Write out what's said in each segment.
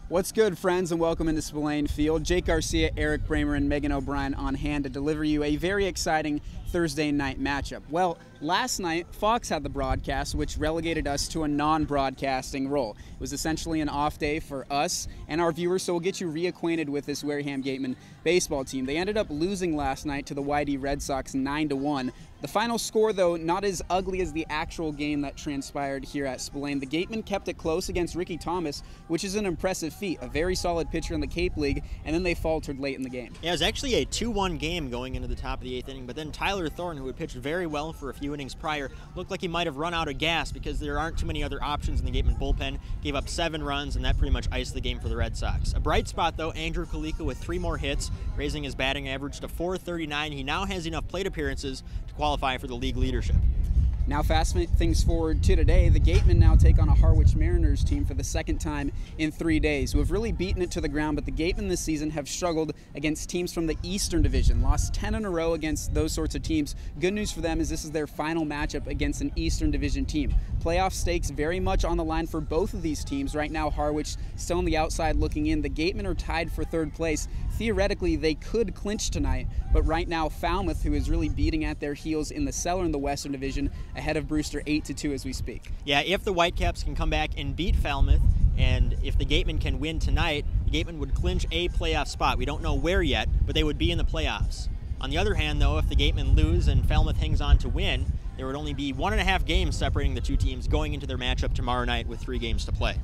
What's good, friends, and welcome into Spillane Field. Jake Garcia, Eric Bramer, and Megan O'Brien on hand to deliver you a very exciting Thursday night matchup. Well, last night, Fox had the broadcast, which relegated us to a non-broadcasting role. It was essentially an off day for us and our viewers, so we'll get you reacquainted with this Wareham Gatemen baseball team. They ended up losing last night to the YD Red Sox 9-1. The final score, though, not as ugly as the actual game that transpired here at Spillane. The Gatemen kept it close against Ricky Thomas, which is an impressive feat, a very solid pitcher in the Cape League, and then they faltered late in the game. Yeah, it was actually a 2-1 game going into the top of the 8th inning, but then Tyler Thorne, who had pitched very well for a few innings prior, looked like he might have run out of gas because there aren't too many other options in the Gatemen bullpen, gave up 7 runs, and that pretty much iced the game for the Red Sox. A bright spot, though, Andrew Kalika with 3 more hits, raising his batting average to .439. He now has enough plate appearances to qualify for the league leadership. Now fast things forward to today, the Gatemen now take on a Harwich Mariners team for the second time in 3 days, who have really beaten it to the ground, but the Gatemen this season have struggled against teams from the Eastern Division, lost 10 in a row against those sorts of teams. Good news for them is this is their final matchup against an Eastern Division team. Playoff stakes very much on the line for both of these teams. Right now, Harwich still on the outside looking in. The Gatemen are tied for 3rd place. Theoretically, they could clinch tonight, but right now, Falmouth, who is really beating at their heels in the cellar in the Western Division, ahead of Brewster 8-2 as we speak. Yeah, if the Whitecaps can come back and beat Falmouth, and if the Gatemen can win tonight, the Gatemen would clinch a playoff spot. We don't know where yet, but they would be in the playoffs. On the other hand, though, if the Gatemen lose and Falmouth hangs on to win, there would only be 1.5 games separating the two teams going into their matchup tomorrow night with 3 games to play.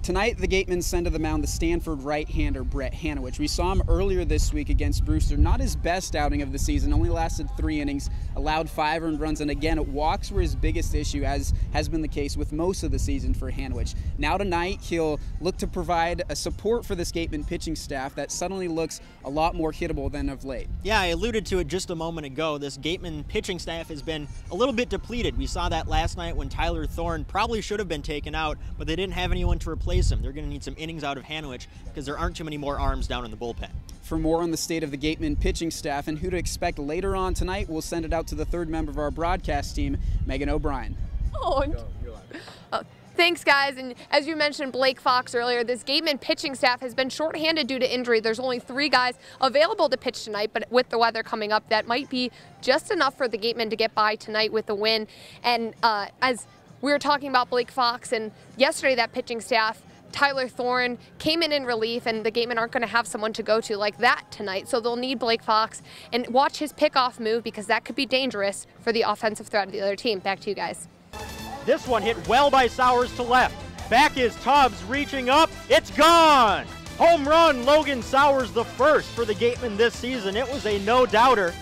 Tonight, the Gatemen send to the mound the Stanford right-hander Brett Harwich. We saw him earlier this week against Brewster. Not his best outing of the season, only lasted 3 innings, allowed 5 earned runs, and again, walks were his biggest issue, as has been the case with most of the season for Harwich. Now tonight, he'll look to provide a support for this Gatemen pitching staff that suddenly looks a lot more hittable than of late. Yeah, I alluded to it just a moment ago. This Gatemen pitching staff has been a little bit depleted. We saw that last night when Tyler Thorne probably should have been taken out, but they didn't have anyone to replace him. They're going to need some innings out of Harwich because there aren't too many more arms down in the bullpen. For more on the state of the Gatemen pitching staff and who to expect later on tonight, we'll send it out to the 3rd member of our broadcast team, Megan O'Brien. Thanks, guys. And as you mentioned, Blake Fox earlier, this Gatemen pitching staff has been shorthanded due to injury. There's only 3 guys available to pitch tonight, but with the weather coming up, that might be just enough for the Gatemen to get by tonight with the win. And as we were talking about Blake Fox, and yesterday that pitching staff, Tyler Thorne came in relief, and the Gatemen aren't going to have someone to go to like that tonight, so they'll need Blake Fox. And watch his pickoff move because that could be dangerous for the offensive threat of the other team. Back to you guys. This one hit well by Sowers to left. Back is Tubbs reaching up. It's gone! Home run, Logan Sowers, the first for the Gatemen this season. It was a no-doubter.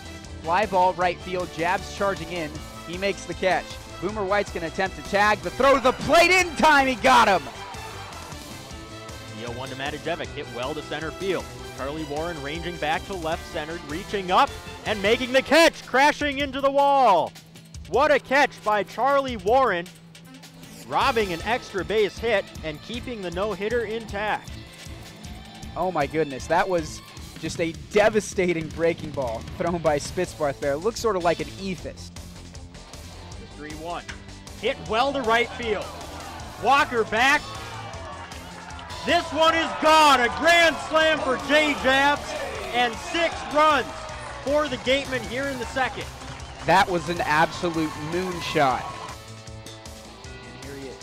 Fly ball right field, Jabs charging in. He makes the catch. Boomer White's going to attempt to tag. The throw to the plate in time. He got him. The 0-1 to Matajevic hit well to center field. Charlie Warren ranging back to left center, reaching up and making the catch, crashing into the wall. What a catch by Charlie Warren, robbing an extra base hit and keeping the no-hitter intact. Oh my goodness, that was just a devastating breaking ball thrown by Spitzbarth there. It looks sort of like an E-fist. The 3-1. Hit well to right field. Walker back. This one is gone. A grand slam for Jay Jabs and 6 runs for the Gatemen here in the 2nd. That was an absolute moonshot. And here he is.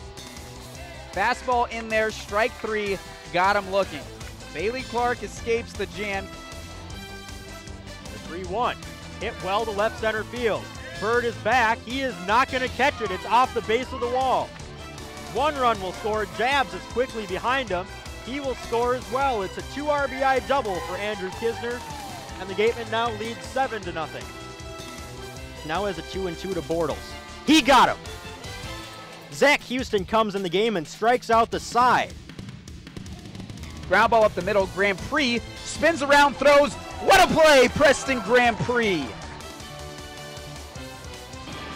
Fastball in there, strike 3, got him looking. Bailey Clark escapes the jam. The 3-1. Hit well to left center field. Bird is back. He is not going to catch it. It's off the base of the wall. 1 run will score. Jabs is quickly behind him. He will score as well. It's a 2 RBI double for Andrew Kisner, and the Gatemen now lead 7-0. Now has a 2-2 to Bortles. He got him. Zach Houston comes in the game and strikes out the side. Ground ball up the middle. Grand Prix spins around, throws. What a play, Preston Grand Prix.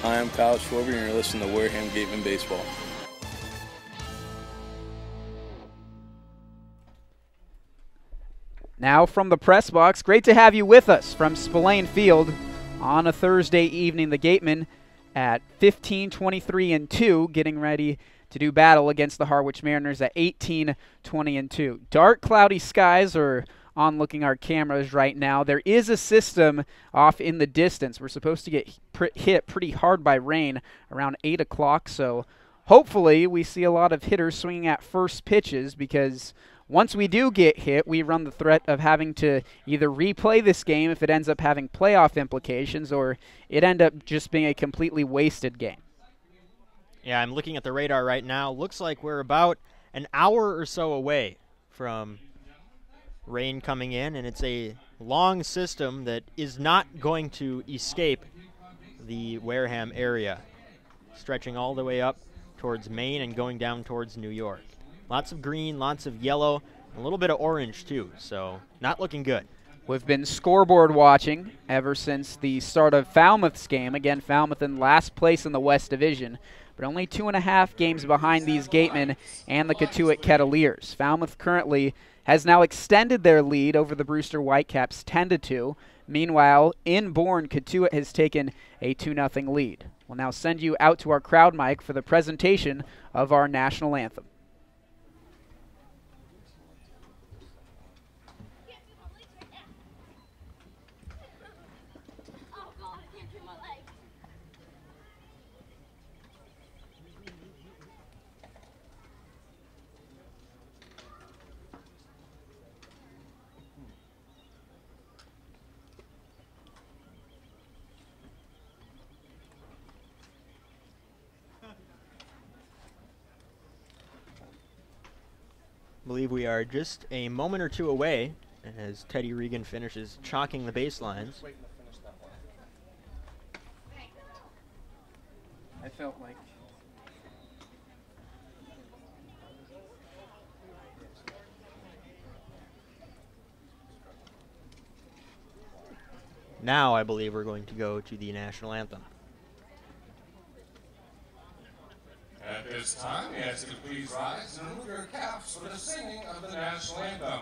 Hi, I'm Kyle Schwarber, and you're listening to Wareham Gatemen Baseball. Now from the press box, great to have you with us from Spillane Field on a Thursday evening. The Gatemen at 15-23-2, getting ready to do battle against the Harwich Mariners at 18-20-2. Dark, cloudy skies are on looking our cameras right now. There is a system off in the distance. We're supposed to get hit pretty hard by rain around 8 o'clock, so hopefully we see a lot of hitters swinging at first pitches, because once we do get hit, we run the threat of having to either replay this game if it ends up having playoff implications, or it end up just being a completely wasted game. Yeah, I'm looking at the radar right now. Looks like we're about an hour or so away from rain coming in, and it's a long system that is not going to escape the Wareham area, stretching all the way up towards Maine and going down towards New York. Lots of green, lots of yellow, a little bit of orange too, so not looking good. We've been scoreboard watching ever since the start of Falmouth's game. Again, Falmouth in last place in the West Division, but only 2.5 games behind these Gatemen and the Cotuit Kettleers. Falmouth currently has now extended their lead over the Brewster Whitecaps 10-2. Meanwhile, in Bourne, Cotuit has taken a 2-0 lead. We'll now send you out to our crowd mic for the presentation of our national anthem. I believe we are just a moment or two away as Teddy Regan finishes chalking the baselines. I felt like now I believe we're going to go to the national anthem. At this time, we ask you to please rise and remove your caps for the singing of the national anthem.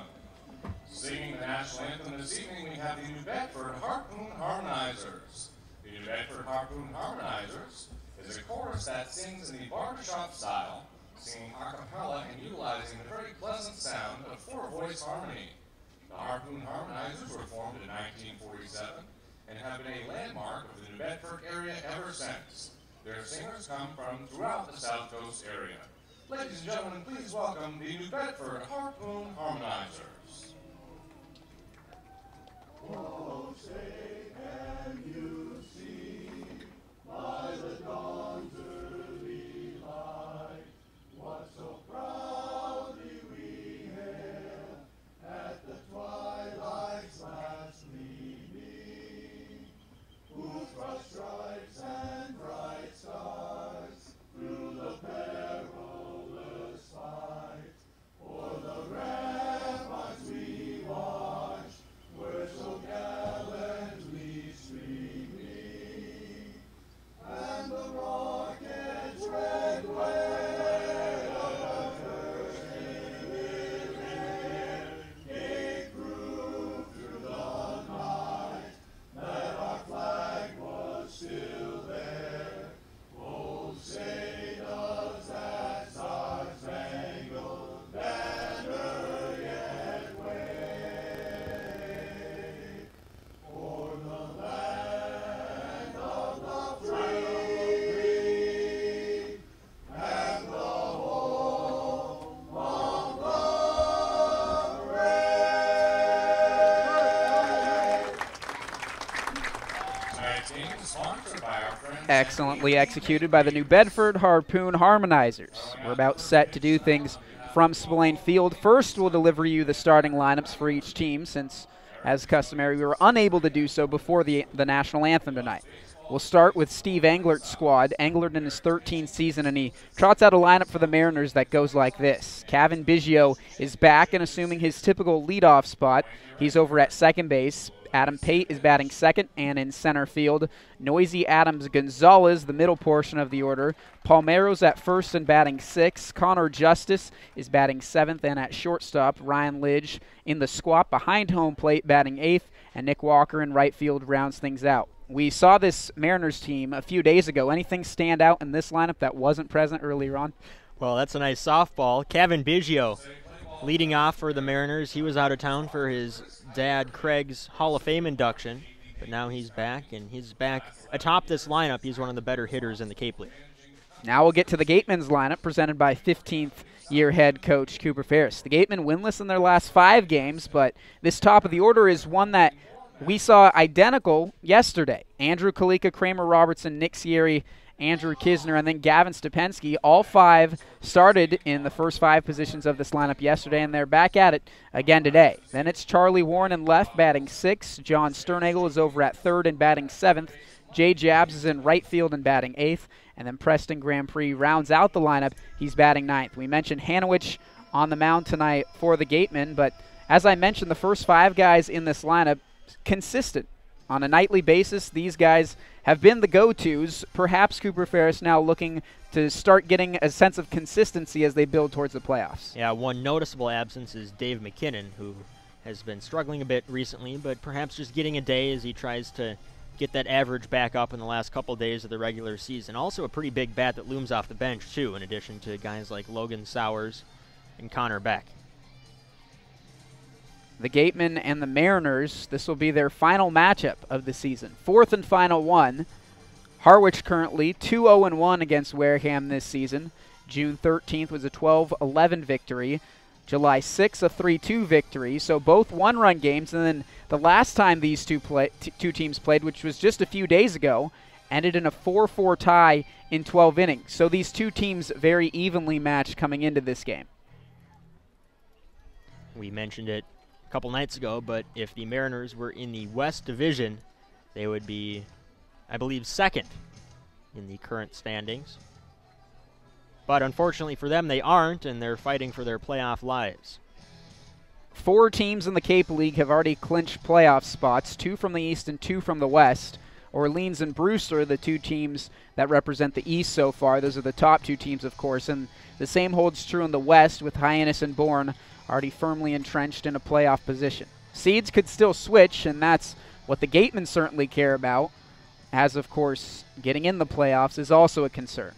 Singing the national anthem this evening, we have the New Bedford Harpoon Harmonizers. The New Bedford Harpoon Harmonizers is a chorus that sings in the barbershop style, singing a cappella and utilizing the very pleasant sound of four-voice harmony. The Harpoon Harmonizers were formed in 1947 and have been a landmark of the New Bedford area ever since. Their singers come from throughout the South Coast area. Ladies and gentlemen, please welcome the New Bedford Harpoon Harmonizers. Oh, say can you see by the dawn's early light what so proudly we hail at the twilight's last gleaming, whose broad stripes and bright stars through the perilous fight o'er the ramparts we watched were so gallantly streaming, and the rocket's red glare of bursting in air gave proof through the night that our flag was still there. Oh, say does that star-spangled banner yet wave o'er the land of the free and the home of the brave. Tonight's game is sponsored by our friends. excellently executed by the New Bedford Harpoon Harmonizers. We're about set to do things from Spillane Field. First, we'll deliver you the starting lineups for each team, since, as customary, we were unable to do so before the national anthem tonight. We'll start with Steve Englert's squad. Englert in his 13th season, and he trots out a lineup for the Mariners that goes like this. Kevin Biggio is back and assuming his typical leadoff spot. He's over at second base. Adam Pate is batting second and in center field. Noisy Adams Gonzalez, the middle portion of the order. Palmero's at first and batting sixth. Connor Justice is batting seventh, and at shortstop, Ryan Lidge in the squat behind home plate batting eighth, and Nick Walker in right field rounds things out. We saw this Mariners team a few days ago. Anything stand out in this lineup that wasn't present earlier on? Well, that's a nice softball. Kevin Biggio leading off for the Mariners. He was out of town for his dad Craig's Hall of Fame induction, but now he's back, and he's back atop this lineup. He's one of the better hitters in the Cape League. Now we'll get to the Gatemen's lineup presented by 15th-year head coach Cooper Ferris. The Gatemen winless in their last 5 games, but this top of the order is one that we saw identical yesterday. Andrew Kalika, Kramer Robertson, Nick Sierra, Andrew Kisner, and then Gavin Stupensky. All 5 started in the first 5 positions of this lineup yesterday, and they're back at it again today. Then it's Charlie Warren in left, batting 6th. John Sternagel is over at 3rd and batting 7th. Jay Jabs is in right field and batting 8th. And then Preston Grand Prix rounds out the lineup. He's batting 9th. We mentioned Harwich on the mound tonight for the Gatemen, but as I mentioned, the first 5 guys in this lineup, consistent. On a nightly basis, these guys have been the go-tos. Perhaps Cooper Ferris now looking to start getting a sense of consistency as they build towards the playoffs. Yeah, one noticeable absence is Dave McKinnon, who has been struggling a bit recently, but perhaps just getting a day as he tries to get that average back up in the last couple days of the regular season. Also a pretty big bat that looms off the bench, too, in addition to guys like Logan Sowers and Connor Beck. The Gatemen and the Mariners, this will be their final matchup of the season. 4th and final one. Harwich currently 2-0-1 against Wareham this season. June 13th was a 12-11 victory. July 6th, a 3-2 victory. So both one-run games, and then the last time these two teams played, which was just a few days ago, ended in a 4-4 tie in 12 innings. So these two teams very evenly matched coming into this game. We mentioned it a couple nights ago, but if the Mariners were in the West Division, they would be, I believe, 2nd in the current standings. But unfortunately for them, they aren't, and they're fighting for their playoff lives. 4 teams in the Cape League have already clinched playoff spots, 2 from the East and 2 from the West. Orleans and Brewster are the 2 teams that represent the East so far. Those are the top 2 teams, of course, and the same holds true in the West, with Hyannis and Bourne already firmly entrenched in a playoff position. Seeds could still switch, and that's what the Gatemen certainly care about, as, of course, getting in the playoffs is also a concern.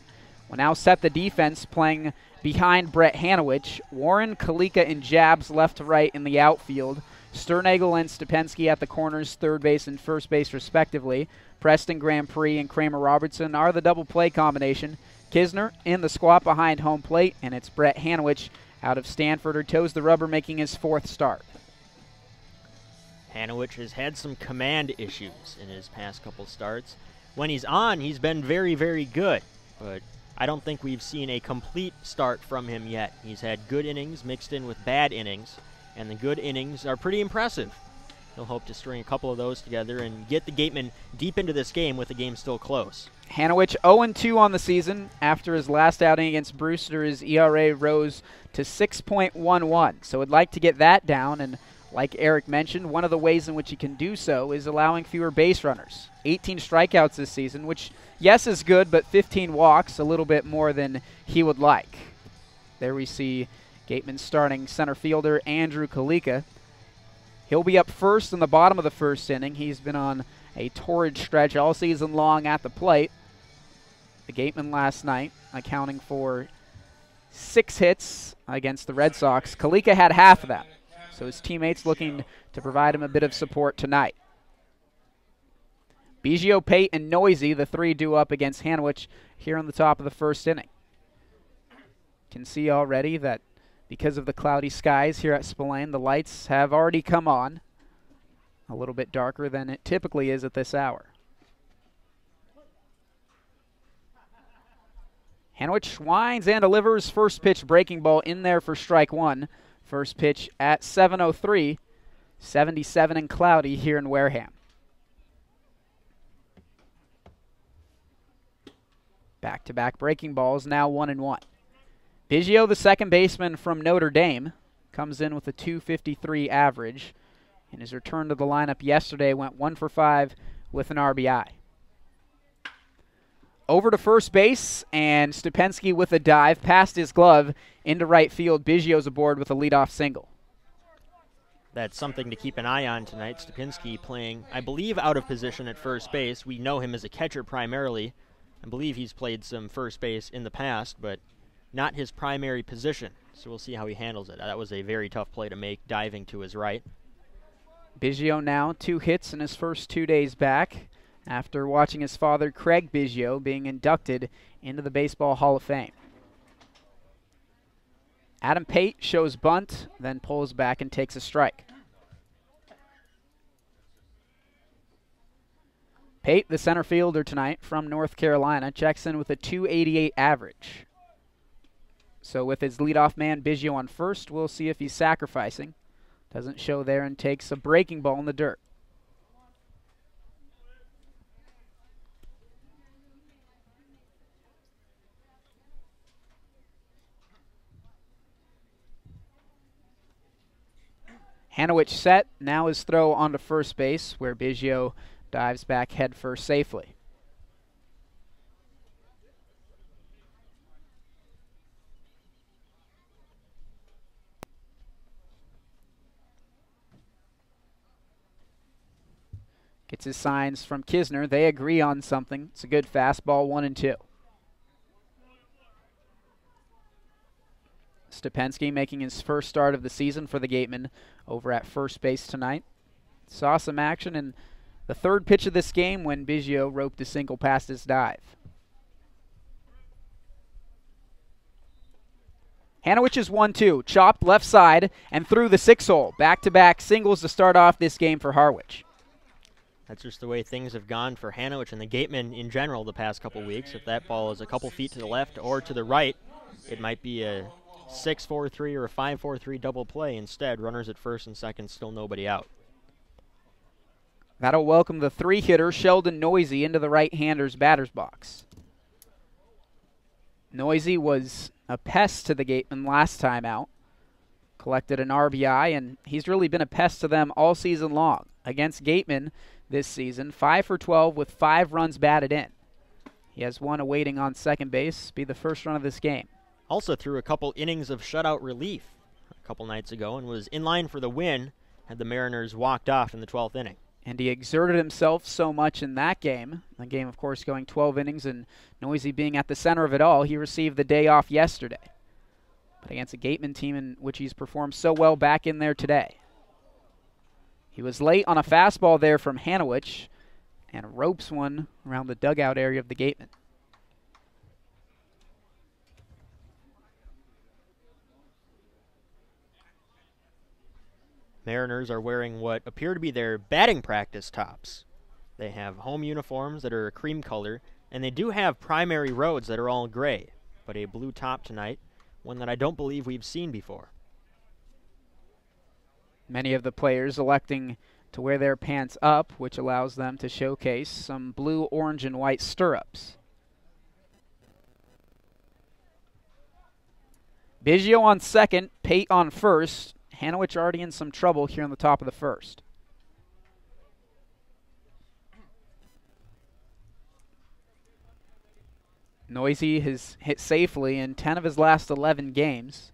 We'll now set the defense playing behind Brett Hanowich. Warren, Kalika, and Jabs left to right in the outfield. Sternagel and Stupensky at the corners, 3rd base and 1st base respectively. Preston Grand Prix and Kramer Robertson are the double play combination. Kisner in the squat behind home plate, and it's Brett Hanowich out of Stanford, who toes the rubber, making his 4th start. Hanowich has had some command issues in his past couple starts. When he's on, he's been very, very good, but I don't think we've seen a complete start from him yet. He's had good innings mixed in with bad innings, and the good innings are pretty impressive. He'll hope to string a couple of those together and get the Gatemen deep into this game with the game still close. Hanowich 0-2 on the season. After his last outing against Brewster, his ERA rose to 6.11. So I'd like to get that down, and like Eric mentioned, one of the ways in which he can do so is allowing fewer base runners. 18 strikeouts this season, which, yes, is good, but 15 walks, a little bit more than he would like. There we see Gatemen starting center fielder Andrew Kalika. He'll be up first in the bottom of the 1st inning. He's been on a torrid stretch all season long at the plate. The Gatemen last night accounting for 6 hits against the Red Sox. Kalika had half of that, so his teammates looking to provide him a bit of support tonight. Biggio, Pate, and Noisy, the 3 due up against Hanowich here on the top of the 1st inning. Can see already that because of the cloudy skies here at Spillane, the lights have already come on. A little bit darker than it typically is at this hour. Hanowich winds and delivers. First pitch breaking ball in there for strike 1. First pitch at 7:03. 77 and cloudy here in Wareham. Back-to-back breaking balls, now 1-1. Biggio, the second baseman from Notre Dame, comes in with a .253 average. In his return to the lineup yesterday, went 1 for 5 with an RBI. Over to first base, and Stupensky with a dive past his glove into right field. Biggio's aboard with a leadoff single. That's something to keep an eye on tonight. Stupensky playing, I believe, out of position at first base. We know him as a catcher primarily. I believe he's played some first base in the past, but not his primary position. So we'll see how he handles it. That was a very tough play to make, diving to his right. Biggio now 2 hits in his first 2 days back after watching his father, Craig Biggio, being inducted into the Baseball Hall of Fame. Adam Pate shows bunt, then pulls back and takes a strike. Pate, the center fielder tonight from North Carolina, checks in with a .288 average. So with his leadoff man Biggio on first, we'll see if he's sacrificing. Doesn't show there and takes a breaking ball in the dirt. Hanowich set, now his throw onto first base, where Biggio dives back head first safely. Gets his signs from Kisner. They agree on something. It's a good fastball, 1-2. Stepensky making his first start of the season for the Gatemen over at first base tonight. Saw some action in the third pitch of this game when Biggio roped a single past his dive. Hanowich is 1-2, chopped left side and through the 6-hole. Back-to-back singles to start off this game for Harwich. That's just the way things have gone for Hanowich and the Gatemen in general the past couple weeks. If that ball is a couple feet to the left or to the right, it might be a 6-4-3 or a 5-4-3 double play. Instead, runners at first and second, still nobody out. That'll welcome the 3-hitter Sheldon Noisy into the right-hander's batter's box. Noisy was a pest to the Gatemen last time out. Collected an RBI, and he's really been a pest to them all season long. Against Gatemen this season, 5 for 12 with 5 runs batted in. He has one awaiting on second base, be the first run of this game. Also threw a couple innings of shutout relief a couple nights ago and was in line for the win had the Mariners walked off in the 12th inning. And he exerted himself so much in that game. The game, of course, going 12 innings and Noisy being at the center of it all. He received the day off yesterday. But against a Gatemen team in which he's performed so well, back in there today. He was late on a fastball there from Hanowich and ropes one around the dugout area of the Gatemen. Mariners are wearing what appear to be their batting practice tops. They have home uniforms that are a cream color, and they do have primary roads that are all gray, but a blue top tonight, one that I don't believe we've seen before. Many of the players electing to wear their pants up, which allows them to showcase some blue, orange, and white stirrups. Biggio on second, Pate on first. Hanowich already in some trouble here on the top of the first. Noisy has hit safely in 10 of his last 11 games.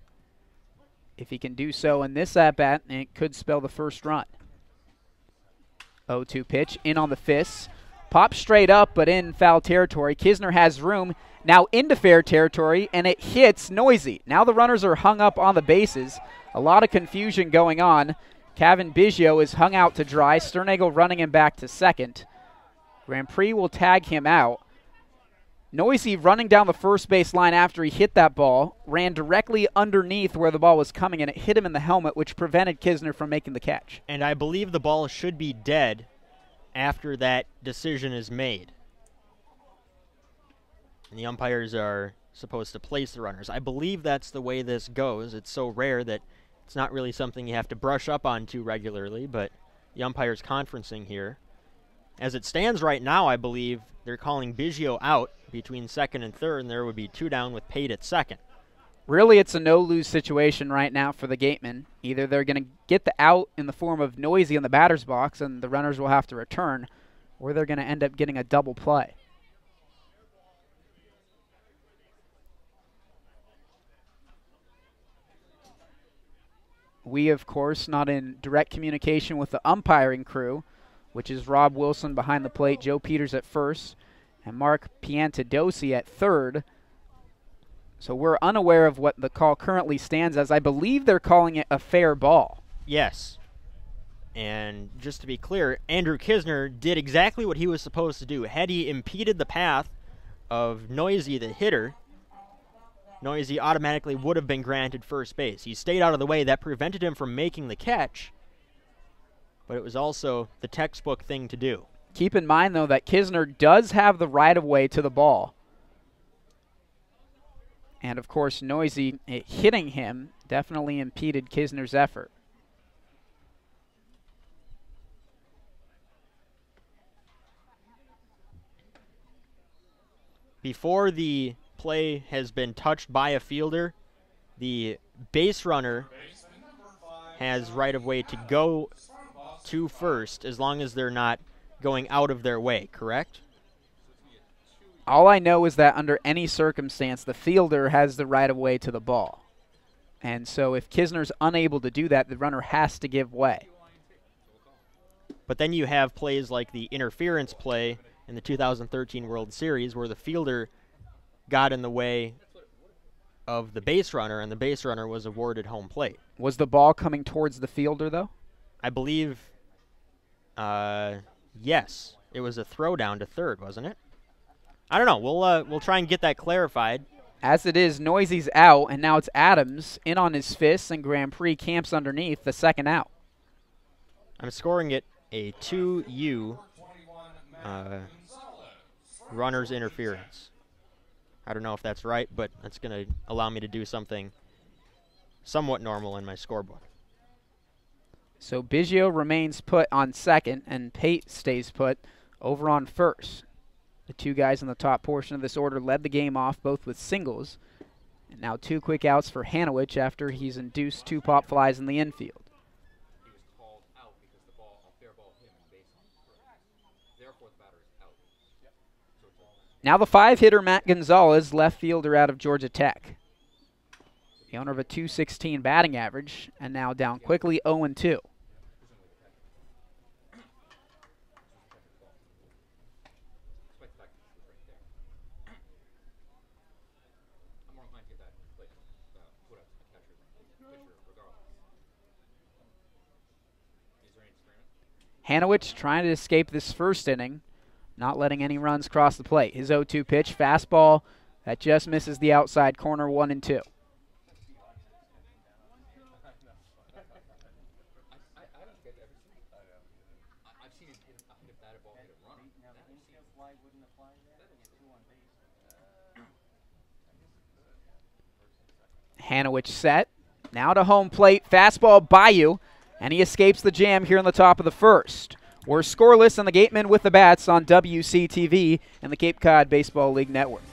If he can do so in this at-bat, it could spell the first run. 0-2 pitch, in on the fists. Pops straight up, but in foul territory. Kisner has room, now into fair territory, and it hits Noisy. Now the runners are hung up on the bases. A lot of confusion going on. Kevin Biggio is hung out to dry. Sternagel running him back to second. Grand Prix will tag him out. Noisy running down the first base line after he hit that ball, ran directly underneath where the ball was coming, and it hit him in the helmet, which prevented Kisner from making the catch. And I believe the ball should be dead after that decision is made. And the umpires are supposed to place the runners. I believe that's the way this goes. It's so rare that it's not really something you have to brush up on too regularly, but the umpire's conferencing here. As it stands right now, I believe they're calling Biggio out between second and third, and there would be 2 down with Pate at second. Really, it's a no-lose situation right now for the Gatemen. Either they're going to get the out in the form of Noisy in the batter's box, and the runners will have to return, or they're going to end up getting a double play. We, of course, not in direct communication with the umpiring crew, which is Rob Wilson behind the plate, Joe Peters at first, and Mark Piantadosi at third. So we're unaware of what the call currently stands as. I believe they're calling it a fair ball. Yes. And just to be clear, Andrew Kisner did exactly what he was supposed to do. Had he impeded the path of Noisy, the hitter, Noisy automatically would have been granted first base. He stayed out of the way. That prevented him from making the catch, but it was also the textbook thing to do. Keep in mind, though, that Kisner does have the right-of-way to the ball. And, of course, Noisy hitting him definitely impeded Kisner's effort. Before the play has been touched by a fielder, the base runner has right-of-way to go to first as long as they're not going out of their way, correct? All I know is that under any circumstance, the fielder has the right-of-way to the ball. And so if Kisner's unable to do that, the runner has to give way. But then you have plays like the interference play in the 2013 World Series where the fielder got in the way of the base runner, and the base runner was awarded home plate. Was the ball coming towards the fielder, though? I believe, yes. It was a throw down to third, wasn't it? I don't know. We'll try and get that clarified. As it is, Noisy's out, and now it's Adams in on his fists, and Grand Prix camps underneath the second out. I'm scoring it a 2U runner's interference. I don't know if that's right, but that's going to allow me to do something somewhat normal in my scorebook. So Biggio remains put on second, and Pate stays put over on first. The two guys in the top portion of this order led the game off, both with singles. And now 2 quick outs for Harwich after he's induced 2 pop flies in the infield. He was called out because the ball, a fair ball hit him in base on. Therefore, the batter is out. Now the 5-hitter Matt Gonzalez, left fielder out of Georgia Tech. The owner of a .216 batting average, and now down quickly 0-2. Harwich trying to escape this first inning, not letting any runs cross the plate. His 0-2 pitch, fastball, that just misses the outside corner, 1-2. Harwich set, now to home plate, fastball Bayou, and he escapes the jam here in the top of the first. We're scoreless, and the Gatemen with the bats on WCTV and the Cape Cod Baseball League Network.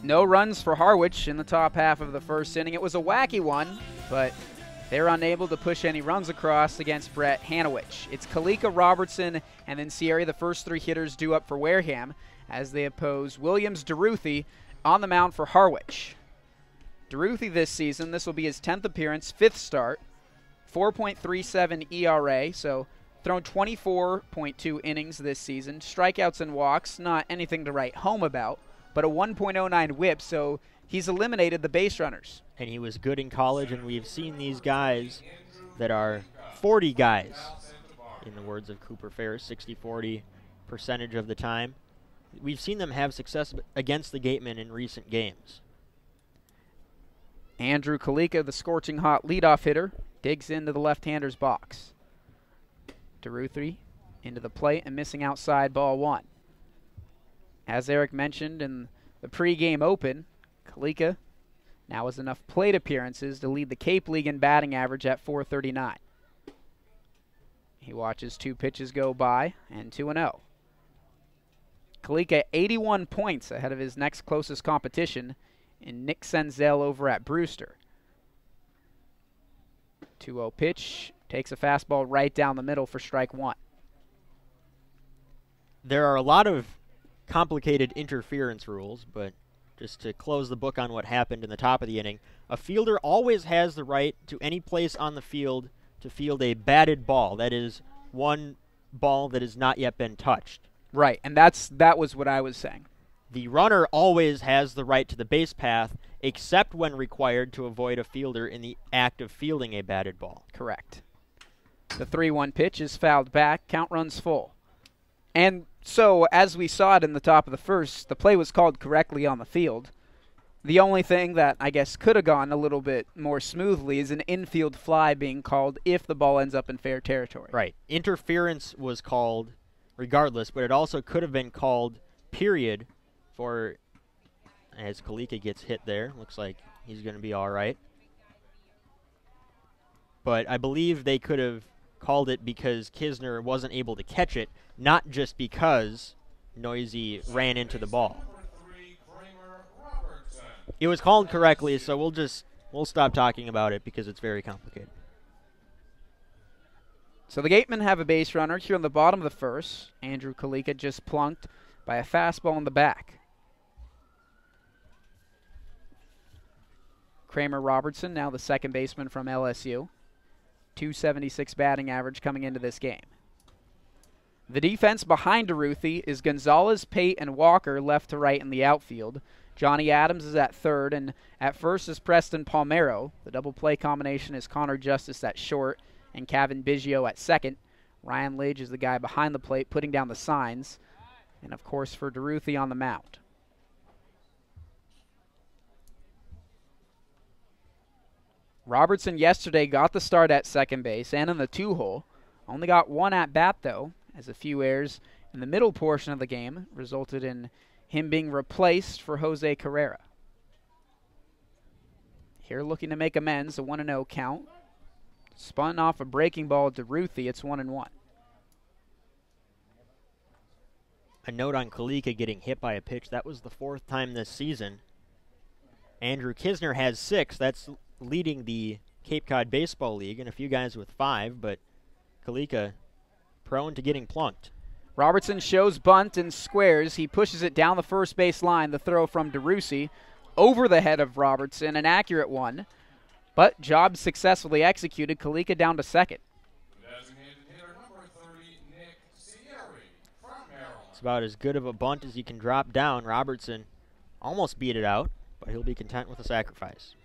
No runs for Harwich in the top half of the first inning. It was a wacky one, but they're unable to push any runs across against Brett Harwich. It's Kalika, Robertson, and then Sierra, the first 3 hitters due up for Wareham, as they oppose Williams Deruthi on the mound for Harwich. Deruthi this season, this will be his 10th appearance, 5th start, 4.37 ERA, so thrown 24.2 innings this season. Strikeouts and walks, not anything to write home about, but a 1.09 whip, so he's eliminated the base runners. And he was good in college, and we've seen these guys that are 40 guys, in the words of Cooper Ferris, 60-40 percentage of the time. We've seen them have success against the Gatemen in recent games. Andrew Kalika, the scorching hot leadoff hitter, digs into the left-hander's box. Deruthi into the plate and missing outside, ball 1. As Eric mentioned in the pregame open, Kalika now has enough plate appearances to lead the Cape League in batting average at .439. He watches 2 pitches go by and 2-0. Kalika 81 points ahead of his next closest competition in Nick Senzel over at Brewster. 2-0 pitch, takes a fastball right down the middle for strike 1. There are a lot of complicated interference rules, but just to close the book on what happened in the top of the inning, a fielder always has the right to any place on the field to field a batted ball. That is, one ball that has not yet been touched. Right, and that was what I was saying. The runner always has the right to the base path, except when required to avoid a fielder in the act of fielding a batted ball. Correct. The 3-1 pitch is fouled back. Count runs full. And so, as we saw it in the top of the first, the play was called correctly on the field. The only thing that I guess could have gone a little bit more smoothly is an infield fly being called if the ball ends up in fair territory. Right. Interference was called regardless, but it also could have been called period for, as Kalika gets hit there. Looks like he's going to be all right. But I believe they could have called it because Kisner wasn't able to catch it, not just because Noisy ran into the ball. It was called correctly, so we'll stop talking about it because it's very complicated. So the Gatemen have a base runner here on the bottom of the first. Andrew Kalika just plunked by a fastball in the back. Kramer Robertson, now the second baseman from LSU. 276 batting average coming into this game. The defense behind DeRuthi is Gonzalez, Pate, and Walker left to right in the outfield. Johnny Adams is at third, and at first is Preston Palmero. The double play combination is Connor Justice at short and Kevin Biggio at second. Ryan Lidge is the guy behind the plate putting down the signs. And, of course, for DeRuthi on the mound. Robertson yesterday got the start at second base and in the 2-hole. Only got one at-bat, though, as a few errors in the middle portion of the game resulted in him being replaced for Jose Carrera. Here looking to make amends, a 1-0 count. Spun off a breaking ball to DeRuthi. It's 1-1. A note on Kalika getting hit by a pitch. That was the fourth time this season. Andrew Kisner has 6. That's leading the Cape Cod Baseball League, and a few guys with 5, but Kalika prone to getting plunked. Robertson shows bunt and squares. He pushes it down the first base line. The throw from DeRuthi over the head of Robertson, an accurate one, but job successfully executed. Kalika down to second. It's about as good of a bunt as you can drop down. Robertson almost beat it out, but he'll be content with the sacrifice.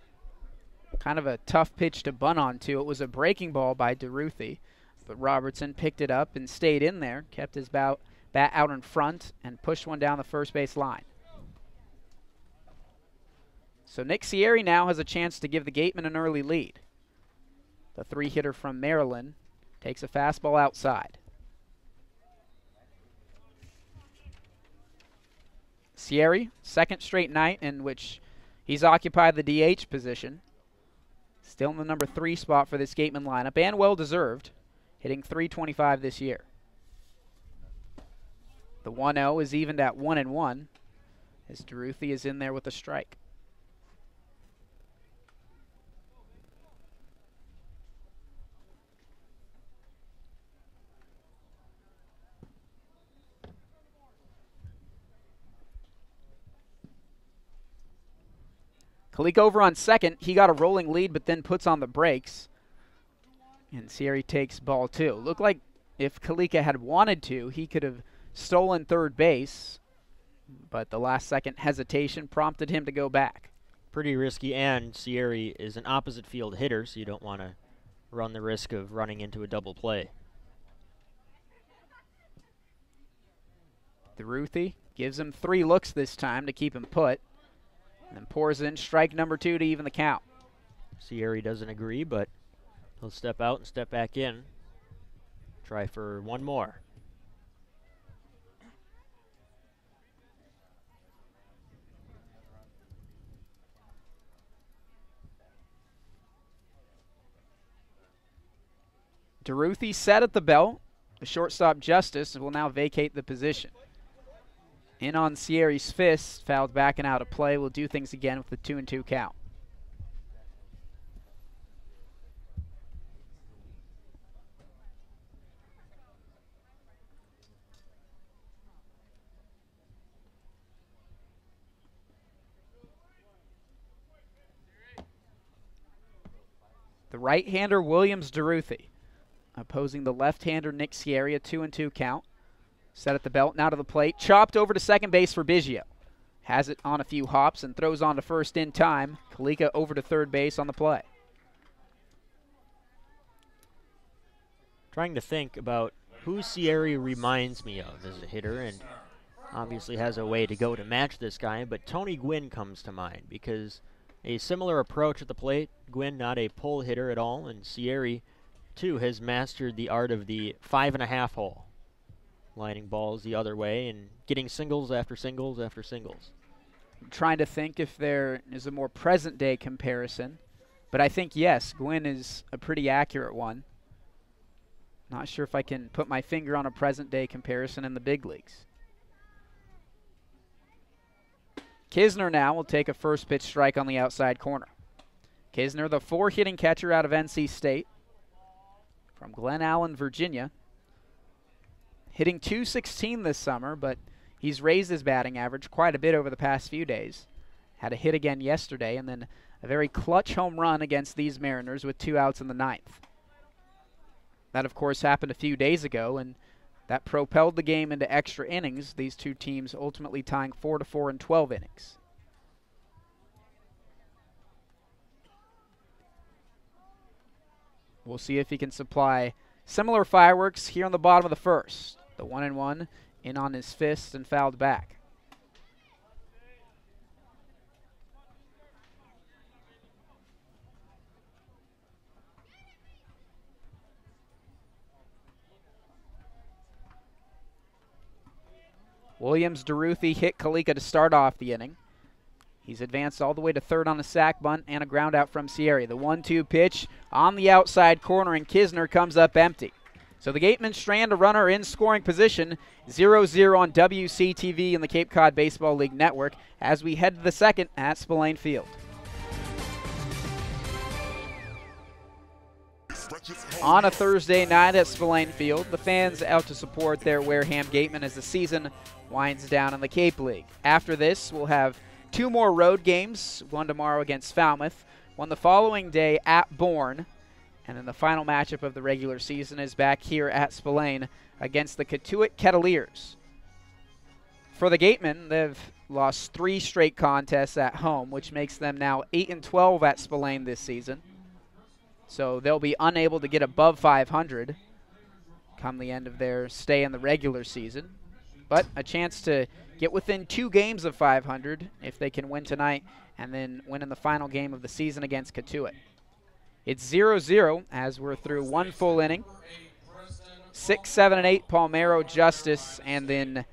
Kind of a tough pitch to bunt on, too. It was a breaking ball by DeRuthi, but Robertson picked it up and stayed in there, kept his bat out in front, and pushed one down the first base line. So Nick Sierri now has a chance to give the Gatemen an early lead. The 3-hitter from Maryland takes a fastball outside. Sierri, second straight night in which he's occupied the DH position. Still in the number 3 spot for this Gatemen lineup, and well-deserved, hitting .325 this year. The 1-0 is evened at 1-1, as DeRuthi is in there with a strike. Kalika over on second. He got a rolling lead, but then puts on the brakes. And Sierri takes ball 2. Looked like if Kalika had wanted to, he could have stolen third base, but the last-second hesitation prompted him to go back. Pretty risky, and Sierri is an opposite field hitter, so you don't want to run the risk of running into a double play. DeRuthi gives him 3 looks this time to keep him put. And then pours in strike number 2 to even the count. Sierri doesn't agree, but he'll step out and step back in. Try for one more. DeRuthi set at the belt. The shortstop Justice will now vacate the position. In on Sierri's fist, fouled back and out of play. Will do things again with the 2-2 count. The right-hander Williams DeRuthi. opposing the left-hander Nick Scieri, a 2-2 count. Set at the belt, now to the plate. Chopped over to second base for Biggio. Has it on a few hops and throws on to first in time. Kalika over to third base on the play. Trying to think about who Scieri reminds me of as a hitter, and obviously has a way to go to match this guy, but Tony Gwynn comes to mind because a similar approach at the plate. Gwynn not a pull hitter at all, and Scieri, too, has mastered the art of the 5.5 hole. Lining balls the other way and getting singles after singles after singles. I'm trying to think if there is a more present-day comparison, but I think, yes, Gwynn is a pretty accurate one. Not sure if I can put my finger on a present-day comparison in the big leagues. Kisner now will take a first pitch strike on the outside corner. Kisner, the 4-hitting catcher out of NC State from Glen Allen, Virginia. Hitting .216 this summer, but he's raised his batting average quite a bit over the past few days. Had a hit again yesterday, and then a very clutch home run against these Mariners with 2 outs in the 9th. That, of course, happened a few days ago, and that propelled the game into extra innings, these two teams ultimately tying 4-4 in 12 innings. We'll see if he can supply similar fireworks here on the bottom of the first. The 1-1 in on his fist and fouled back. Williams Deruthi hit Kalika to start off the inning. He's advanced all the way to third on a sac bunt and a ground out from Scieri. The 1-2 pitch on the outside corner, and Kisner comes up empty. So the Gatemen strand a runner in scoring position, 0-0 on WCTV and the Cape Cod Baseball League Network as we head to the second at Spillane Field. On a Thursday night at Spillane Field, the fans out to support their Wareham Gatemen as the season winds down in the Cape League. After this, we'll have 2 more road games, one tomorrow against Falmouth, one the following day at Bourne, and then the final matchup of the regular season is back here at Spillane against the Cotuit Kettleers. For the Gatemen, they've lost 3 straight contests at home, which makes them now 8-12 at Spillane this season. So they'll be unable to get above 500 come the end of their stay in the regular season. But a chance to get within 2 games of 500 if they can win tonight and then win in the final game of the season against Cotuit. It's 0-0 as we're through 1 full inning. 6, 7, and 8, Palmero, Justice, and then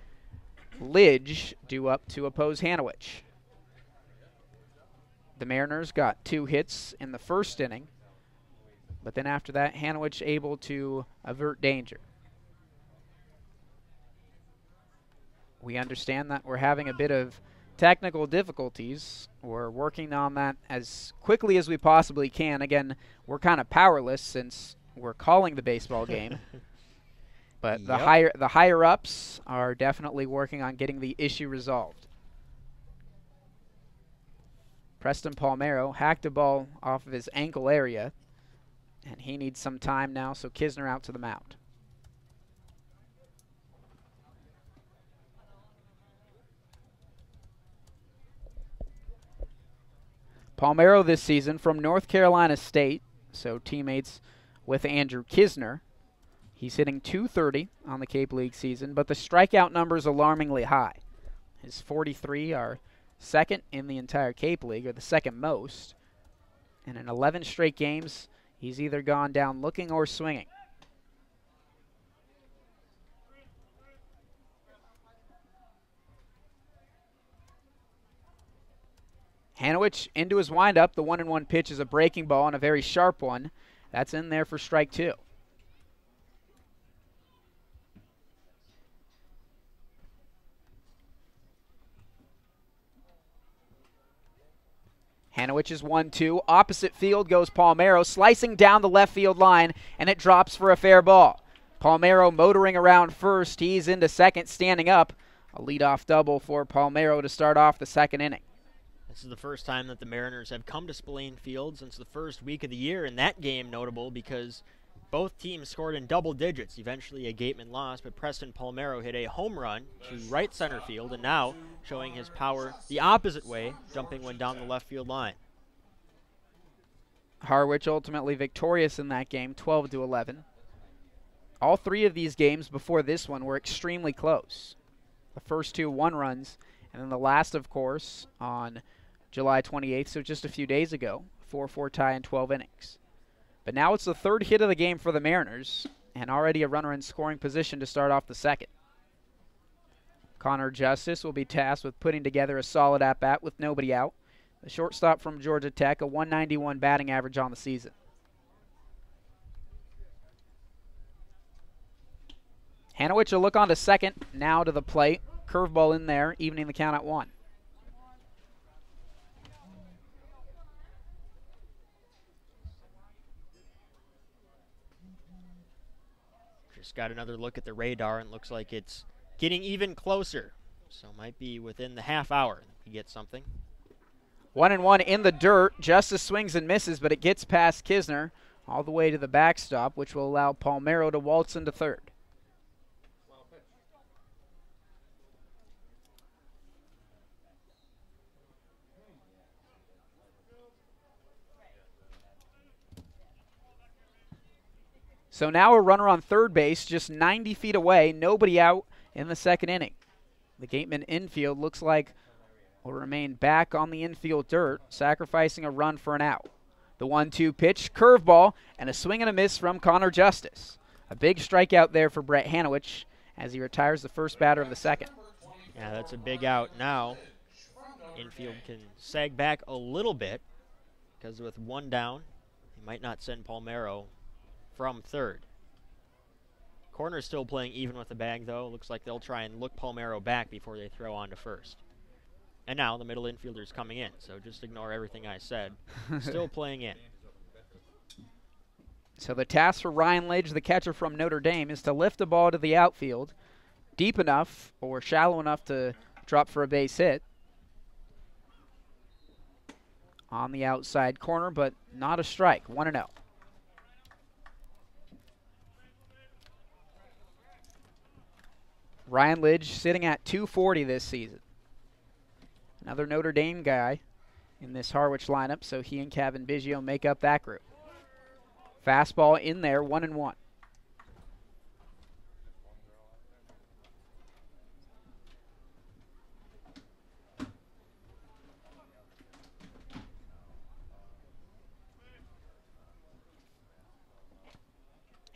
Lidge due up to oppose Harwich. The Mariners got 2 hits in the first inning, but then after that, Harwich able to avert danger. We understand that we're having a bit of technical difficulties. We're working on that as quickly as we possibly can. Again, we're kind of powerless since we're calling the baseball game. But the higher ups are definitely working on getting the issue resolved. Preston Palmero hacked a ball off of his ankle area, and he needs some time now, so Kisner out to the mound. Palmero this season from North Carolina State, so teammates with Andrew Kisner. He's hitting .230 on the Cape League season, but the strikeout number is alarmingly high. His 43 are second in the entire Cape League, or the second most. And in 11 straight games, he's either gone down looking or swinging. Harwich into his windup. The 1-1 pitch is a breaking ball and a very sharp one. That's in there for strike 2. Harwich is 1-2. Opposite field goes Palmero, slicing down the left field line, and it drops for a fair ball. Palmero motoring around first. He's into second, standing up. A leadoff double for Palmero to start off the second inning. This is the first time that the Mariners have come to Spillane Field since the first week of the year, and that game notable because Both teams scored in double digits. Eventually a Gateman lost, but Preston Palmero hit a home run to right center field, and now showing his power the opposite way, jumping one down the left field line. Harwich ultimately victorious in that game, 12-11. All three of these games before this one were extremely close. The first two 1-runs, and then the last, of course, on July 28th, so just a few days ago, 4-4 tie in 12 innings. But now it's the third hit of the game for the Mariners, and already a runner in scoring position to start off the second. Connor Justice will be tasked with putting together a solid at-bat with nobody out. The shortstop from Georgia Tech, a 191 batting average on the season. Hanowich will look on to second, now to the plate. Curveball in there, evening the count at 1. Just got another look at the radar, and looks like it's getting even closer. So might be within the half hour we get something. 1-1 in the dirt. Justice swings and misses, but it gets past Kisner all the way to the backstop, which will allow Palmero to waltz into third. So now a runner on third base, just 90 feet away, nobody out in the second inning. The Gatemen infield looks like will remain back on the infield dirt, sacrificing a run for an out. The 1-2 pitch, curveball, and a swing and a miss from Connor Justice. A big strikeout there for Brett Hanowich as he retires the first batter of the second. Yeah, that's a big out now. Infield can sag back a little bit because with one down, he might not send Palmero from third. Corner's still playing even with the bag, though. Looks like they'll try and look Palmero back before they throw on to first. And now the middle infielder's coming in, so just ignore everything I said. Still playing in. So the task for Ryan Lidge, the catcher from Notre Dame, is to lift the ball to the outfield deep enough or shallow enough to drop for a base hit on the outside corner, but not a strike. 1-0. Ryan Lidge sitting at 240 this season. Another Notre Dame guy in this Harwich lineup, so he and Kevin Biggio make up that group. Fastball in there, 1-1.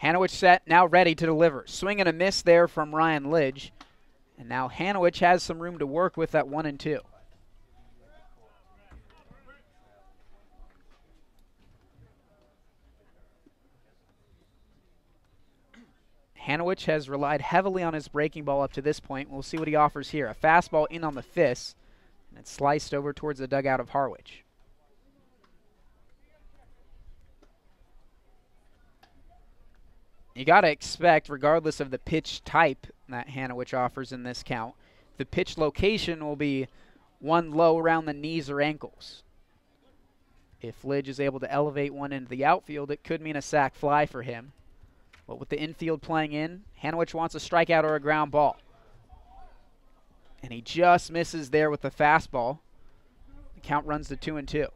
Hanowich set, now ready to deliver. Swing and a miss there from Ryan Lidge. And now Hanowich has some room to work with at 1-2. Hanowich has relied heavily on his breaking ball up to this point. We'll see what he offers here. A fastball in on the fist, and it's sliced over towards the dugout of Harwich. You got to expect, regardless of the pitch type that Hanowich offers in this count, the pitch location will be one low around the knees or ankles. If Lidge is able to elevate one into the outfield, it could mean a sac fly for him. But with the infield playing in, Hanowich wants a strikeout or a ground ball. And he just misses there with the fastball. The count runs to 2-2.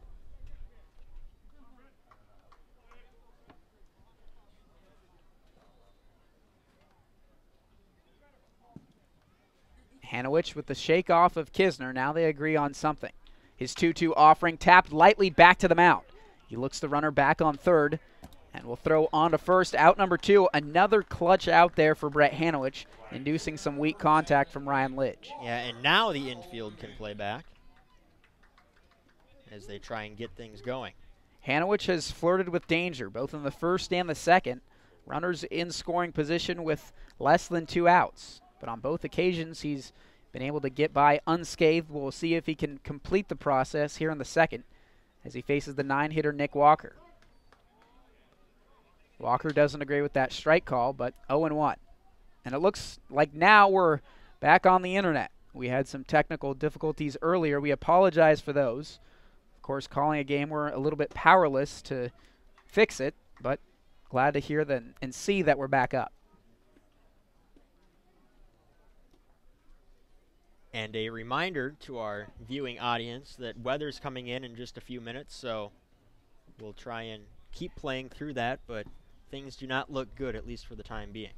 Hanowich with the shake off of Kisner. Now they agree on something. His 2-2 offering tapped lightly back to the mound. He looks the runner back on third and will throw on to first. Out number 2. Another clutch out there for Brett Hanowich, inducing some weak contact from Ryan Lidge. Yeah, and now the infield can play back as they try and get things going. Hanowich has flirted with danger, both in the first and the second. Runners in scoring position with less than 2 outs. But on both occasions, he's been able to get by unscathed. We'll see if he can complete the process here in the second as he faces the 9-hitter Nick Walker. Walker doesn't agree with that strike call, but 0-1. And it looks like now we're back on the internet. We had some technical difficulties earlier. We apologize for those. Of course, calling a game, we're a little bit powerless to fix it, but glad to hear that and see that we're back up. And a reminder to our viewing audience that weather's coming in just a few minutes, so we'll try and keep playing through that, but things do not look good, at least for the time being.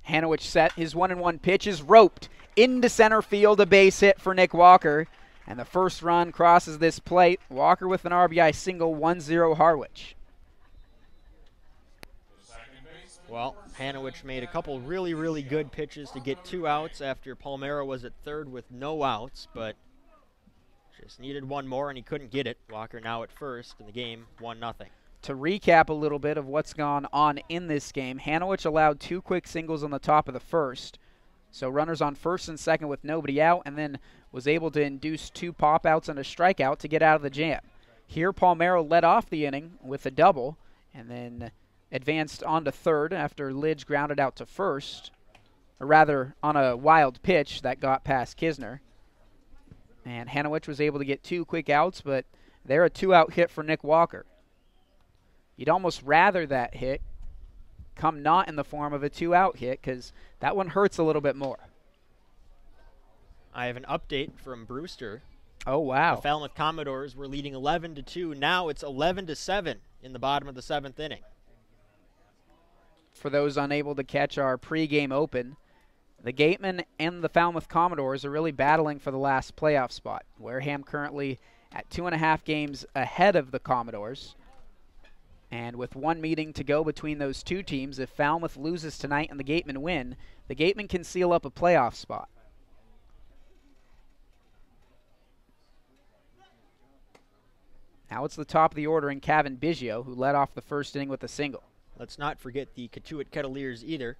Hanowich set. His 1-1 pitch is roped into center field, a base hit for Nick Walker. And the first run crosses this plate. Walker with an RBI single, 1-0 Harwich. Well, Hanowich made a couple really, really good pitches to get 2 outs after Palmero was at third with no outs, but just needed one more and he couldn't get it. Walker now at first in the game, 1-0. To recap a little bit of what's gone on in this game, Hanowich allowed 2 quick singles on the top of the first. So runners on first and second with nobody out, and then was able to induce 2 pop-outs and a strikeout to get out of the jam. Here, Palmero led off the inning with a double, and then advanced on to third after Lidge grounded out to first, or rather on a wild pitch that got past Kisner. And Hanowich was able to get 2 quick outs, but they're a 2-out hit for Nick Walker. You'd almost rather that hit come not in the form of a 2-out hit, because that one hurts a little bit more. I have an update from Brewster. Oh, wow. The Falmouth Commodores were leading 11-2. Now it's 11-7 in the bottom of the 7th inning. For those unable to catch our pregame open, the Gatemen and the Falmouth Commodores are really battling for the last playoff spot. Wareham currently at 2.5 games ahead of the Commodores. And with 1 meeting to go between those 2 teams, if Falmouth loses tonight and the Gatemen win, the Gatemen can seal up a playoff spot. Now it's the top of the order in Kevin Biggio, who led off the first inning with a single. Let's not forget the Katuitt Kettleers either.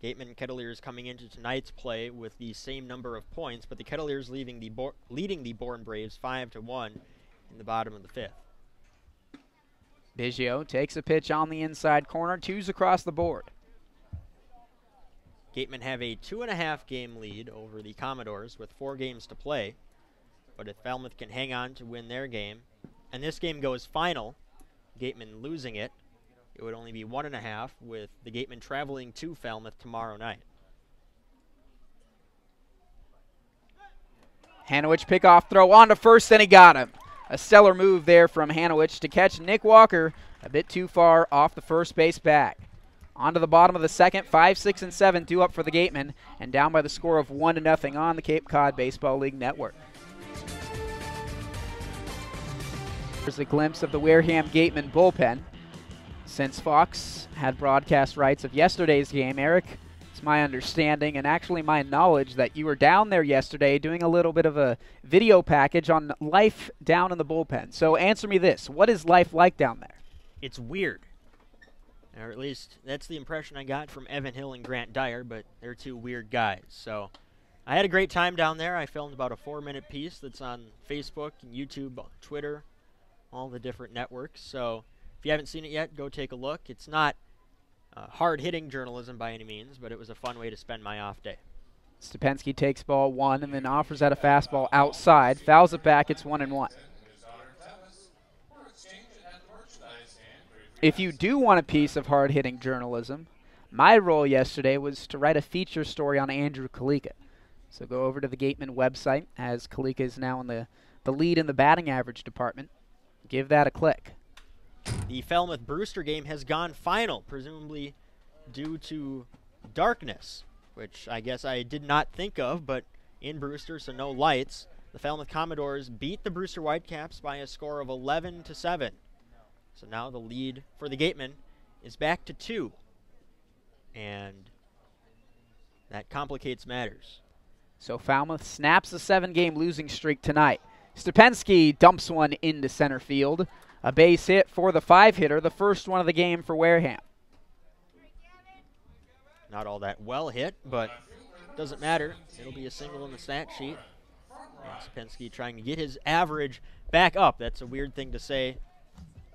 Gatemen and Kettleers coming into tonight's play with the same number of points, but the Kettleers leading the Bourne Braves 5-1 in the bottom of the 5th. Biggio takes a pitch on the inside corner, 2s across the board. Gatemen have a 2.5 game lead over the Commodores with 4 games to play, but if Falmouth can hang on to win their game, and this game goes final, Gatemen losing it, it would only be 1.5, with the Gatemen traveling to Falmouth tomorrow night. Hanowich pickoff throw on to first, and he got him. A stellar move there from Hanowich to catch Nick Walker a bit too far off the first base bag. On to the bottom of the second, 5, 6, and 7 due up for the Gatemen, and down by the score of 1-0 on the Cape Cod Baseball League Network. Here's a glimpse of the Wareham Gatemen bullpen. Since Fox had broadcast rights of yesterday's game, Eric, it's my understanding and actually my knowledge that you were down there yesterday doing a little bit of a video package on life down in the bullpen. So answer me this. What is life like down there? It's weird. Or at least that's the impression I got from Evan Hill and Grant Dyer, but they're 2 weird guys. So I had a great time down there. I filmed about a 4-minute piece that's on Facebook and YouTube, Twitter, all the different networks. So if you haven't seen it yet, go take a look. It's not hard-hitting journalism by any means, but it was a fun way to spend my off day. Stepensky takes ball 1 and then offers out a fastball outside. Fouls it back. It's 1-1. If you do want a piece of hard-hitting journalism, my role yesterday was to write a feature story on Andrew Kalika. So go over to the Gatemen website, as Kalika is now in the lead in the batting average department. Give that a click. The Falmouth-Brewster game has gone final, presumably due to darkness, which I guess I did not think of, but in Brewster, so no lights. The Falmouth Commodores beat the Brewster Whitecaps by a score of 11-7. So now the lead for the Gatemen is back to 2, and that complicates matters. So Falmouth snaps a 7-game losing streak tonight. Stepensky dumps one into center field. A base hit for the 5-hitter, the first one of the game for Wareham. Not all that well hit, but doesn't matter. It'll be a single in the stat sheet. And Stepensky trying to get his average back up. That's a weird thing to say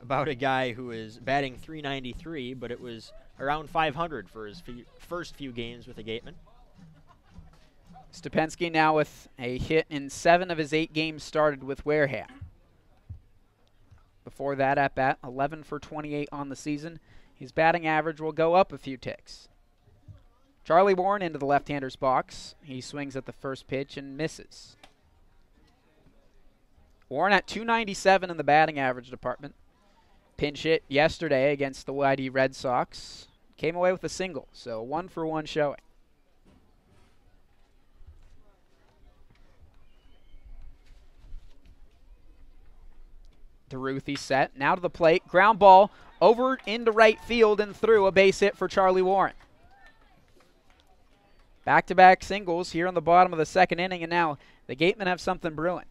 about a guy who is batting .393, but it was around .500 for his first few games with the Gatemen. Stepensky now with a hit in 7 of his 8 games started with Wareham. Before that at bat, 11 for 28 on the season. His batting average will go up a few ticks. Charlie Warren into the left-hander's box. He swings at the first pitch and misses. Warren at 297 in the batting average department. Pinch hit yesterday against the YD Red Sox. Came away with a single, so 1-for-1 showing. DeRuthi set. Now to the plate. Ground ball over into right field and through. A base hit for Charlie Warren. Back-to-back singles here on the bottom of the second inning, and now the Gatemen have something brewing.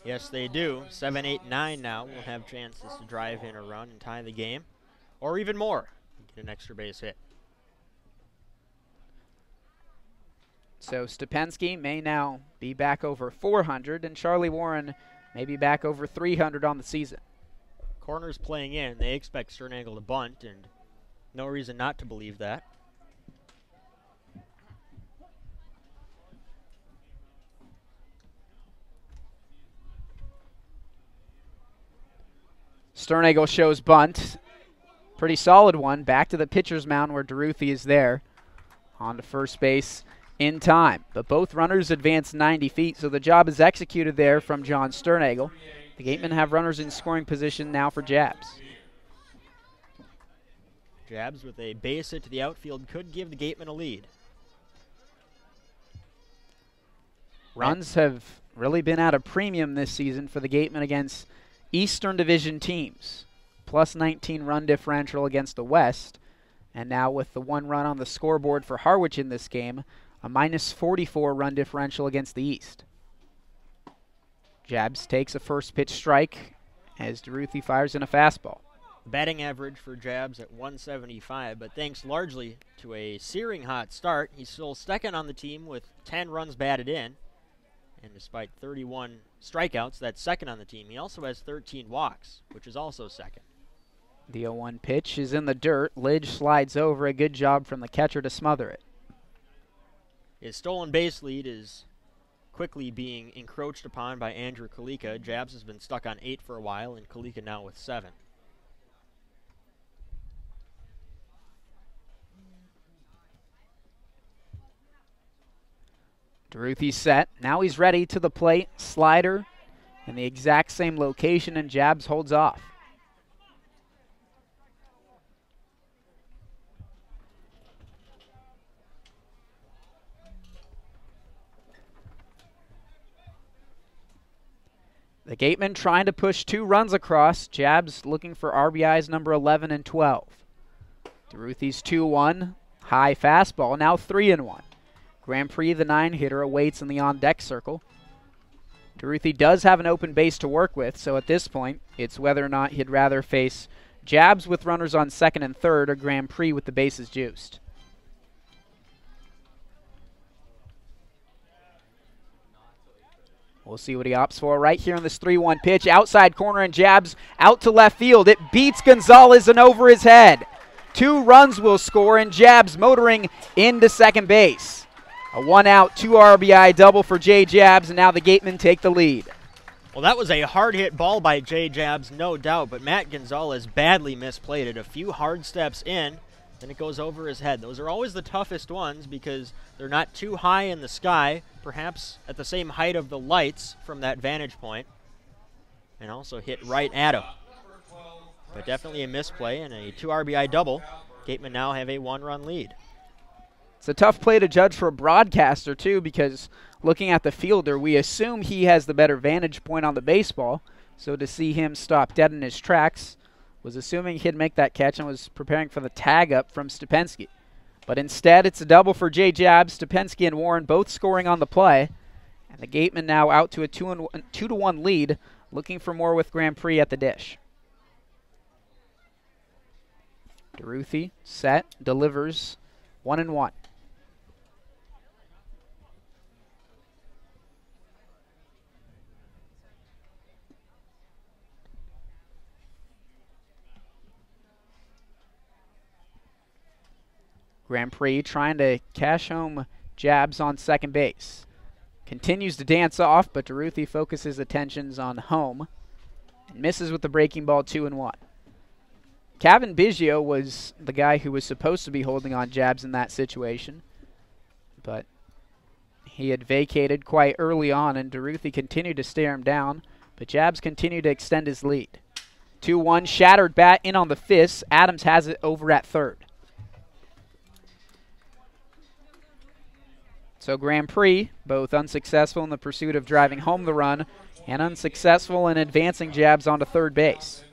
Yes, they do. 7, 8, 9 now will have chances to drive in a run and tie the game, or even more, get an extra base hit. So Stepensky may now be back over 400, and Charlie Warren may be back over 300 on the season. Corners playing in. They expect Sternagel to bunt, and no reason not to believe that. Sternagel shows bunt. Pretty solid one. Back to the pitcher's mound where DeRuthi is there. On to first base in time. But both runners advance 90 feet, so the job is executed there from John Sternagel. The Gatemen have runners in scoring position now for Jabs. Jabs with a base hit to the outfield could give the Gatemen a lead. Runs have really been at a premium this season for the Gatemen against Eastern Division teams. Plus 19 run differential against the West. And now with the 1 run on the scoreboard for Harwich in this game, a minus 44 run differential against the East. Jabs takes a first pitch strike as DeRuthi fires in a fastball. Batting average for Jabs at 175, but thanks largely to a searing hot start, he's still second on the team with 10 runs batted in. And despite 31 strikeouts, that's second on the team. He also has 13 walks, which is also second. The 0-1 pitch is in the dirt. Lidge slides over. A good job from the catcher to smother it. His stolen base lead is quickly being encroached upon by Andrew Kalika. Jabs has been stuck on 8 for a while, and Kalika now with 7. DeRuthi set. Now he's ready to the plate. Slider in the exact same location, and Jabs holds off. The Gatemen trying to push 2 runs across. Jabs looking for RBIs number 11 and 12. DeRuthi's 2-1. High fastball. Now 3-1. Grand Prix, the 9-hitter, awaits in the on-deck circle. DeRuthi does have an open base to work with, so at this point, it's whether or not he'd rather face Jabs with runners on second and third or Grand Prix with the bases juiced. We'll see what he opts for right here on this 3-1 pitch. Outside corner and Jabs out to left field. It beats Gonzalez and over his head. 2 runs will score and Jabs motoring into second base. A 1-out, 2 RBI double for Jay Jabs, and now the Gatemen take the lead. Well, that was a hard-hit ball by Jay Jabs, no doubt, but Matt Gonzalez badly misplayed it. A few hard steps in, then it goes over his head. Those are always the toughest ones because they're not too high in the sky, perhaps at the same height of the lights from that vantage point, and also hit right at him. But definitely a misplay and a 2 RBI double. Gatemen now have a 1-run lead. It's a tough play to judge for a broadcaster, too, because looking at the fielder, we assume he has the better vantage point on the baseball. So to see him stop dead in his tracks, was assuming he'd make that catch and was preparing for the tag up from Stepensky. But instead, it's a double for Jay Jabs. Stepensky and Warren both scoring on the play. And the Gatemen now out to a 2-1 lead, looking for more with Grand Prix at the dish. DeRuthi set, delivers 1-1. Grand Prix trying to cash home Jabs on second base. Continues to dance off, but DeRuthi focuses attentions on home. and misses with the breaking ball 2-1. Kevin Biggio was the guy who was supposed to be holding on jabs in that situation, but he had vacated quite early on, and DeRuthi continued to stare him down, but jabs continued to extend his lead. 2-1, shattered bat in on the fist. Adams has it over at third. So Grand Prix, both unsuccessful in the pursuit of driving home the run and unsuccessful in advancing jabs onto third base.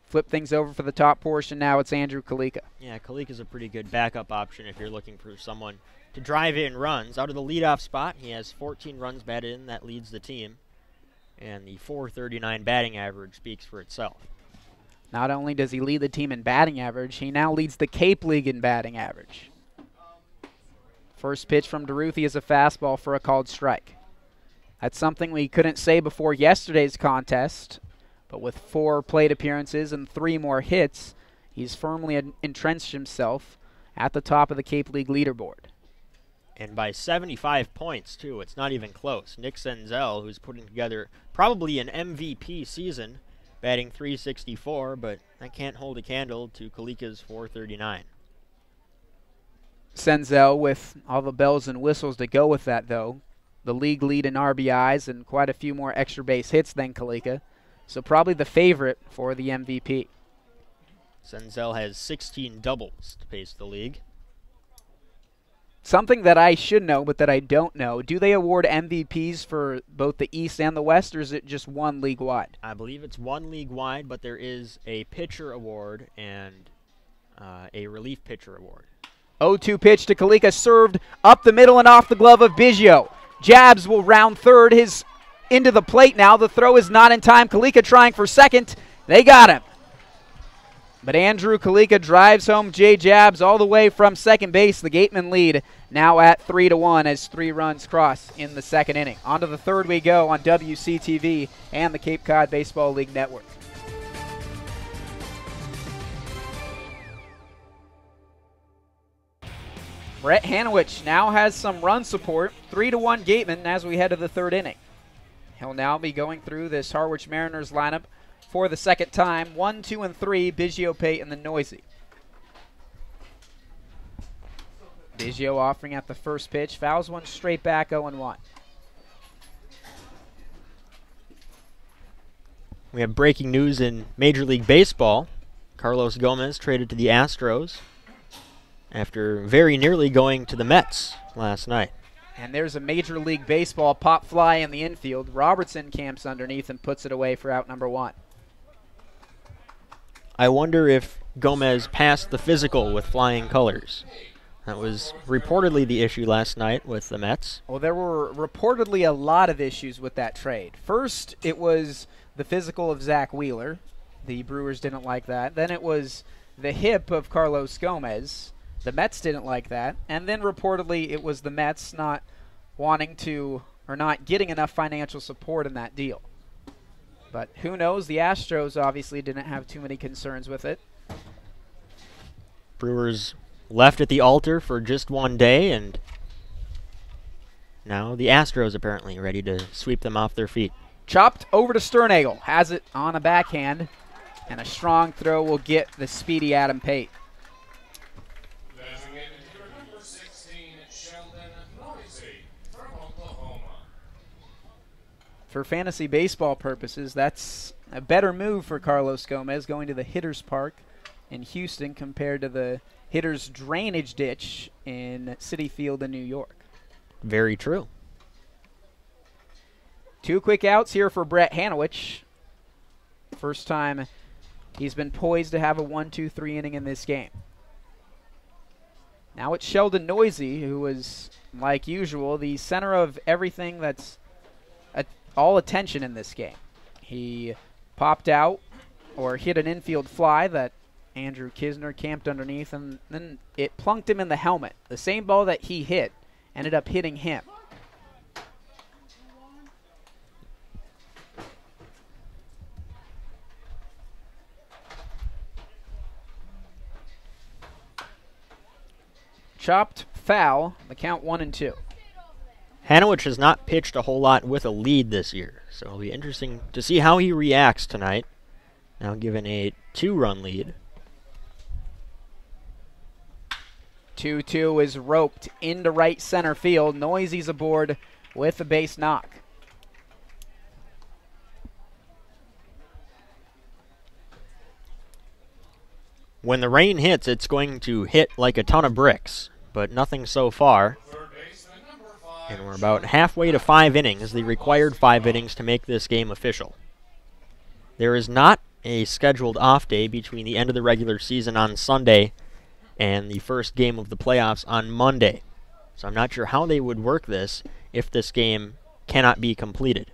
Flip things over for the top portion. Now it's Andrew Kalika. Yeah, Kalika's a pretty good backup option if you're looking for someone to drive in runs. Out of the leadoff spot, he has 14 runs batted in. That leads the team. And the .439 batting average speaks for itself. Not only does he lead the team in batting average, he now leads the Cape League in batting average. First pitch from DeRuthi is a fastball for a called strike. That's something we couldn't say before yesterday's contest, but with 4 plate appearances and 3 more hits, he's firmly entrenched himself at the top of the Cape League leaderboard. And by 75 points, too. It's not even close. Nick Senzel, who's putting together probably an MVP season, batting .364, but that can't hold a candle to Kalika's .439. Senzel with all the bells and whistles to go with that, though. The league lead in RBIs and quite a few more extra base hits than Kalika. So probably the favorite for the MVP. Senzel has 16 doubles to pace the league. Something that I should know, but that I don't know, do they award MVPs for both the East and the West, or is it just one league-wide? I believe it's one league-wide, but there is a pitcher award and a relief pitcher award. 0-2 pitch to Kalika, served up the middle and off the glove of Biggio. Jabs will round third, his into the plate now. The throw is not in time. Kalika trying for second. They got him. But Andrew Kalika drives home Jay Jabs all the way from second base. The Gatemen lead now at 3-1 as 3 runs cross in the second inning. On to the third we go on WCTV and the Cape Cod Baseball League Network. Brett Hanowich now has some run support. 3-1 Gatemen as we head to the third inning. He'll now be going through this Harwich Mariners lineup for the second time. 1, 2, and 3, Biggio, Pate, and the Noisy. Biggio offering at the first pitch. Fouls one straight back, 0-1. We have breaking news in Major League Baseball. Carlos Gomez traded to the Astros after very nearly going to the Mets last night. And there's a Major League Baseball pop fly in the infield. Robertson camps underneath and puts it away for out number 1. I wonder if Gomez passed the physical with flying colors. That was reportedly the issue last night with the Mets. Well, there were reportedly a lot of issues with that trade. First, it was the physical of Zach Wheeler. The Brewers didn't like that. Then it was the hip of Carlos Gomez. The Mets didn't like that. And then reportedly it was the Mets not wanting to, or not getting enough financial support in that deal. But who knows? The Astros obviously didn't have too many concerns with it. Brewers left at the altar for just one day, and now the Astros apparently ready to sweep them off their feet. Chopped over to Sternagel. Has it on a backhand, and a strong throw will get the speedy Adam Pate. For fantasy baseball purposes, that's a better move for Carlos Gomez going to the hitter's park in Houston compared to the hitter's drainage ditch in Citi Field in New York. Very true. 2 quick outs here for Brett Hanowich. First time he's been poised to have a 1-2-3 inning in this game. Now it's Sheldon Noisy, who was, like usual, the center of everything that's all attention in this game. He popped out or hit an infield fly that Andrew Kisner camped underneath, and then it plunked him in the helmet. The same ball that he hit ended up hitting him. Chopped foul, the count 1-2. Harwich has not pitched a whole lot with a lead this year, so it'll be interesting to see how he reacts tonight. Now given a 2-run lead. 2-2 is roped into right center field. Noisy's aboard with a base knock. When the rain hits, it's going to hit like a ton of bricks, but nothing so far. And we're about halfway to 5 innings, the required 5 innings to make this game official. There is not a scheduled off day between the end of the regular season on Sunday and the first game of the playoffs on Monday. So I'm not sure how they would work this if this game cannot be completed.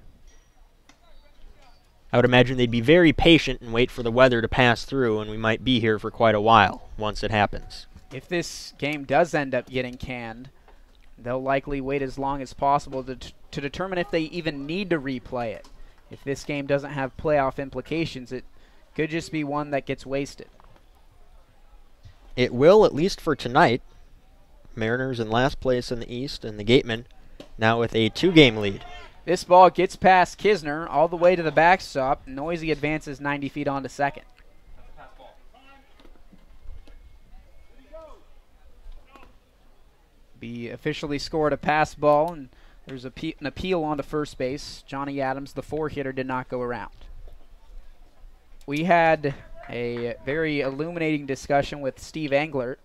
I would imagine they'd be very patient and wait for the weather to pass through, and we might be here for quite a while once it happens. If this game does end up getting canned, they'll likely wait as long as possible to determine if they even need to replay it. If this game doesn't have playoff implications, it could just be one that gets wasted. It will, at least for tonight. Mariners in last place in the East, and the Gatemen now with a 2-game lead. This ball gets past Kisner all the way to the backstop. Noisy advances 90 feet onto second. Be officially scored a pass ball, and there's an appeal onto first base. Johnny Adams, the 4-hitter, did not go around. We had a very illuminating discussion with Steve Englert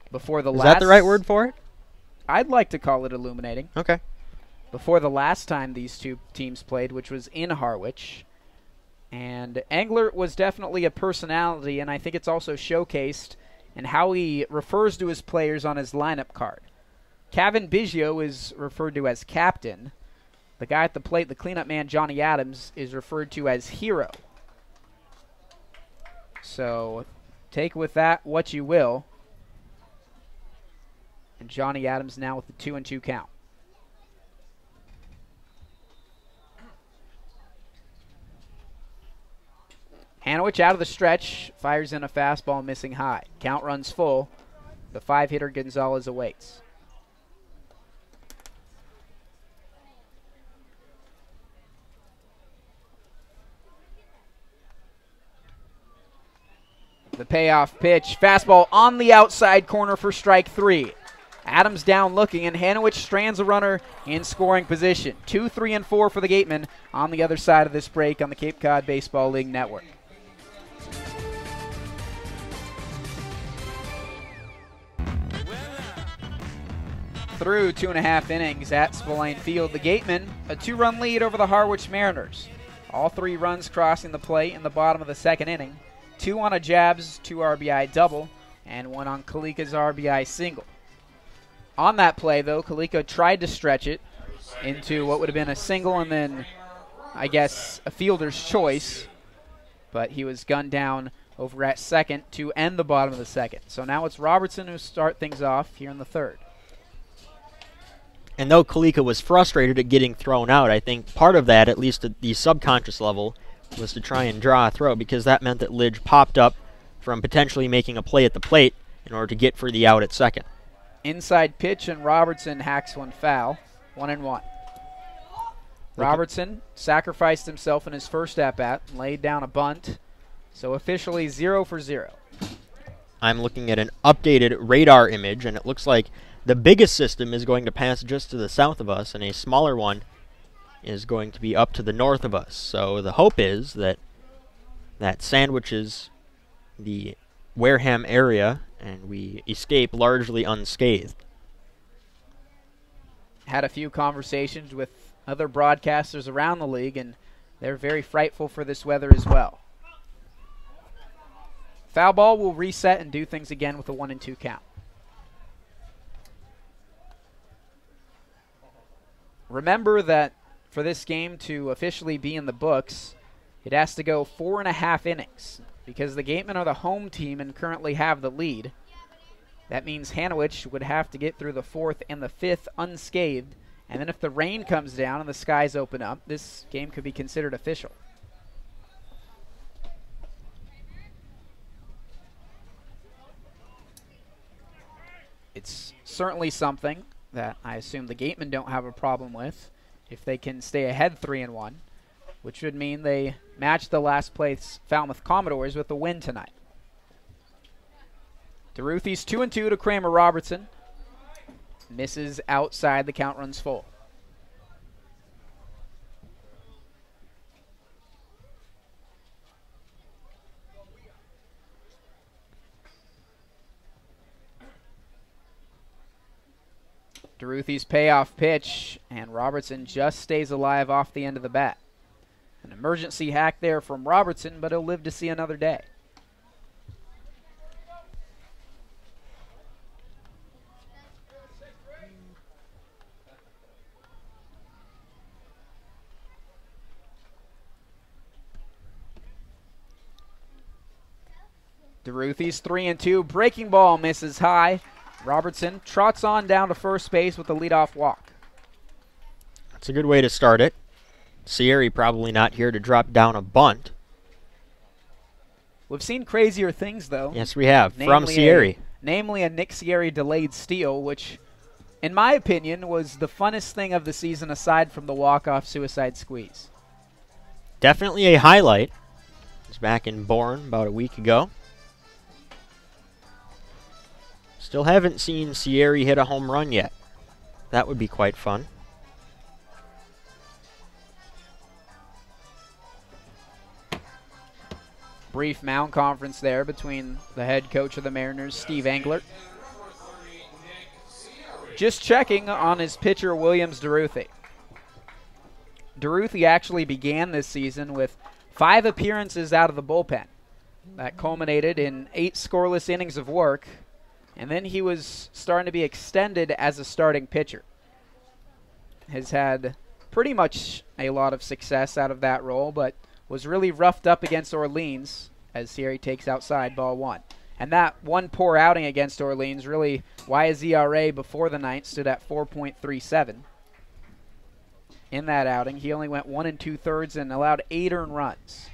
before the last... Is that the right word for it? I'd like to call it illuminating. Okay. Before the last time these two teams played, which was in Harwich. And Englert was definitely a personality, and I think it's also showcased in how he refers to his players on his lineup card. Kevin Biggio is referred to as captain. The guy at the plate, the cleanup man, Johnny Adams, is referred to as hero. So take with that what you will. And Johnny Adams now with the 2-2 count. Harwich out of the stretch, fires in a fastball missing high. Count runs full. The 5-hitter Gonzalez awaits. The payoff pitch, fastball on the outside corner for strike 3. Adams down looking, and Harwich strands a runner in scoring position. 2, 3, and 4 for the Gatemen on the other side of this break on the Cape Cod Baseball League Network. Through 2.5 innings at Spillane Field, the Gatemen a 2-run lead over the Harwich Mariners. All 3 runs crossing the plate in the bottom of the 2nd inning. 2 on a Jabs 2 RBI double, and 1 on Kalika's RBI single. On that play, though, Kalika tried to stretch it into what would have been a single and then, I guess, a fielder's choice, but he was gunned down over at second to end the bottom of the 2nd. So now it's Robertson who start things off here in the 3rd. And though Kalika was frustrated at getting thrown out, I think part of that, at least at the subconscious level, was to try and draw a throw, because that meant that Lidge popped up from potentially making a play at the plate in order to get for the out at second. Inside pitch, and Robertson hacks one foul. 1-1. Robertson sacrificed himself in his first at-bat and laid down a bunt, so officially 0 for 0. I'm looking at an updated radar image, and it looks like the biggest system is going to pass just to the south of us, and a smaller one is going to be up to the north of us. So the hope is that that sandwiches the Wareham area and we escape largely unscathed. Had a few conversations with other broadcasters around the league, and they're very frightful for this weather as well. Foul ball will reset and do things again with a 1-2 count. Remember that for this game to officially be in the books, it has to go 4.5 innings because the Gatemen are the home team and currently have the lead. That means Harwich would have to get through the 4th and the 5th unscathed, and then if the rain comes down and the skies open up, this game could be considered official. It's certainly something. that I assume the Gatemen don't have a problem with if they can stay ahead 3-1, which would mean they match the last place Falmouth Commodores with a win tonight. DeRuthy's 2-2 to Kramer Robertson. Misses outside, the count runs full. DeRuthy's payoff pitch, and Robertson just stays alive off the end of the bat. An emergency hack there from Robertson, but he'll live to see another day. DeRuthy's 3-2. Breaking ball misses high. Robertson trots on down to first base with a leadoff walk. That's a good way to start it. Sierra probably not here to drop down a bunt. We've seen crazier things, though. Yes, we have, from Sierra. Namely a Nick Sierra delayed steal, which, in my opinion, was the funnest thing of the season aside from the walk-off suicide squeeze. Definitely a highlight. He was back in Bourne about a week ago. Still haven't seen Sierra hit a home run yet. That would be quite fun. Brief mound conference there between the head coach of the Mariners, Steve Englert. Just checking on his pitcher, Williams DeRuthy. DeRuthy actually began this season with 5 appearances out of the bullpen. That culminated in 8 scoreless innings of work. And then he was starting to be extended as a starting pitcher. Has had pretty much a lot of success out of that role, but was really roughed up against Orleans as Sierra takes outside, ball 1. And that one poor outing against Orleans, really why his ERA before the ninth stood at 4.37. In that outing, he only went 1 2/3 and allowed 8 earned runs.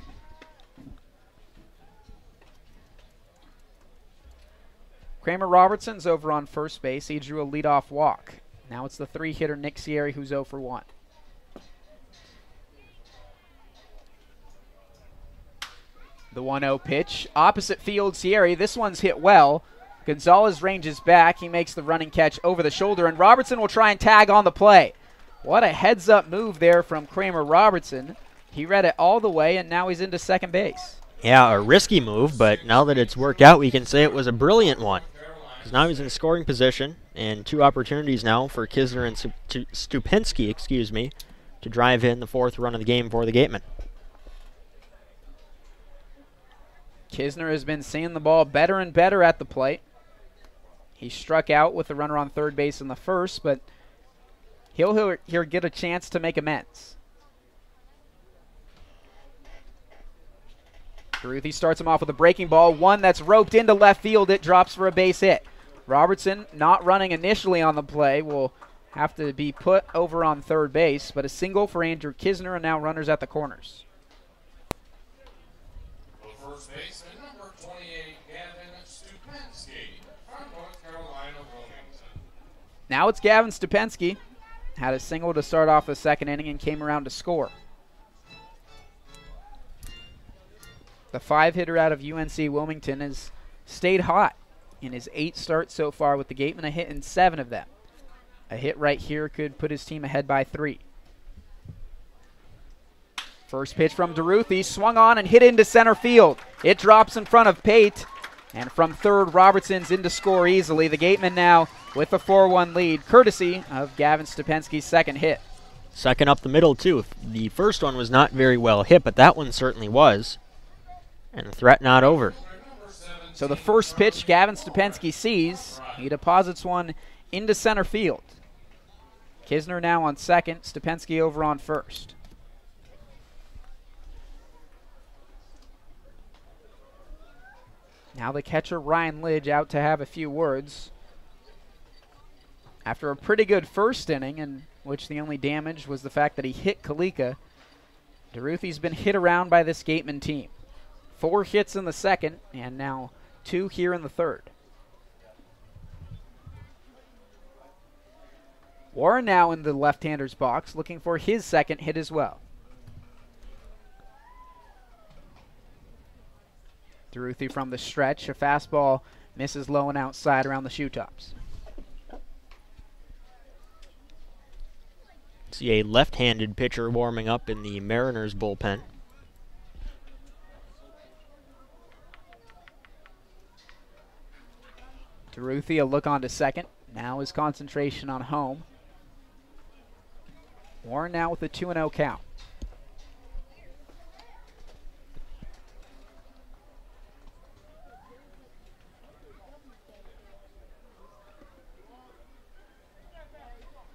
Kramer Robertson's over on first base. He drew a leadoff walk. Now it's the 3-hitter Nick Sierra who's 0 for 1. The 1-0 pitch. Opposite field, Sierra. This one's hit well. Gonzalez ranges back. He makes the running catch over the shoulder, and Robertson will try and tag on the play. What a heads-up move there from Kramer Robertson. He read it all the way, and now he's into second base. Yeah, a risky move, but now that it's worked out, we can say it was a brilliant one. Because now he's in scoring position, and 2 opportunities now for Kisner and Stupinski, to drive in the 4th run of the game for the Gatemen. Kisner has been seeing the ball better and better at the plate. He struck out with the runner on third base in the first, but he'll here get a chance to make amends. DeRuthy starts him off with a breaking ball, one that's roped into left field. It drops for a base hit. Robertson, not running initially on the play, will have to be put over on third base, but a single for Andrew Kisner, and now runners at the corners. The first baseman, number 28, Gavin Stupinski from North Carolina Wilmington. Now it's Gavin Stupinski. Had a single to start off the second inning and came around to score. The 5-hitter out of UNC Wilmington has stayed hot in his 8 starts so far with the Gatemen, a hit in 7 of them. A hit right here could put his team ahead by 3. First pitch from DeRuthy, swung on and hit into center field. It drops in front of Pate, and from third, Robertson's in to score easily. The Gatemen now with a 4-1 lead, courtesy of Gavin Stupinski's second hit. Second up the middle, too. The first one was not very well hit, but that one certainly was. And the threat not over. So the first pitch Gavin Stupinski sees, he deposits one into center field. Kisner now on second, Stupinski over on first. Now the catcher Ryan Lidge out to have a few words. After a pretty good first inning, in which the only damage was the fact that he hit Kalika, DeRuthy's been hit around by this Gateman team. 4 hits in the second, and now 2 here in the third. Warren now in the left-hander's box, looking for his second hit as well. Duruthi from the stretch. A fastball misses low and outside around the shoe tops. See a left-handed pitcher warming up in the Mariners bullpen. Duruthi a look on to second. Now his concentration on home. Warren now with a 2-0 count.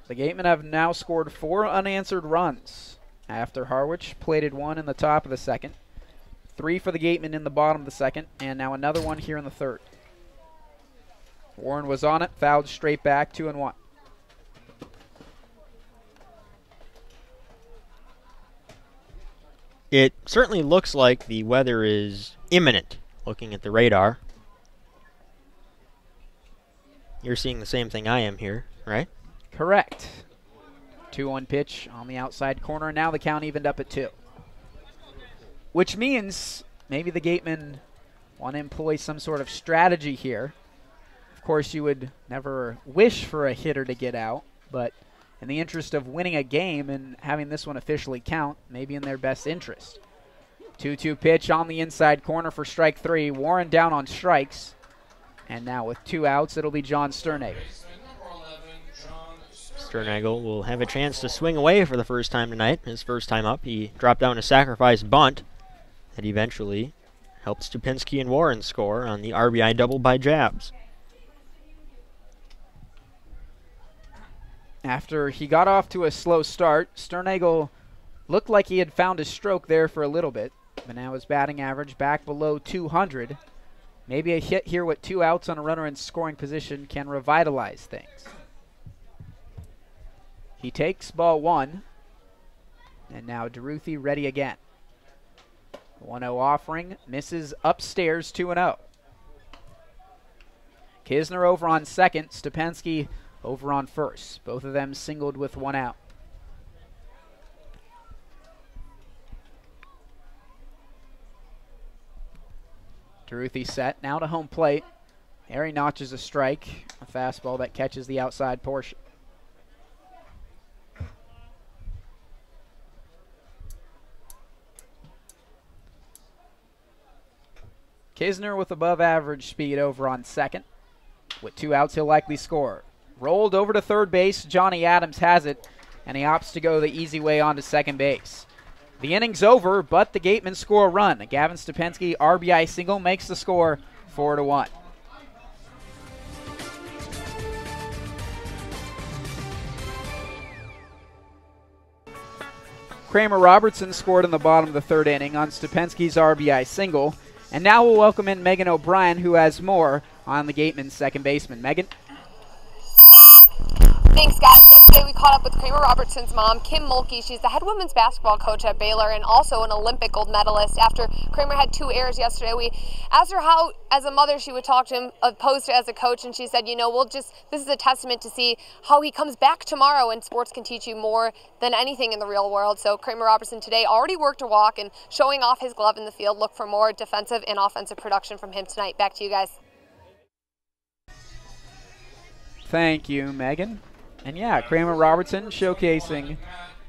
The Gatemen have now scored 4 unanswered runs after Harwich plated 1 in the top of the second, 3 for the Gatemen in the bottom of the second, and now another one here in the third. Warren was on it, fouled straight back, 2-1. It certainly looks like the weather is imminent, looking at the radar. You're seeing the same thing I am here, right? Correct. 2-1 pitch on the outside corner. Now the count evened up at 2. Which means maybe the Gatemen want to employ some sort of strategy here. Of course, you would never wish for a hitter to get out, but in the interest of winning a game and having this one officially count, maybe in their best interest. 2-2 pitch on the inside corner for strike 3. Warren down on strikes. And now with 2 outs, it'll be John Sternagel. Sternagel will have a chance to swing away for the first time tonight. His first time up, he dropped down a sacrifice bunt that eventually helped Stupinski and Warren score on the RBI double by Jabs. After he got off to a slow start, Sternagel looked like he had found his stroke there for a little bit, but now his batting average back below 200. Maybe a hit here with 2 outs on a runner in scoring position can revitalize things. He takes ball 1, and now Duruthi ready again. 1-0 offering, misses upstairs, 2-0. Kisner over on second, Stupinski over on first. Both of them singled with 1 out. Duruthi set, now to home plate. There he notches a strike, a fastball that catches the outside portion. Kisner with above average speed over on second. With 2 outs, he'll likely score. Rolled over to third base, Johnny Adams has it, and he opts to go the easy way onto second base. The inning's over, but the Gatemen score a run. A Gavin Stupinski RBI single makes the score 4-1. Kramer Robertson scored in the bottom of the third inning on Stupinski's RBI single. And now we'll welcome in Megan O'Brien, who has more on the Gatemen's second baseman. Megan? Thanks, guys. Yesterday we caught up with Kramer Robertson's mom, Kim Mulkey. She's the head women's basketball coach at Baylor and also an Olympic gold medalist. After Kramer had 2 errors yesterday, we asked her how, as a mother, she would talk to him opposed to as a coach, and she said, you know, this is a testament to see how he comes back tomorrow, and sports can teach you more than anything in the real world. So Kramer Robertson today already worked a walk and showing off his glove in the field. Look for more defensive and offensive production from him tonight. Back to you guys. Thank you, Megan. And yeah, Kramer Robertson showcasing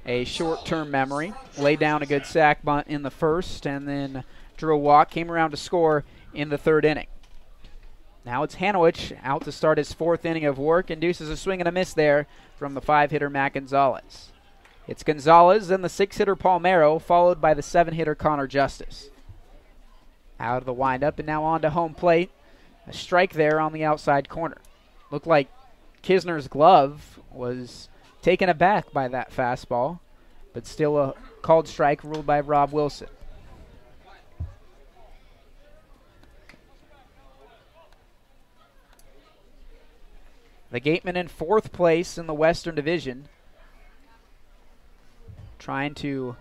a short-term memory. Laid down a good sack bunt in the first and then drew a walk, came around to score in the third inning. Now it's Harwich out to start his 4th inning of work. Induces a swing and a miss there from the 5-hitter Matt Gonzalez. It's Gonzalez, then the 6-hitter Palmero, followed by the 7-hitter Connor Justice. Out of the windup and now on to home plate. A strike there on the outside corner. Looked like Kisner's glove was taken aback by that fastball, but still a called strike ruled by Rob Wilson. The Gatemen in 4th place in the Western Division, trying to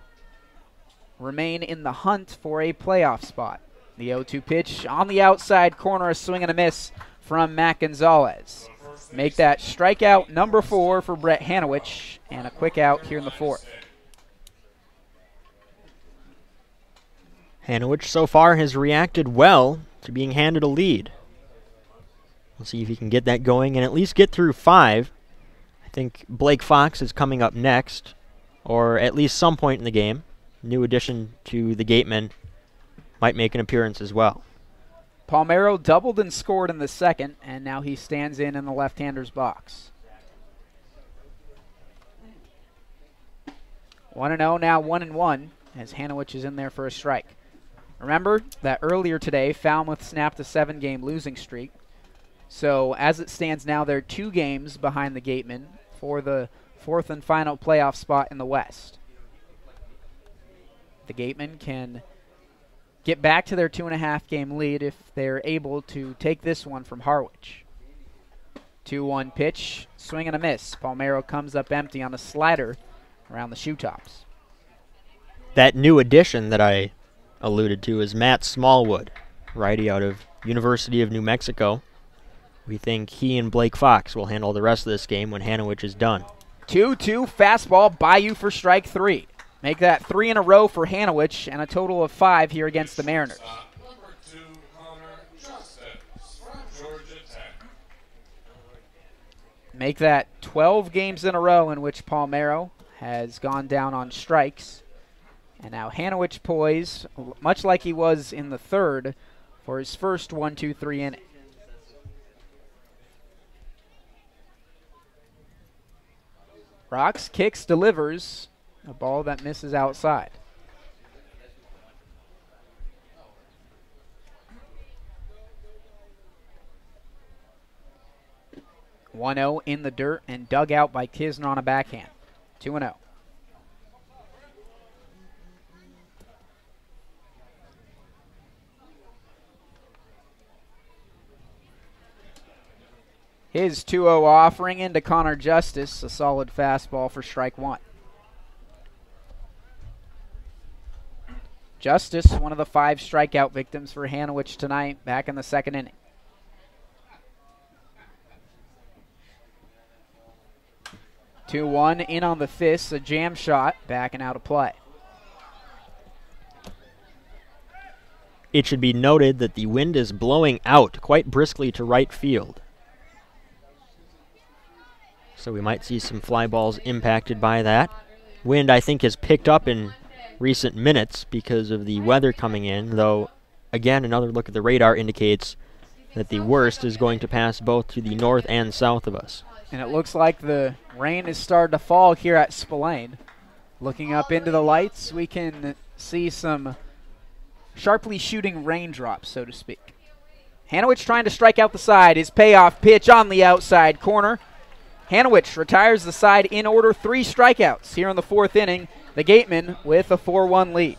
remain in the hunt for a playoff spot. The 0-2 pitch on the outside corner, a swing and a miss from Matt Gonzalez. make that strikeout number 4 for Brett Hanowich, and a quick out here in the 4th. Hanowich so far has reacted well to being handed a lead. We'll see if he can get that going and at least get through 5. I think Blake Fox is coming up next, or at least some point in the game. New addition to the Gatemen might make an appearance as well. Palmero doubled and scored in the 2nd, and now he stands in the left-hander's box. 1-0, now 1-1, as Hanowich is in there for a strike. Remember that earlier today, Falmouth snapped a 7-game losing streak. So as it stands now, they're 2 games behind the Gatemen for the 4th and final playoff spot in the West. The Gatemen can get back to their 2.5-game lead if they're able to take this one from Harwich. 2-1 pitch, swing and a miss. Palmero comes up empty on a slider around the shoe tops. That new addition that I alluded to is Matt Smallwood, righty out of University of New Mexico. We think he and Blake Fox will handle the rest of this game when Hanowich is done. 2-2 fastball by you for strike 3. Make that 3 in a row for Hanowich and a total of 5 here against the Mariners. Number 2, Connor Justice from Georgia Tech. Make that 12 games in a row in which Palmero has gone down on strikes. And now Hanowich poised, much like he was in the 3rd, for his first 1-2-3 inning. Rocks, kicks, delivers. A ball that misses outside. (1-0) in the dirt and dug out by Kisner on a backhand. 2-0. His 2-0 offering into Connor Justice, a solid fastball for strike 1. Justice, one of the 5 strikeout victims for Hanowich tonight, back in the 2nd inning. (2-1) in on the fist, a jam shot, back and out of play. It should be noted that the wind is blowing out quite briskly to right field. So we might see some fly balls impacted by that. Wind, I think, has picked up in recent minutes because of the weather coming in, though, again, another look at the radar indicates that the worst is going to pass both to the north and south of us. And it looks like the rain has started to fall here at Spillane. Looking up into the lights, we can see some sharply shooting raindrops, so to speak. Hanowich trying to strike out the side. His payoff pitch on the outside corner. Hanowich retires the side in order, 3 strikeouts here in the 4th inning. The Gatemen with a 4-1 lead.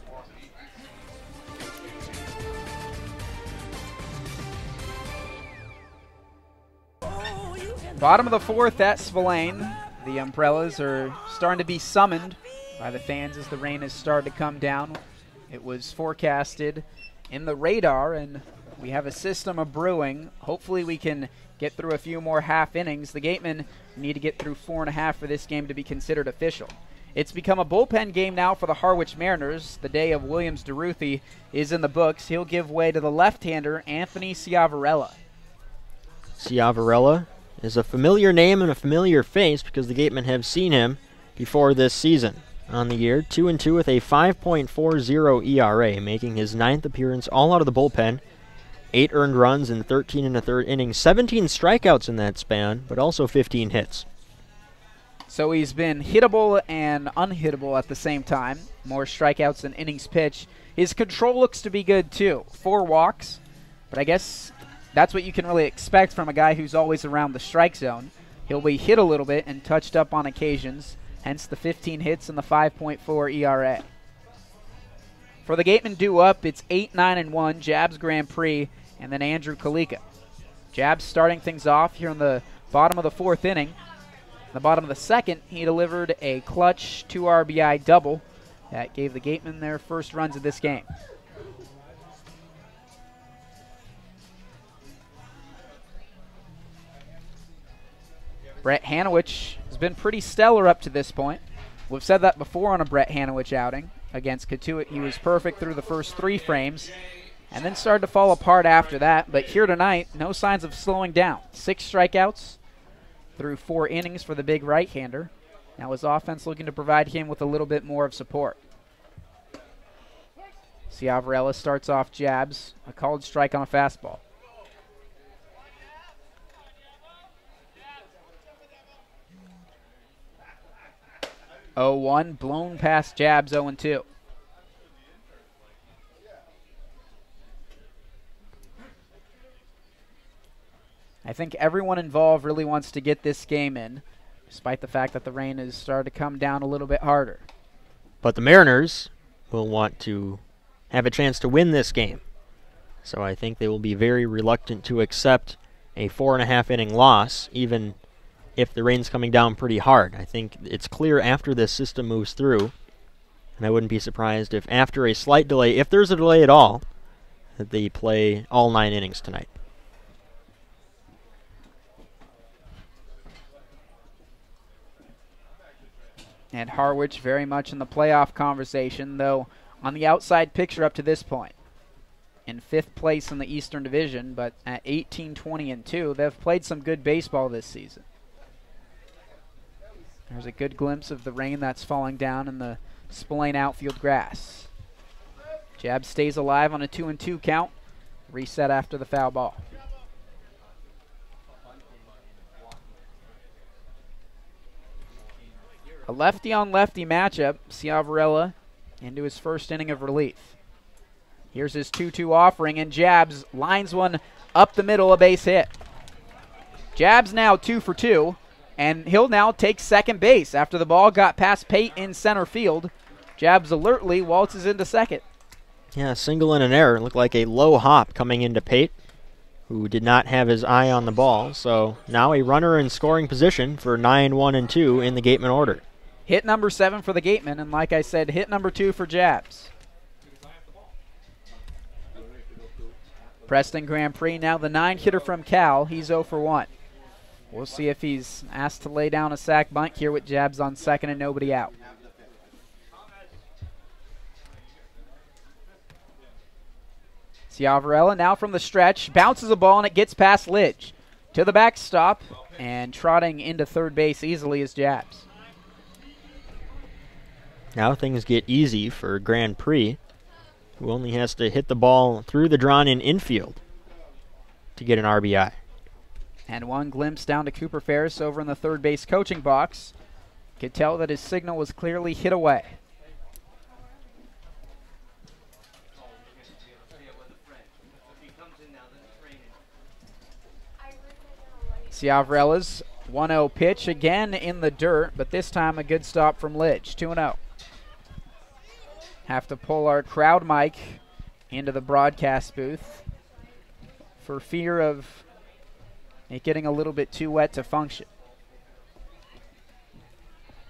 Bottom of the 4th at Spillane. The umbrellas are starting to be summoned by the fans as the rain has started to come down. It was forecasted in the radar, and we have a system of brewing. Hopefully we can get through a few more half innings. The Gatemen need to get through 4.5 for this game to be considered official. It's become a bullpen game now for the Harwich Mariners. The day of Williams DeRuthi is in the books. He'll give way to the left-hander, Anthony Ciavarella. Ciavarella is a familiar name and a familiar face because the Gatemen have seen him before this season. On the year, 2-2 with a 5.40 ERA, making his 9th appearance all out of the bullpen. 8 earned runs in 13 1/3 innings, 17 strikeouts in that span, but also 15 hits. So he's been hittable and unhittable at the same time. More strikeouts than innings pitched. His control looks to be good too. 4 walks, but I guess that's what you can really expect from a guy who's always around the strike zone. He'll be hit a little bit and touched up on occasions, hence the 15 hits and the 5.4 ERA. For the Gatemen due up, it's 8-9-1, Jabs Grand Prix, and then Andrew Kalika. Jabs starting things off here in the bottom of the 4th inning. In the bottom of the 2nd, he delivered a clutch 2 RBI double that gave the Gatemen their first runs of this game. Brett Hanowich has been pretty stellar up to this point. We've said that before on a Brett Hanowich outing. Against Katuitt, he was perfect through the first 3 frames and then started to fall apart after that. But here tonight, no signs of slowing down. 6 strikeouts through 4 innings for the big right-hander. Now his offense looking to provide him with a little bit more of support. Ciavarella starts off jabs, a called strike on a fastball. Oh, 1 blown past jabs, 0-2. I think everyone involved really wants to get this game in, despite the fact that the rain has started to come down a little bit harder. But the Mariners will want to have a chance to win this game. So I think they will be very reluctant to accept a 4.5 inning loss, even if the rain's coming down pretty hard. I think it's clear after this system moves through, and I wouldn't be surprised if after a slight delay, if there's a delay at all, that they play all 9 innings tonight. And Harwich very much in the playoff conversation, though on the outside picture up to this point. In 5th place in the Eastern Division, but at 18-20-2, they've played some good baseball this season. There's a good glimpse of the rain that's falling down in the Spillane outfield grass. Jab stays alive on a 2-2 count. Reset after the foul ball. A lefty-on-lefty matchup. Ciavarella into his first inning of relief. Here's his 2-2 offering, and Jabs lines one up the middle, a base hit. Jabs now 2 for 2, and he'll now take second base after the ball got past Pate in center field. Jabs alertly waltzes into second. Yeah, single and an error. Looked like a low hop coming into Pate, who did not have his eye on the ball. So now a runner in scoring position for 9-1-2 in the Gatemen order. Hit number 7 for the Gatemen, and like I said, hit number 2 for Jabs. Preston Grand Prix, now the 9 hitter from Cal. He's 0 for 1. We'll see if he's asked to lay down a sac bunt here with Jabs on second and nobody out. Ciavarella now from the stretch, bounces a ball and it gets past Lidge. To the backstop, and trotting into third base easily is Jabs. Now things get easy for Grand Prix, who only has to hit the ball through the drawn-in infield to get an RBI. And one glimpse down to Cooper Ferris over in the third base coaching box. Could tell that his signal was clearly hit away. Ciavarella's 1-0 pitch again in the dirt, but this time a good stop from Lidge. 2-0. Have to pull our crowd mic into the broadcast booth for fear of it getting a little bit too wet to function.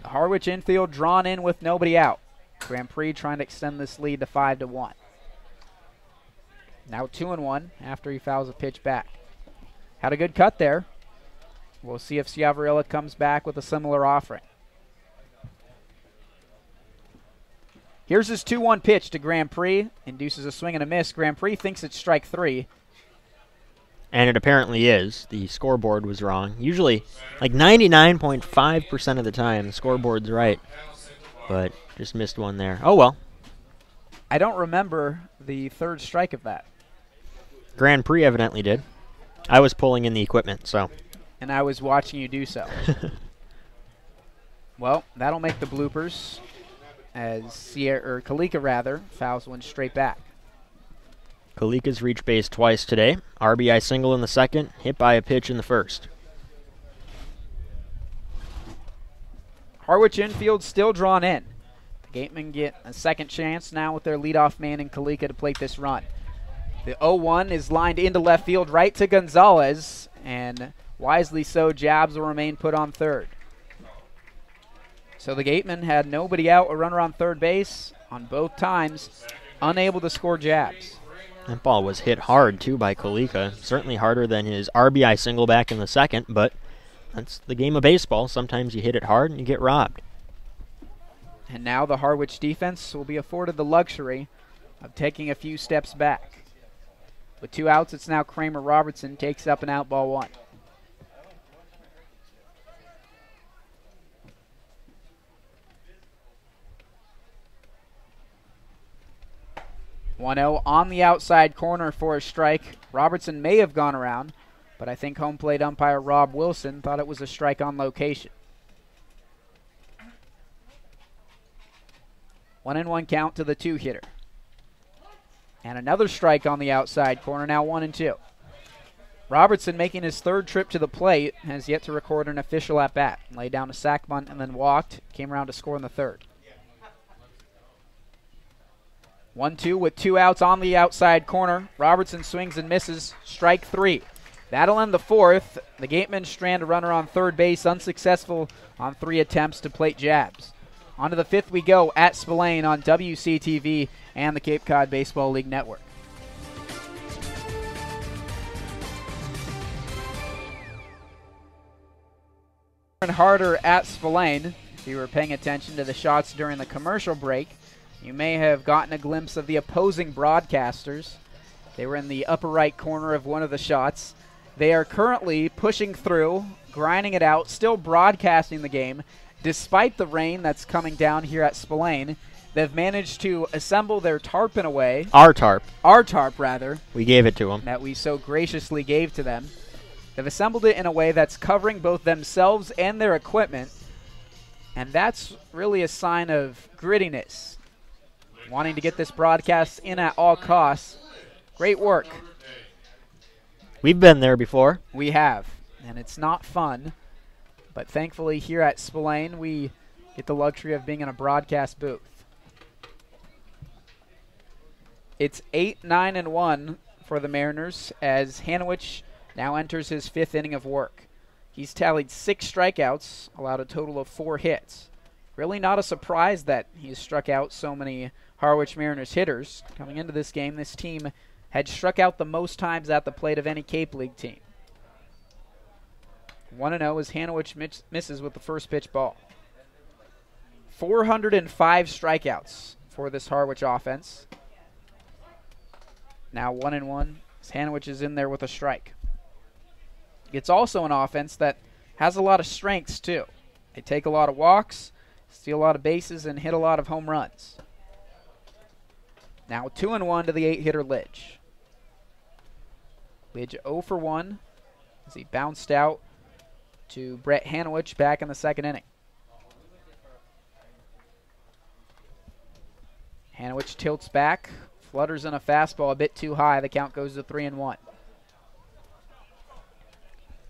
The Harwich infield drawn in with nobody out. Grand Prix trying to extend this lead to 5-1. Now 2-1 after he fouls a pitch back. Had a good cut there. We'll see if Ciavarella comes back with a similar offering. Here's his 2-1 pitch to Grand Prix. Induces a swing and a miss. Grand Prix thinks it's strike 3. And it apparently is. The scoreboard was wrong. Usually, like 99.5% of the time, the scoreboard's right. But just missed one there. Oh, well. I don't remember the third strike of that. Grand Prix evidently did. I was pulling in the equipment, so. And I was watching you do so. Well, that'll make the bloopers as Kalika fouls one straight back. Kalika's reached base twice today. RBI single in the second, hit by a pitch in the first. Harwich infield still drawn in. The Gatemen get a second chance now with their leadoff man in Kalika to plate this run. The 0-1 is lined into left field right to Gonzalez, and wisely so, Jabs will remain put on third. So the Gatemen had nobody out, a runner on third base on both times, unable to score Jabs. That ball was hit hard, too, by Kalika. Certainly harder than his RBI single back in the second, but That's the game of baseball. Sometimes you hit it hard and you get robbed. And now the Harwich defense will be afforded the luxury of taking a few steps back. With 2 outs, it's now Kramer Robertson takes up an out ball 1. (1-0) on the outside corner for a strike. Robertson may have gone around, but I think home plate umpire Rob Wilson thought it was a strike on location. 1-1 count to the 2-hitter. And another strike on the outside corner, now 1-2. Robertson, making his 3rd trip to the plate, has yet to record an official at-bat. Laid down a sac bunt and then walked, came around to score in the 3rd. 1-2 with 2 outs on the outside corner. Robertson swings and misses, strike 3. That'll end the 4th. The Gatemen strand a runner on 3rd base, unsuccessful on 3 attempts to plate jabs. On to the 5th we go at Spillane on WCTV and the Cape Cod Baseball League Network. Harder at Spillane. If you were paying attention to the shots during the commercial break, you may have gotten a glimpse of the opposing broadcasters. They were in the upper right corner of one of the shots. They are currently pushing through, grinding it out, still broadcasting the game. Despite the rain that's coming down here at Spillane, they've managed to assemble their tarp in a way. Our tarp. Our tarp, rather. We gave it to them. That we so graciously gave to them. They've assembled it in a way that's covering both themselves and their equipment. And that's really a sign of grittiness. Wanting to get this broadcast in at all costs. Great work. We've been there before. We have. And it's not fun. But thankfully here at Spillane, we get the luxury of being in a broadcast booth. It's 8-9-1 for the Mariners as Harwich now enters his 5th inning of work. He's tallied 6 strikeouts, allowed a total of 4 hits. Really not a surprise that he's struck out so many Harwich Mariners hitters. Coming into this game, this team had struck out the most times at the plate of any Cape League team. 1-0 as Harwich misses with the first pitch ball. 405 strikeouts for this Harwich offense. Now 1-1 as Harwich is in there with a strike. It's also an offense that has a lot of strengths too. They take a lot of walks, steal a lot of bases, and hit a lot of home runs. Now 2-1 to the 8-hitter Lidge. Lidge 0 for 1 as he bounced out to Brett Harwich back in the 2nd inning. Harwich tilts back, flutters in a fastball a bit too high. The count goes to 3-1.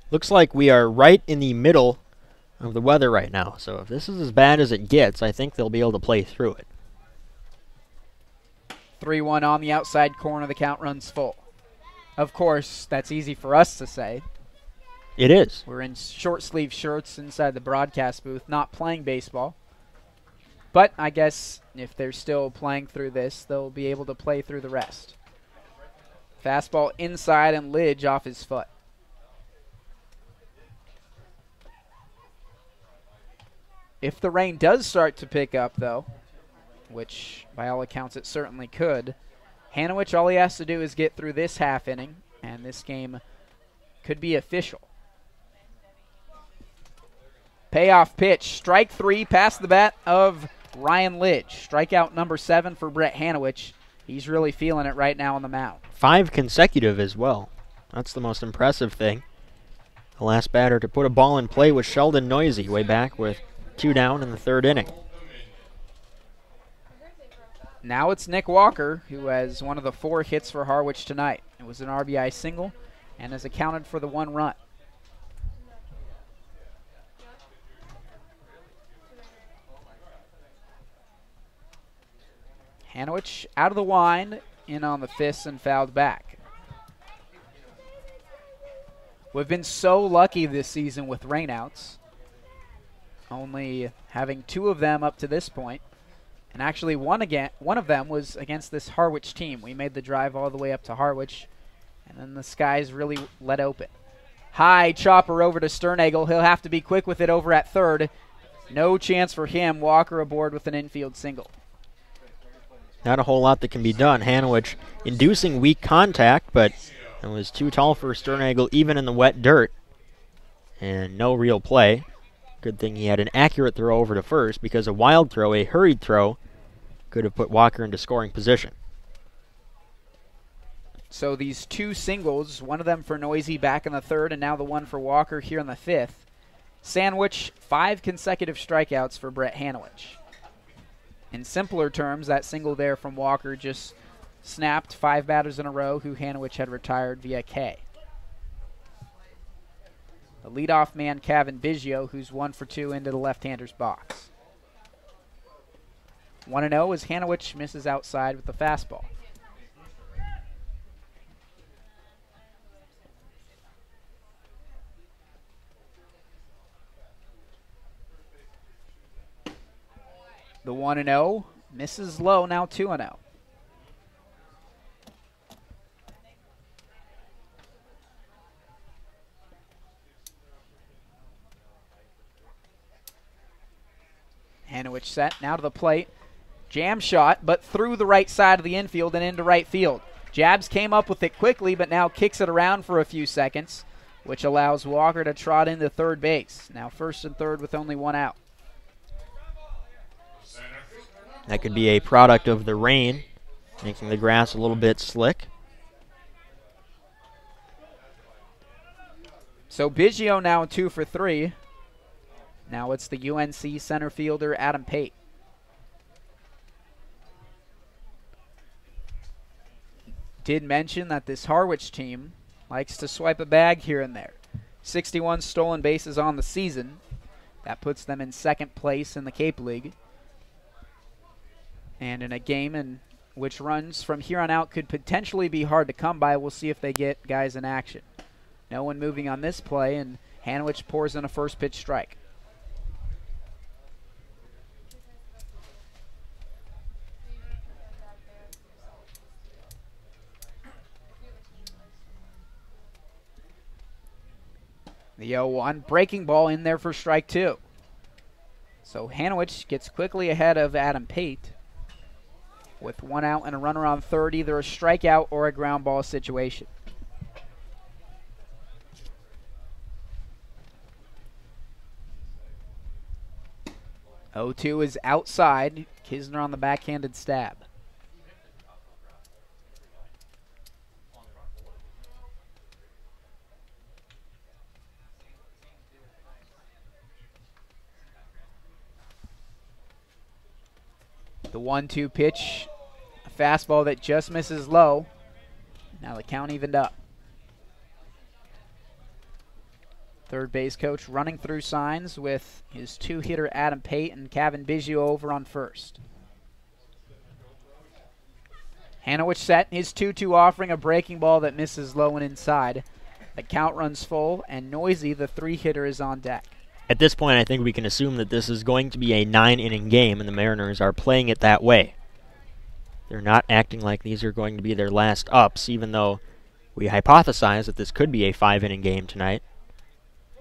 Looks like we are right in the middle of the weather right now. So if this is as bad as it gets, I think they'll be able to play through it. 3-1 on the outside corner. The count runs full. Of course, that's easy for us to say. It is. We're in short sleeve shirts inside the broadcast booth, not playing baseball. But I guess if they're still playing through this, they'll be able to play through the rest. Fastball inside and Lidge off his foot. If the rain does start to pick up, though, which by all accounts it certainly could, Harwich, all he has to do is get through this half inning, and this game could be official. Payoff pitch, strike 3 past the bat of Ryan Lidge. Strikeout number 7 for Brett Harwich. He's really feeling it right now on the mound. 5 consecutive as well. That's the most impressive thing. The last batter to put a ball in play was Sheldon Noisy way back with 2 down in the 3rd inning. Now it's Nick Walker, who has one of the 4 hits for Harwich tonight. It was an RBI single and has accounted for the 1 run. Harwich out of the wind, in on the fists and fouled back. We've been so lucky this season with rainouts, only having 2 of them up to this point. And actually one of them was against this Harwich team. We made the drive all the way up to Harwich, and then the skies really let open. high chopper over to Sternagel. He'll have to be quick with it over at third. No chance for him. Walker aboard with an infield single. Not a whole lot that can be done. Harwich inducing weak contact, but it was too tall for Sternagel even in the wet dirt. And no real play. Good thing he had an accurate throw over to first, because a wild throw, a hurried throw, could have put Walker into scoring position. So these two singles, one of them for Noisy back in the third, and now the one for Walker here in the fifth, sandwich 5 consecutive strikeouts for Brett Harwich. In simpler terms, that single there from Walker just snapped 5 batters in a row who Harwich had retired via K. The leadoff man, Kevin Biggio, who's 1 for 2 into the left-hander's box. 1-0 as Harwich misses outside with the fastball. The 1-0 misses low, now 2-0. Harwich set, now to the plate. Jam shot, but through the right side of the infield and into right field. Jabs came up with it quickly, but now kicks it around for a few seconds, which allows Walker to trot into third base. Now first and third with only 1 out. That could be a product of the rain, making the grass a little bit slick. So Biggio now 2 for 3. Now it's the UNC center fielder, Adam Pate. Did mention that this Harwich team likes to swipe a bag here and there. 61 stolen bases on the season. That puts them in second place in the Cape League. And in a game in which runs from here on out could potentially be hard to come by, we'll see if they get guys in action. No one moving on this play, and Harwich pours in a first pitch strike. The 0-1, breaking ball in there for strike 2. So Harwich gets quickly ahead of Adam Pate with 1 out and a runner on third, either a strikeout or a ground ball situation. 0-2 is outside. Kisner on the backhanded stab. The 1-2 pitch, a fastball that just misses low. Now the count evened up. Third base coach running through signs with his 2-hitter Adam Pate and Kevin Biggio over on first. Harwich set his 2-2 offering, a breaking ball that misses low and inside. The count runs full, and Noisy, the 3-hitter, is on deck. At this point, I think we can assume that this is going to be a 9-inning game, and the Mariners are playing it that way. They're not acting like these are going to be their last ups, even though we hypothesize that this could be a 5-inning game tonight.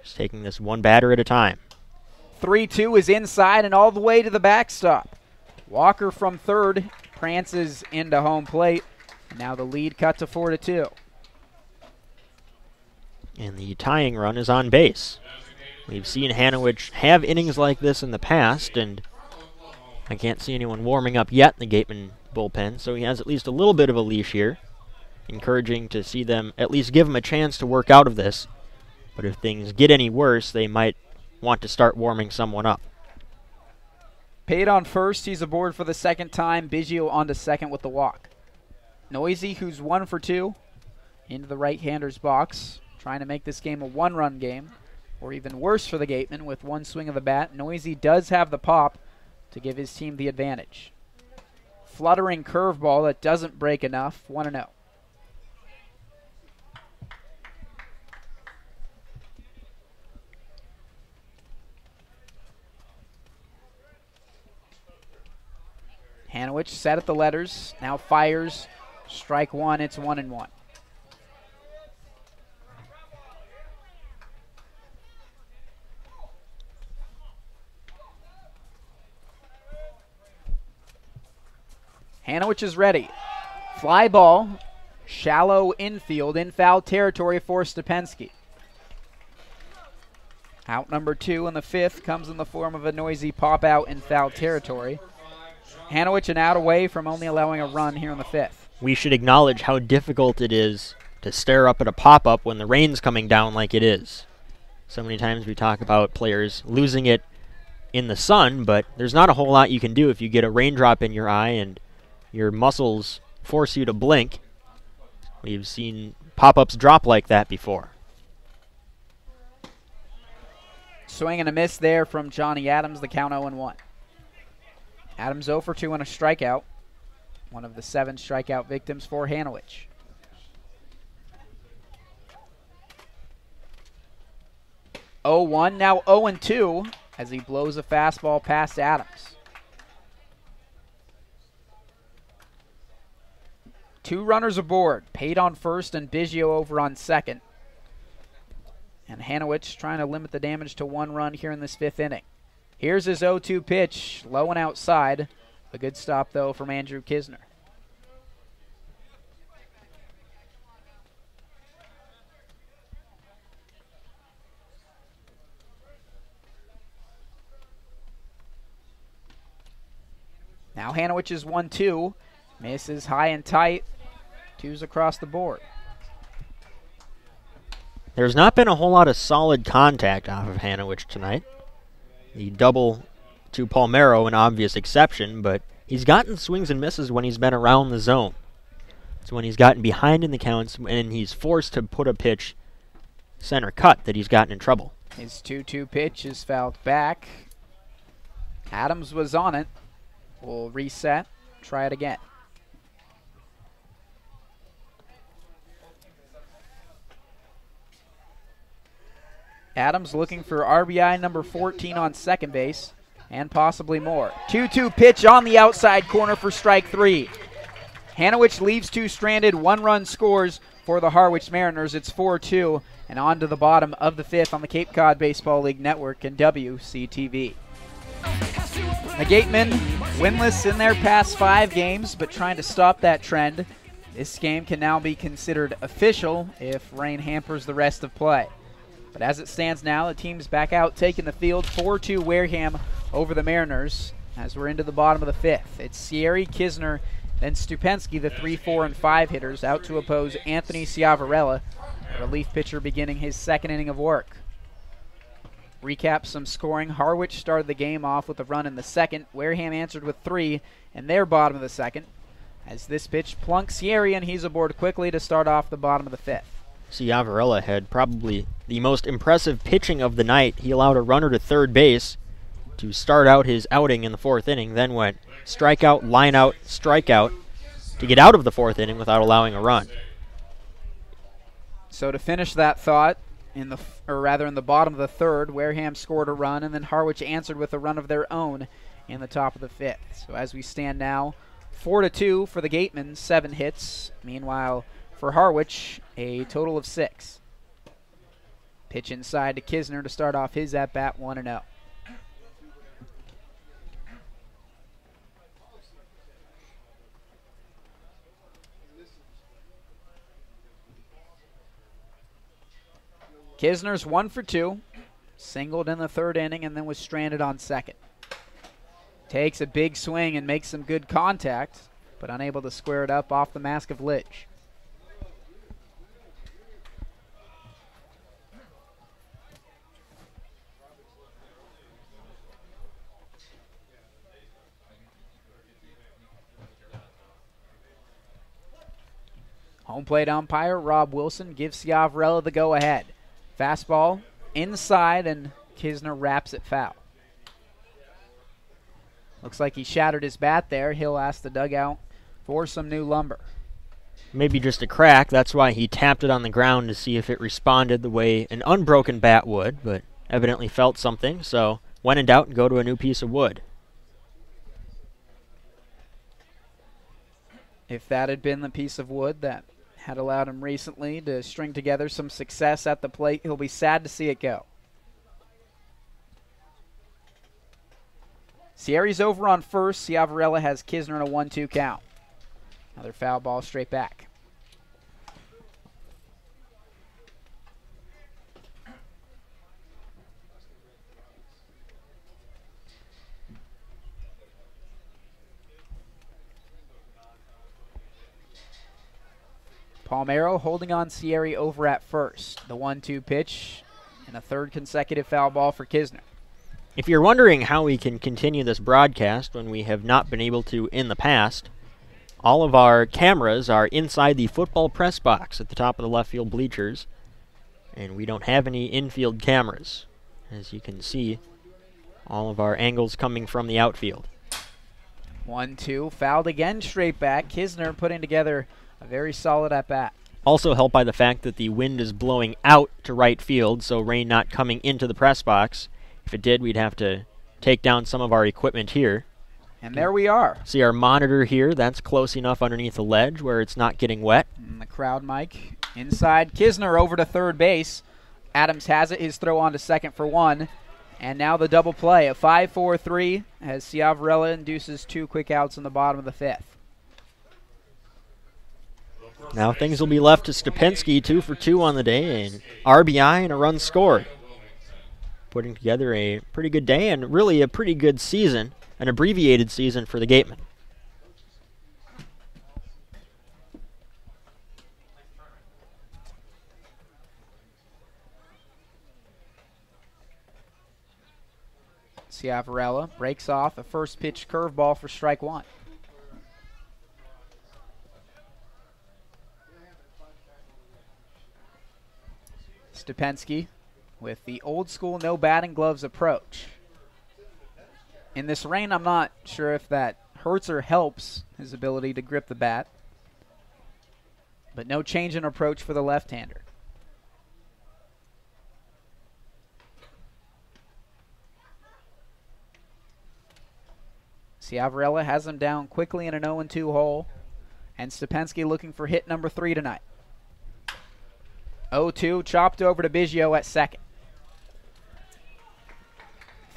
Just taking this one batter at a time. 3-2 is inside and all the way to the backstop. Walker from third prances into home plate. Now the lead cut to 4-2. And the tying run is on base. We've seen Harwich have innings like this in the past, and I can't see anyone warming up yet in the Gatemen bullpen, so he has at least a little bit of a leash here. Encouraging to see them at least give him a chance to work out of this. But if things get any worse, they might want to start warming someone up. Pate on first, he's aboard for the second time. Biggio on to second with the walk. Noisy, who's 1 for 2, into the right-hander's box, trying to make this game a 1-run game. Or even worse for the Gatemen with 1 swing of the bat. Noisy does have the pop to give his team the advantage. Fluttering curveball that doesn't break enough, 1-0. Harwich set at the letters, now fires, strike 1, it's 1-1. Hanowich is ready. Fly ball, shallow infield, in foul territory for Stupensky. Out number 2 in the 5th comes in the form of a noisy pop out in foul territory. Hanowich an out away from only allowing a run here in the 5th. We should acknowledge how difficult it is to stare up at a pop-up when the rain's coming down like it is. So many times we talk about players losing it in the sun, but there's not a whole lot you can do if you get a raindrop in your eye and your muscles force you to blink. We've seen pop-ups drop like that before. Swing and a miss there from Johnny Adams, the count 0-1. Adams 0 for 2 on a strikeout. One of the 7 strikeout victims for Hanowich. (0-1), now 0-2 as he blows a fastball past Adams. 2 runners aboard, Pate on first and Biggio over on second. And Hanowich trying to limit the damage to 1 run here in this 5th inning. Here's his 0-2 pitch, low and outside. A good stop, though, from Andrew Kisner. Now Hanowich is 1-2. Misses high and tight. 2s across the board. There's not been a whole lot of solid contact off of Hanowich tonight. The double to Palmero, an obvious exception, but he's gotten swings and misses when he's been around the zone. It's when he's gotten behind in the counts and he's forced to put a pitch center cut that he's gotten in trouble. His 2-2 pitch is fouled back. Adams was on it. We'll reset, try it again. Adams looking for RBI number 14 on second base, and possibly more. 2-2 pitch on the outside corner for strike 3. Hanowich leaves 2 stranded, 1 run scores for the Harwich Mariners. It's 4-2, and on to the bottom of the 5th on the Cape Cod Baseball League Network and WCTV. The Gatemen winless in their past 5 games, but trying to stop that trend. This game can now be considered official if rain hampers the rest of play. But as it stands now, the team's back out taking the field. 4-2 Wareham over the Mariners as we're into the bottom of the 5th. It's Sierra, Kisner, then Stupensky, the 3, 4, and 5 hitters, out to oppose Anthony Ciavarella, a relief pitcher beginning his 2nd inning of work. Recap some scoring. Harwich started the game off with a run in the 2nd. Wareham answered with 3 in their bottom of the 2nd. As this pitch plunks Sierra, and he's aboard quickly to start off the bottom of the 5th. Ciavarella had probably the most impressive pitching of the night. He allowed a runner to third base to start out his outing in the 4th inning, then went strikeout, line out, strikeout to get out of the 4th inning without allowing a run. So to finish that thought, in the bottom of the 3rd, Wareham scored a run, and then Harwich answered with a run of their own in the top of the 5th. So as we stand now, 4-2 for the Gatemen, 7 hits. Meanwhile, for Harwich, a total of 6. Pitch inside to Kisner to start off his at-bat 1-0. Kisner's 1 for 2, singled in the 3rd inning and then was stranded on 2nd. Takes a big swing and makes some good contact, but unable to square it up off the mask of Lidge. Home plate umpire Rob Wilson gives Ciavarella the go-ahead. Fastball inside, and Kisner wraps it foul. Looks like he shattered his bat there. He'll ask the dugout for some new lumber. Maybe just a crack. That's why he tapped it on the ground to see if it responded the way an unbroken bat would, but evidently felt something, so when in doubt, go to a new piece of wood. If that had been the piece of wood that had allowed him recently to string together some success at the plate, he'll be sad to see it go. Sierra's over on first. Ciavarella has Kisner in a 1-2 count. Another foul ball straight back. Palmero holding on Sierra over at first. The 1-2 pitch and a third consecutive foul ball for Kisner. If you're wondering how we can continue this broadcast when we have not been able to in the past, all of our cameras are inside the football press box at the top of the left field bleachers, and we don't have any infield cameras. As you can see, all of our angles coming from the outfield. 1-2, fouled again straight back. Kisner putting together a very solid at-bat. Also helped by the fact that the wind is blowing out to right field, so rain not coming into the press box. If it did, we'd have to take down some of our equipment here. And there we are. See our monitor here, that's close enough underneath the ledge where it's not getting wet. And the crowd mic inside. Kisner over to third base. Adams has it, his throw on to second for one. And now the double play, a 5-4-3 as Ciavarella induces 2 quick outs in the bottom of the 5th. Now things will be left to Stupensky, 2 for 2 on the day, and RBI and a run scored. Putting together a pretty good day and really a pretty good season, an abbreviated season for the Gatemen. Ciavarella breaks off a first pitch curveball for strike 1. Stupensky with the old school no batting gloves approach. In this rain, I'm not sure if that hurts or helps his ability to grip the bat. But no change in approach for the left-hander. Ciavarella has him down quickly in an 0-2 hole. And Stupensky looking for hit number 3 tonight. 0-2, chopped over to Biggio at second.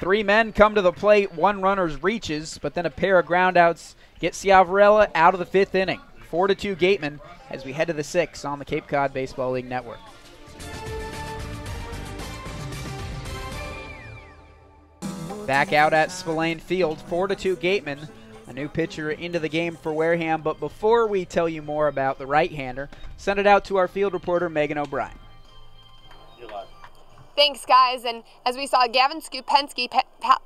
3 men come to the plate, 1 runner reaches, but then a pair of groundouts get Ciavarella out of the 5th inning. 4-2 Gatemen as we head to the 6th on the Cape Cod Baseball League Network. Back out at Spillane Field, 4-2 Gatemen. A new pitcher into the game for Wareham. But before we tell you more about the right-hander, send it out to our field reporter, Megan O'Brien. Thanks, guys. And as we saw Gavin Stupensky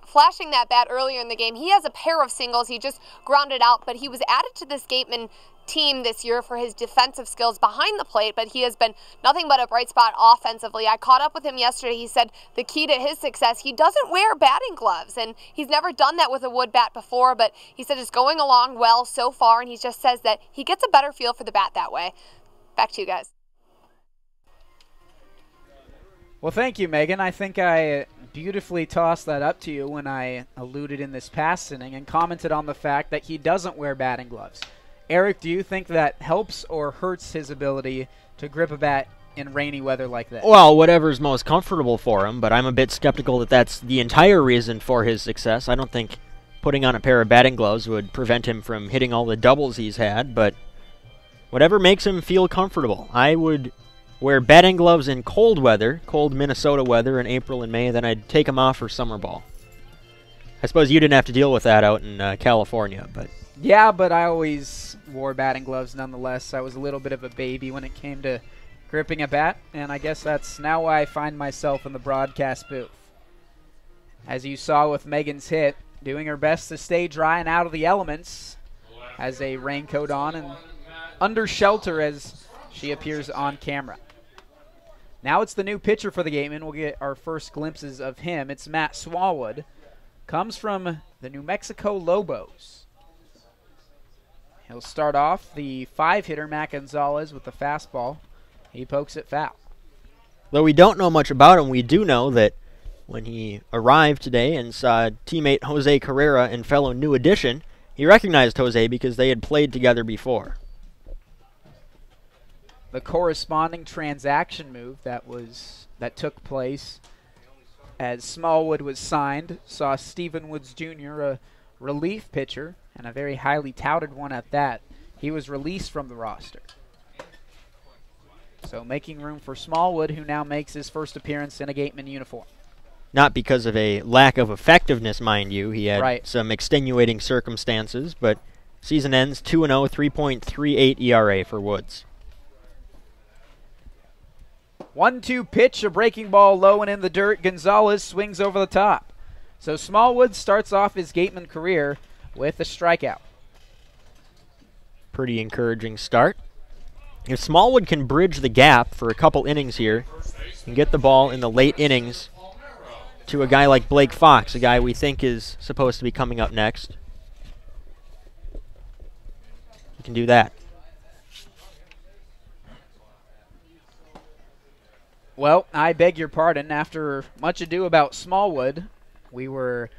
flashing that bat earlier in the game, he has a pair of singles. He just grounded out, but he was added to this Gateman team this year for his defensive skills behind the plate, but he has been nothing but a bright spot offensively. I caught up with him yesterday. He said the key to his success, he doesn't wear batting gloves, and he's never done that with a wood bat before, but he said it's going along well so far, and he just says that he gets a better feel for the bat that way. Back to you guys. Well, thank you, Megan. I think I beautifully tossed that up to you when I alluded in this past inning and commented on the fact that he doesn't wear batting gloves. Eric, do you think that helps or hurts his ability to grip a bat in rainy weather like this? Well, whatever's most comfortable for him, but I'm a bit skeptical that that's the entire reason for his success. I don't think putting on a pair of batting gloves would prevent him from hitting all the doubles he's had, but whatever makes him feel comfortable. I would wear batting gloves in cold weather, cold Minnesota weather in April and May, then I'd take them off for summer ball. I suppose you didn't have to deal with that out in California, but... Yeah, but I always wore batting gloves nonetheless. I was a little bit of a baby when it came to gripping a bat, and I guess that's now why I find myself in the broadcast booth. As you saw with Megan's hit, doing her best to stay dry and out of the elements, has a raincoat on and under shelter as she appears on camera. Now it's the new pitcher for the Gatemen. We'll get our first glimpses of him. It's Matt Smallwood. Comes from the New Mexico Lobos. He'll start off the 5-hitter, Matt Gonzalez, with the fastball. He pokes it foul. Though we don't know much about him, we do know that when he arrived today and saw teammate Jose Carrera and fellow New Addition, he recognized Jose because they had played together before. The corresponding transaction move that took place as Smallwood was signed saw Stephen Woods Jr., a relief pitcher, and a very highly touted one at that, he was released from the roster. So making room for Smallwood, who now makes his first appearance in a Gateman uniform. Not because of a lack of effectiveness, mind you. He had some extenuating circumstances, but season ends 2-0, 3.38 ERA for Woods. 1-2 pitch, a breaking ball low and in the dirt. Gonzalez swings over the top. So Smallwood starts off his Gateman career with a strikeout. Pretty encouraging start. If Smallwood can bridge the gap for a couple innings here and get the ball in the late innings to a guy like Blake Fox, a guy we think is supposed to be coming up next, he can do that. Well, I beg your pardon. After much ado about Smallwood, we were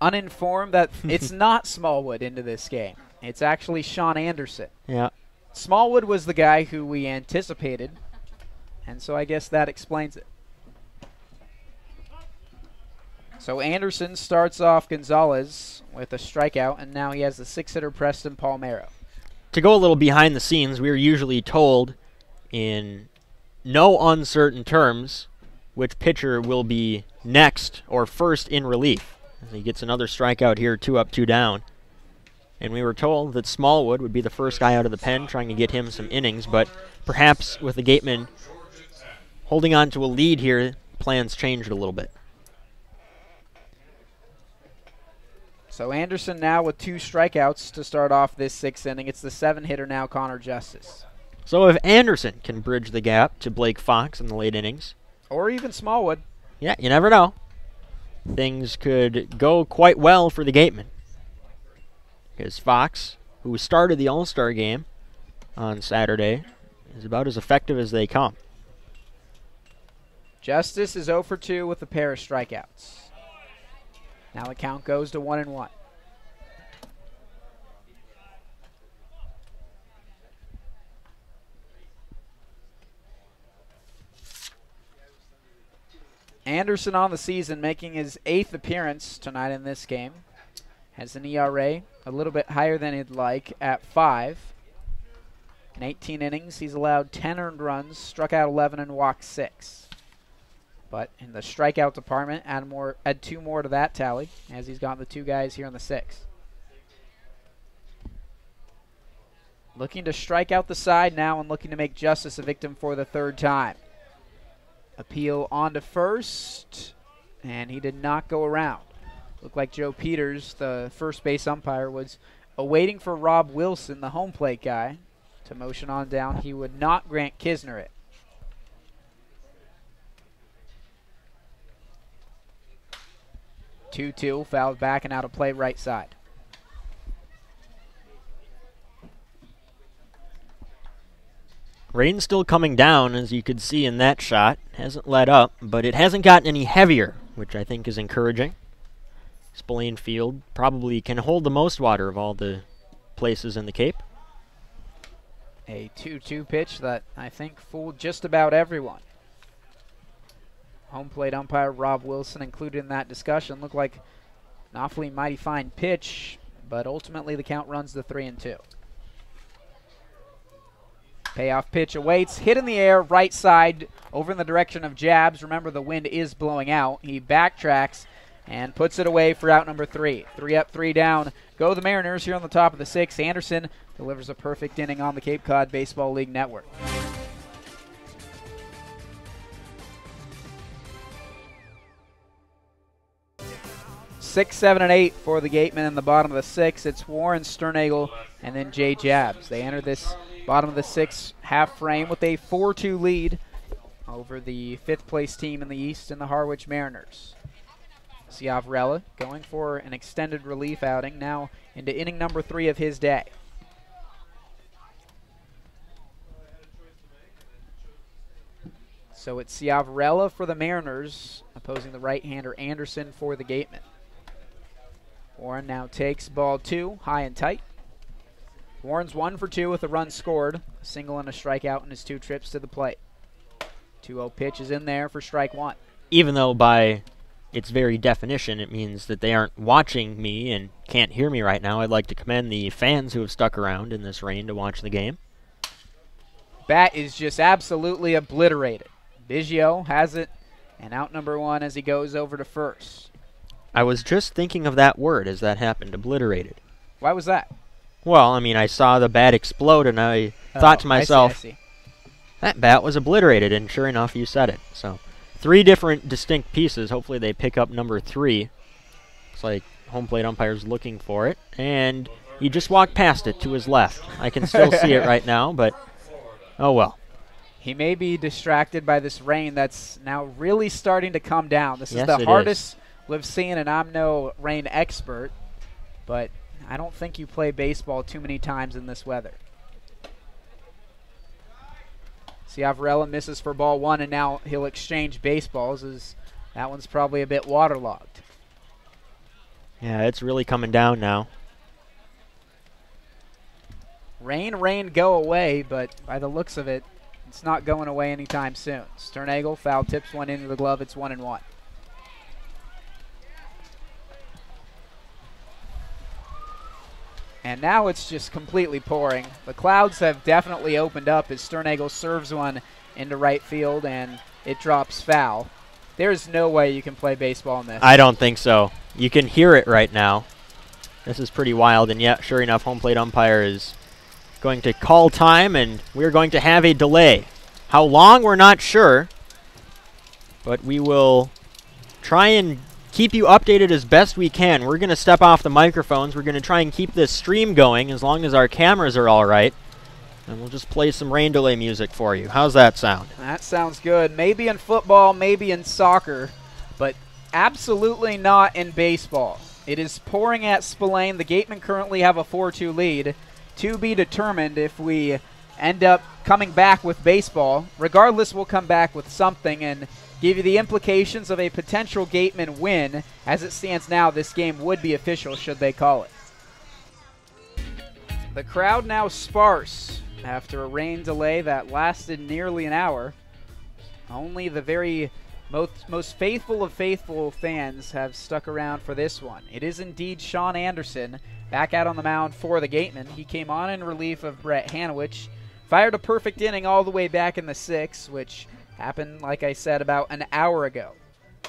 uninformed that it's not Smallwood into this game. It's actually Sean Anderson. Yeah. Smallwood was the guy who we anticipated, and so I guess that explains it. So Anderson starts off Gonzalez with a strikeout, and now he has the 6-hitter Preston Palmero. To go a little behind the scenes, we are usually told in no uncertain terms which pitcher will be next or first in relief. He gets another strikeout here, 2 up, 2 down. And we were told that Smallwood would be the first guy out of the pen, trying to get him some innings, but perhaps with the Gatemen holding on to a lead here, plans changed a little bit. So Anderson now with 2 strikeouts to start off this 6th inning. It's the 7-hitter now, Connor Justice. So if Anderson can bridge the gap to Blake Fox in the late innings, or even Smallwood. Yeah, you never know. Things could go quite well for the Gatemen. Because Fox, who started the All-Star game on Saturday, is about as effective as they come. Justice is 0 for 2 with a pair of strikeouts. Now the count goes to 1-1. Anderson on the season, making his 8th appearance tonight in this game. Has an ERA a little bit higher than he'd like at 5. In 18 innings, he's allowed 10 earned runs, struck out 11, and walked 6. But in the strikeout department, add 2 more to that tally, as he's got the 2 guys here in the 6th. Looking to strike out the side now and looking to make Justice a victim for the 3rd time. Appeal on to first, and he did not go around. Looked like Joe Peters, the first base umpire, was awaiting for Rob Wilson, the home plate guy, to motion on down. He would not grant Kisner it. Two fouled back and out of play right side. Rain's still coming down, as you could see in that shot. Hasn't let up, but it hasn't gotten any heavier, which I think is encouraging. Spillane Field probably can hold the most water of all the places in the Cape. A 2-2 pitch that I think fooled just about everyone. Home plate umpire Rob Wilson included in that discussion. Looked like an awfully mighty fine pitch, but ultimately the count runs to 3-2. Payoff pitch awaits, hit in the air, right side, over in the direction of Jabs. Remember, the wind is blowing out. He backtracks and puts it away for out number 3. 3 up, 3 down. Go the Mariners here on the top of the 6th. Anderson delivers a perfect inning on the Cape Cod Baseball League Network. Six, 7, and 8 for the Gatemen in the bottom of the 6th. It's Warren, Sternagel, and then Jay Jabs. They enter this bottom of the 6th half frame with a 4-2 lead over the 5th place team in the East in the Harwich Mariners. Ciavarella going for an extended relief outing, now into inning number 3 of his day. So it's Ciavarella for the Mariners, opposing the right-hander Anderson for the Gatemen. Warren now takes ball 2, high and tight. Warren's 1 for 2 with a run scored, a single and a strikeout in his 2 trips to the plate. 2-0 pitch is in there for strike 1. Even though by its very definition, it means that they aren't watching me and can't hear me right now. I'd like to commend the fans who have stuck around in this rain to watch the game. Bat is just absolutely obliterated. Biggio has it, and out number 1 as he goes over to first. I was just thinking of that word as that happened, obliterated. Why was that? Well, I mean, I saw the bat explode, and I thought to myself, I see. That bat was obliterated, and sure enough, you said it. So, 3 different distinct pieces. Hopefully they pick up number 3. Looks like home plate umpire's looking for it, and he just walked past it to his left. I can still see it right now, but oh well. He may be distracted by this rain that's now really starting to come down. This Yes, is the it hardest we've seen, and I'm no rain expert, but I don't think you play baseball too many times in this weather. Ciavarella misses for ball 1, and now he'll exchange baseballs as that one's probably a bit waterlogged. Yeah, it's really coming down now. Rain, go away, but by the looks of it, it's not going away anytime soon. Sternagel foul tips one into the glove. It's 1-1. And now it's just completely pouring. The clouds have definitely opened up as Sternagel serves one into right field, and it drops foul. There's no way you can play baseball in this. I don't think so. You can hear it right now. This is pretty wild, and yet, sure enough, home plate umpire is going to call time, and we're going to have a delay. How long, we're not sure, but we will try and keep you updated as best we can. We're going to step off the microphones. We're going to try and keep this stream going as long as our cameras are all right, and we'll just play some rain delay music for you. How's that sound? That sounds good. Maybe in football, maybe in soccer, but absolutely not in baseball. It is pouring at Spillane. The Gatemen currently have a 4-2 lead. To be determined if we end up coming back with baseball. Regardless, we'll come back with something and give you the implications of a potential Gatemen win. As it stands now, this game would be official should they call it. The crowd now sparse after a rain delay that lasted nearly an hour. Only the very most faithful of faithful fans have stuck around for this one. It is indeed Sean Anderson back out on the mound for the Gatemen. He came on in relief of Brett Harwich, fired a perfect inning all the way back in the 6th, which happened, like I said, about an hour ago.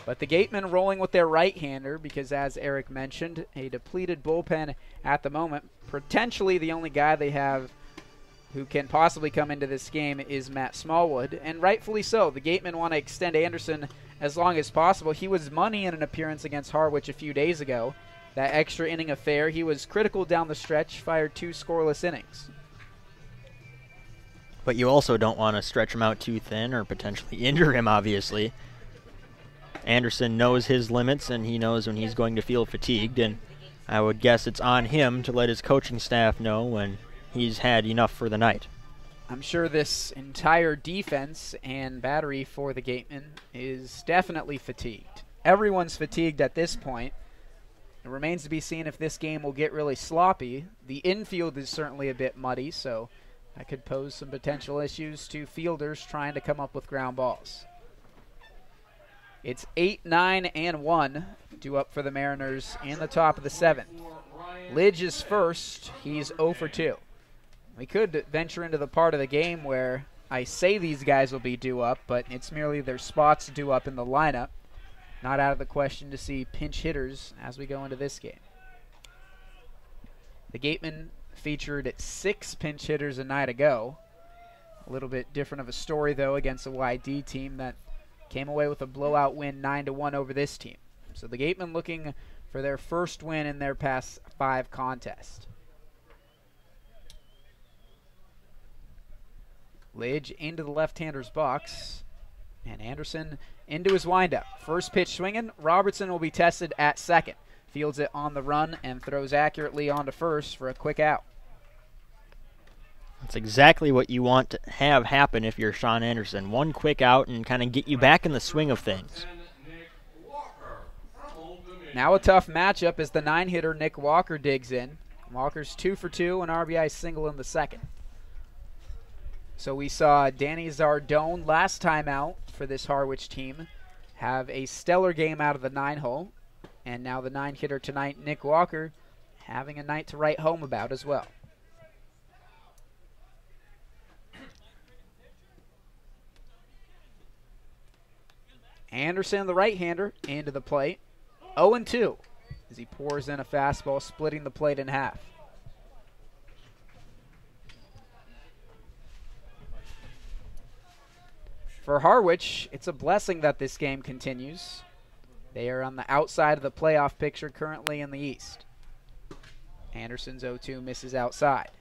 But the Gatemen rolling with their right-hander because, as Eric mentioned, a depleted bullpen at the moment. Potentially the only guy they have who can possibly come into this game is Matt Smallwood, and rightfully so. The Gatemen want to extend Anderson as long as possible. He was money in an appearance against Harwich a few days ago. That extra inning affair, he was critical down the stretch, fired 2 scoreless innings. But you also don't want to stretch him out too thin or potentially injure him, obviously. Anderson knows his limits, and he knows when he's going to feel fatigued, and I would guess it's on him to let his coaching staff know when he's had enough for the night. I'm sure this entire defense and battery for the Gatemen is definitely fatigued. Everyone's fatigued at this point. It remains to be seen if this game will get really sloppy. The infield is certainly a bit muddy, so that could pose some potential issues to fielders trying to come up with ground balls. It's 8, 9, and 1 due up for the Mariners in the top of the 7th. Lidge is first. He's 0 for 2. We could venture into the part of the game where I say these guys will be due up, but it's merely their spots due up in the lineup. Not out of the question to see pinch hitters as we go into this game. The Gatemen featured 6 pinch hitters a night ago. A little bit different of a story, though, against a YD team that came away with a blowout win 9-1 over this team. So the Gatemen looking for their first win in their past 5 contests. Lidge into the left-hander's box, and Anderson into his windup. First pitch swinging. Robertson will be tested at second. Fields it on the run and throws accurately onto first for a quick out. That's exactly what you want to have happen if you're Sean Anderson. One quick out and kind of get you back in the swing of things. Now a tough matchup as the 9-hitter Nick Walker digs in. Walker's 2 for 2, an RBI single in the 2nd. So we saw Danny Zardone last time out for this Harwich team have a stellar game out of the 9-hole. And now the 9-hitter tonight, Nick Walker, having a night to write home about as well. Anderson, the right-hander, into the plate. 0-2 as he pours in a fastball, splitting the plate in half. For Harwich, it's a blessing that this game continues. They are on the outside of the playoff picture currently in the East. Anderson's 0-2 misses outside.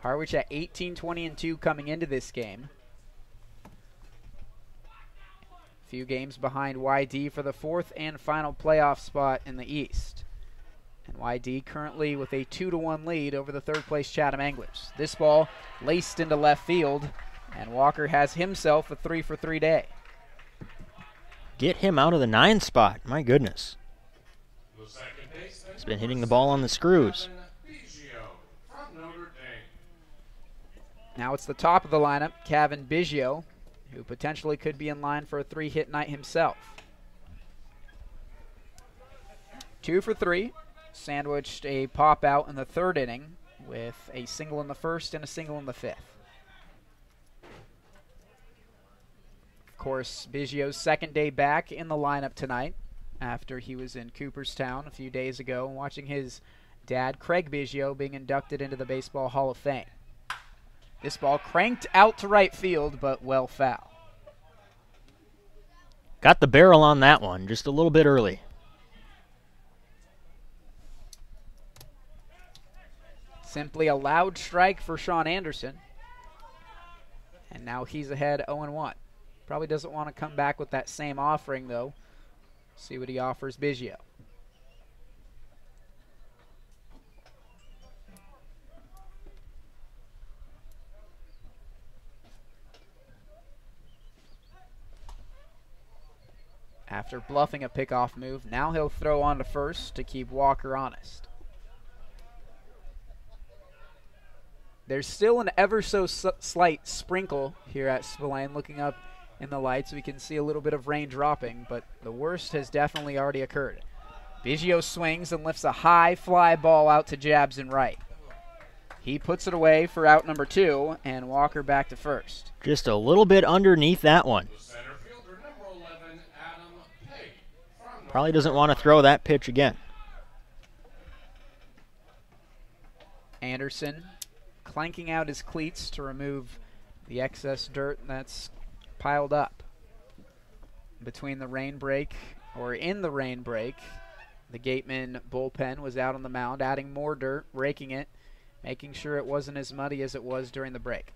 Harwich at 18-20-2 coming into this game. Few games behind YD for the fourth and final playoff spot in the East. And YD currently with a 2-1 lead over the third place Chatham Anglers. This ball laced into left field, and Walker has himself a 3-for-3 day. Get him out of the 9 spot. My goodness. He's been hitting the ball on the screws. Now it's the top of the lineup, Kevin Biggio, who potentially could be in line for a 3-hit night himself. 2 for 3, sandwiched a pop out in the third inning with a single in the first and a single in the fifth. Of course, Biggio's second day back in the lineup tonight after he was in Cooperstown a few days ago watching his dad, Craig Biggio, being inducted into the Baseball Hall of Fame. This ball cranked out to right field, but well foul. Got the barrel on that one just a little bit early. Simply a loud strike for Sean Anderson. And now he's ahead 0-1. Probably doesn't want to come back with that same offering, though. See what he offers Biggio. After bluffing a pickoff move, now he'll throw on to first to keep Walker honest. There's still an ever so slight sprinkle here at Spillane. Looking up in the lights, we can see a little bit of rain dropping, but the worst has definitely already occurred. Biggio swings and lifts a high fly ball out to Jabs and right. He puts it away for out number 2, and Walker back to first. Just a little bit underneath that one. Probably doesn't want to throw that pitch again. Anderson clanking out his cleats to remove the excess dirt that's piled up. Between the rain break, or in the rain break, the Gatemen bullpen was out on the mound, adding more dirt, raking it, making sure it wasn't as muddy as it was during the break.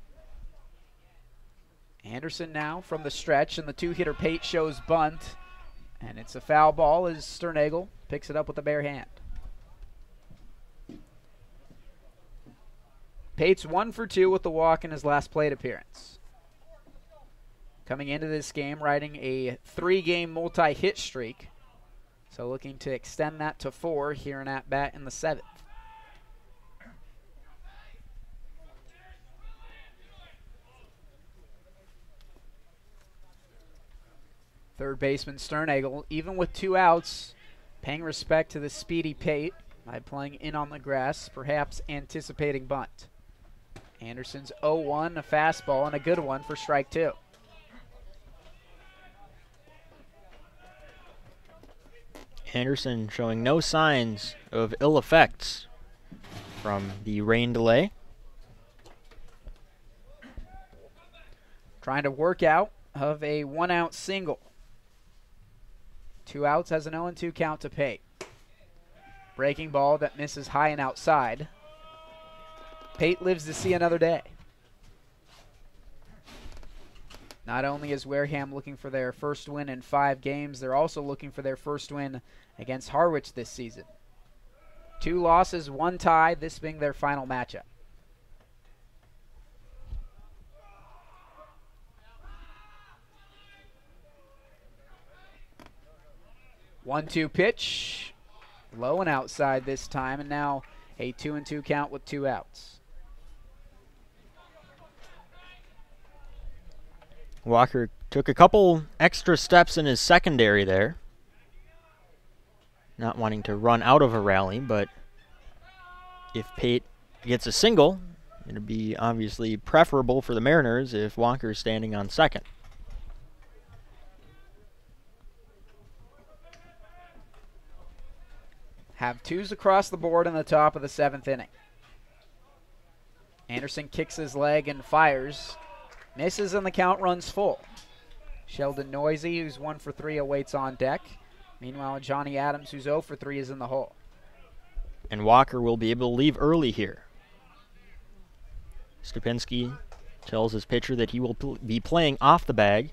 Anderson now from the stretch, and the 2-hitter Pate shows bunt. And it's a foul ball as Sternagel picks it up with a bare hand. Pate's 1 for 2 with the walk in his last plate appearance. Coming into this game, riding a 3-game multi-hit streak. So looking to extend that to 4 here in at-bat in the 7th. Third baseman Sternagel, even with 2 outs, paying respect to the speedy Pate by playing in on the grass, perhaps anticipating bunt. Anderson's 0-1, a fastball, and a good one for strike 2. Anderson showing no signs of ill effects from the rain delay. Trying to work out of a 1-out single. 2 outs has an 0-2 count to Pate. Breaking ball that misses high and outside. Pate lives to see another day. Not only is Wareham looking for their first win in 5 games, they're also looking for their first win against Harwich this season. 2 losses, 1 tie, this being their final matchup. One-two pitch, low and outside this time, and now a 2-2 count with 2 outs. Walker took a couple extra steps in his secondary there. Not wanting to run out of a rally, but if Pate gets a single, it would be obviously preferable for the Mariners if Walker's standing on second. Have twos across the board in the top of the 7th inning. Anderson kicks his leg and fires. Misses and the count runs full. Sheldon Noisy, who's 1 for 3, awaits on deck. Meanwhile, Johnny Adams, who's 0 for 3, is in the hole. And Walker will be able to leave early here. Stupinski tells his pitcher that he will be playing off the bag.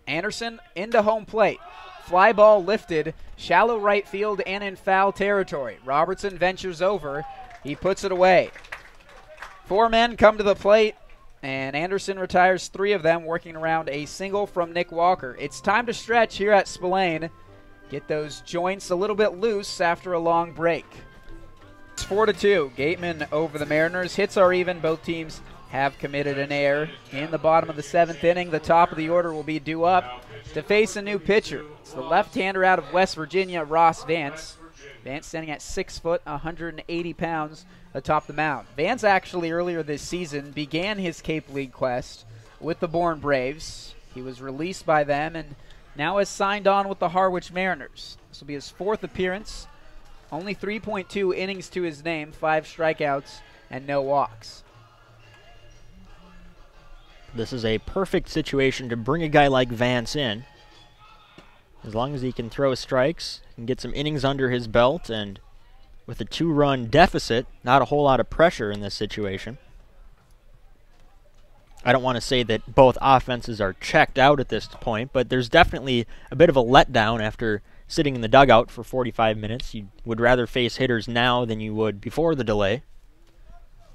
Anderson into home plate. Fly ball lifted, shallow right field and in foul territory. Robertson ventures over. He puts it away. 4 men come to the plate, and Anderson retires 3 of them, working around a single from Nick Walker. It's time to stretch here at Spillane. Get those joints a little bit loose after a long break. It's 4-2. Gatemen over the Mariners. Hits are even. Both teams have committed an error. In the bottom of the 7th inning, the top of the order will be due up to face a new pitcher. It's the left-hander out of West Virginia, Ross Vance. Vance standing at 6 foot, 180 pounds atop the mound. Vance actually earlier this season began his Cape League quest with the Bourne Braves. He was released by them and now has signed on with the Harwich Mariners. This will be his 4th appearance. Only 3.2 innings to his name, 5 strikeouts and no walks. This is a perfect situation to bring a guy like Vance in. As long as he can throw strikes and get some innings under his belt, and with a 2-run deficit, not a whole lot of pressure in this situation. I don't want to say that both offenses are checked out at this point, but there's definitely a bit of a letdown after sitting in the dugout for 45 minutes. You would rather face hitters now than you would before the delay.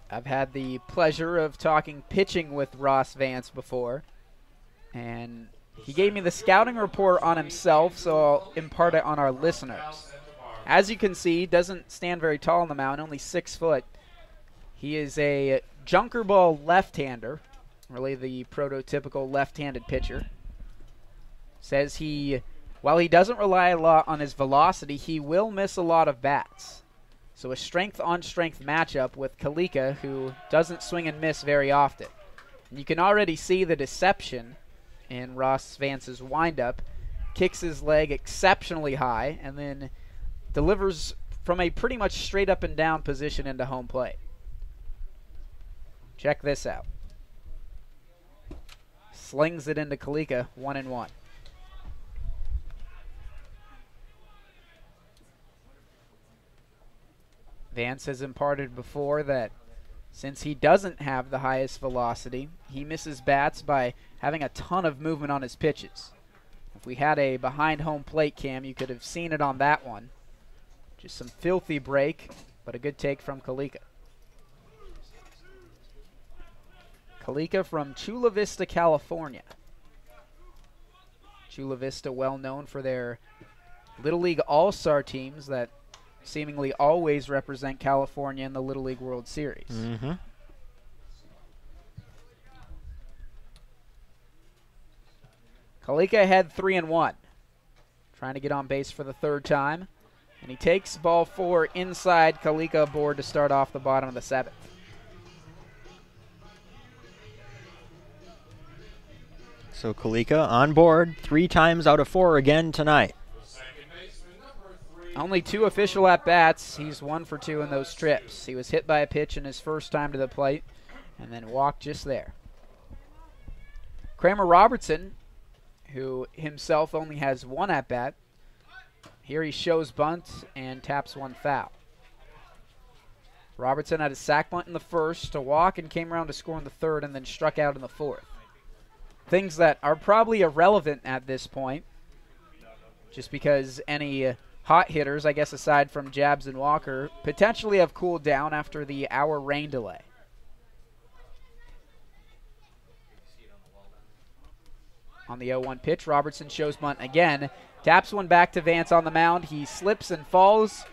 I've had the pleasure of talking pitching with Ross Vance before, and he gave me the scouting report on himself, so I'll impart it on our listeners. As you can see, he doesn't stand very tall on the mound, only 6 foot. He is a junker ball left-hander, really the prototypical left-handed pitcher. Says while he doesn't rely a lot on his velocity, he will miss a lot of bats. So a strength-on-strength matchup with Kalika, who doesn't swing and miss very often. And you can already see the deception in Ross Vance's windup. Kicks his leg exceptionally high and then delivers from a pretty much straight up and down position into home plate. Check this out. Slings it into Kalika, 1-1. Vance has imparted before that since he doesn't have the highest velocity, he misses bats by having a ton of movement on his pitches. If we had a behind home plate cam, you could have seen it on that one. Just some filthy break, but a good take from Kalika. Kalika from Chula Vista, California. Chula Vista well known for their Little League All-Star teams that seemingly always represent California in the Little League World Series. Mm-hmm. Kalika had 3-1. Trying to get on base for the 3rd time. And he takes ball 4 inside. Kalika aboard to start off the bottom of the 7th. So Kalika on board 3 times out of 4 again tonight. Only 2 official at-bats. He's 1 for 2 in those trips. He was hit by a pitch in his first time to the plate and then walked just there. Kramer Robertson, who himself only has 1 at-bat. Here he shows bunt and taps 1 foul. Robertson had a sac bunt in the first, a walk, and came around to score in the 3rd and then struck out in the 4th. Things that are probably irrelevant at this point, just because any hot hitters, I guess aside from Jabs and Walker, potentially have cooled down after the hour rain delay. On the 0-1 pitch, Robertson shows bunt again. Taps one back to Vance on the mound. He slips and falls.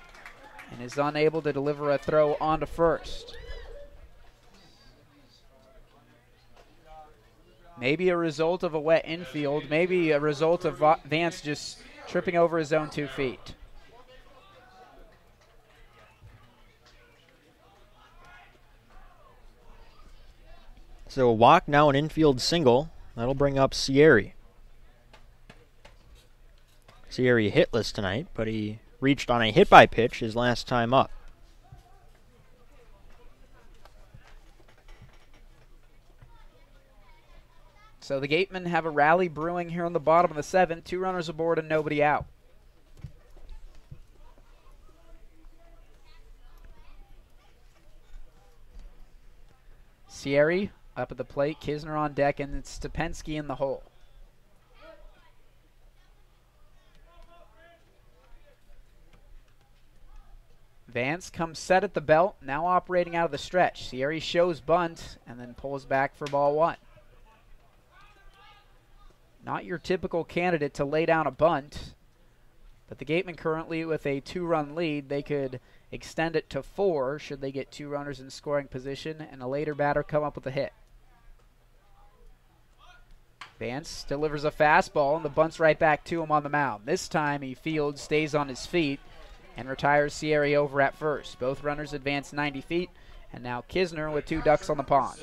and is unable to deliver a throw onto first. Maybe a result of a wet infield, maybe a result of Vance just tripping over his own 2 feet. So a walk, now an infield single. That'll bring up Sierra. Sierra hitless tonight, but he reached on a hit-by pitch his last time up. So the Gatemen have a rally brewing here on the bottom of the 7th. 2 runners aboard and nobody out. Sierra up at the plate, Kisner on deck, and it's Stepensky in the hole. Vance comes set at the belt, now operating out of the stretch. Sierra shows bunt and then pulls back for ball 1. Not your typical candidate to lay down a bunt, but the Gatemen currently with a 2-run lead. They could extend it to 4 should they get 2 runners in scoring position and a later batter come up with a hit. Vance delivers a fastball and the bunt's right back to him on the mound. This time he fields, stays on his feet, and retires Sierra over at first. Both runners advance 90 feet, and now Kisner with 2 ducks on the pond.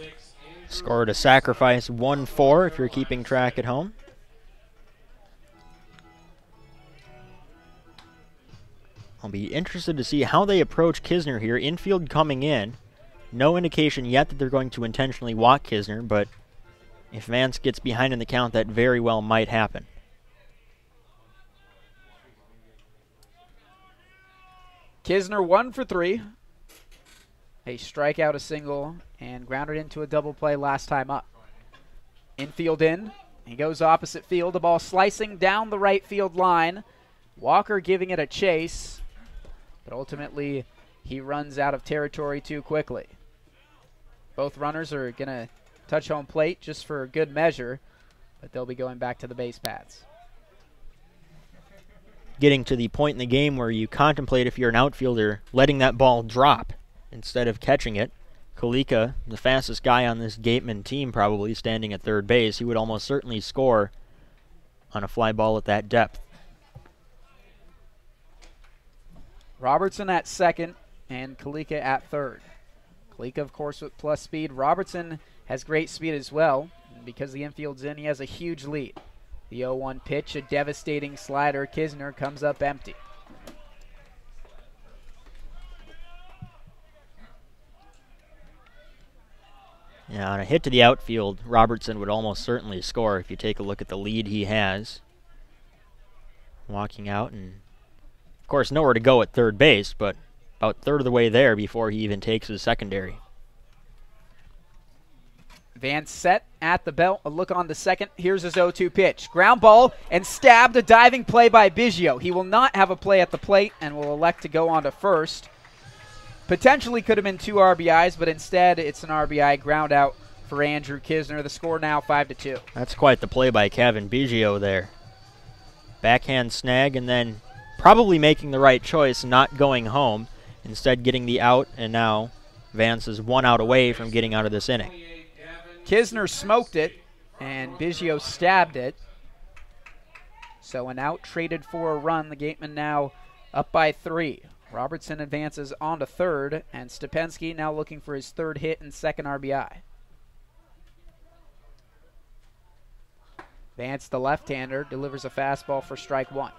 Scored a sacrifice 1-4 if you're keeping track at home. I'll be interested to see how they approach Kisner here. Infield coming in. No indication yet that they're going to intentionally walk Kisner, but if Vance gets behind in the count, that very well might happen. Kisner 1 for 3. A strikeout, a single, and grounded into a double play last time up. Infield in. He goes opposite field. The ball slicing down the right field line. Walker giving it a chase, but ultimately he runs out of territory too quickly. Both runners are going to touch home plate just for good measure, but they'll be going back to the base paths. Getting to the point in the game where you contemplate, if you're an outfielder, letting that ball drop instead of catching it. Kalika, the fastest guy on this Gateman team, probably standing at third base. He would almost certainly score on a fly ball at that depth. Robertson at second and Kalika at third. Kalika, of course, with plus speed. Robertson has great speed as well. And because the infield's in, he has a huge lead. The 0-1 pitch, a devastating slider. Kisner comes up empty. Yeah, on a hit to the outfield, Robertson would almost certainly score if you take a look at the lead he has. Walking out, and of course nowhere to go at third base, but about a third of the way there before he even takes his secondary. Vance set at the belt, a look on the second. Here's his 0-2 pitch. Ground ball and stabbed, a diving play by Biggio. He will not have a play at the plate and will elect to go on to first. Potentially could have been 2 RBIs, but instead it's an RBI ground out for Andrew Kisner. The score now 5-2. That's quite the play by Kevin Biggio there. Backhand snag and then probably making the right choice, not going home, instead getting the out, and now Vance is 1 out away from getting out of this inning. Kisner smoked it, and Biggio stabbed it. So an out traded for a run. The Gatemen now up by 3. Robertson advances on to third, and Stepensky now looking for his 3rd hit and 2nd RBI. Vance, the left-hander, delivers a fastball for strike 1.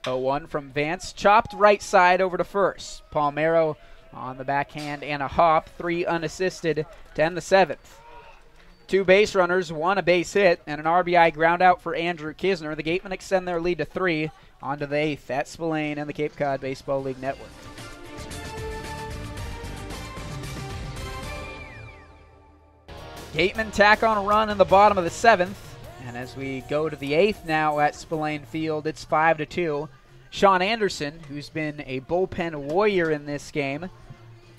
Oh, 1 from Vance, chopped right side over to first. Palmero on the backhand and a hop, 3 unassisted to end the 7th. 2 base runners, 1 a base hit, and an RBI ground out for Andrew Kisner. The Gatemen extend their lead to 3 on to the 8th at Spillane and the Cape Cod Baseball League Network. Gatemen tack on a run in the bottom of the 7th. And as we go to the 8th now at Spillane Field, it's 5-2. Sean Anderson, who's been a bullpen warrior in this game,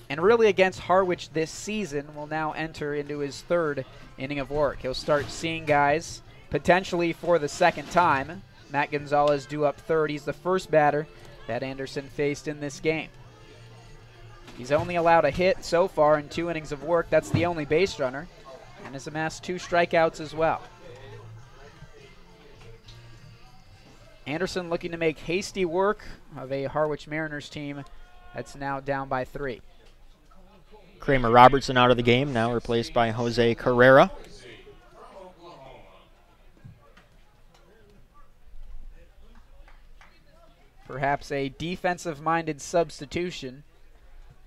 and really against Harwich this season, will now enter into his third inning of work. He'll start seeing guys potentially for the second time. Matt Gonzalez due up third. He's the first batter that Anderson faced in this game. He's only allowed a hit so far in 2 innings of work. That's the only base runner, and has amassed 2 strikeouts as well. Anderson looking to make hasty work of a Harwich Mariners team that's now down by 3. Kramer Robertson out of the game, now replaced by Jose Carrera. Perhaps a defensive-minded substitution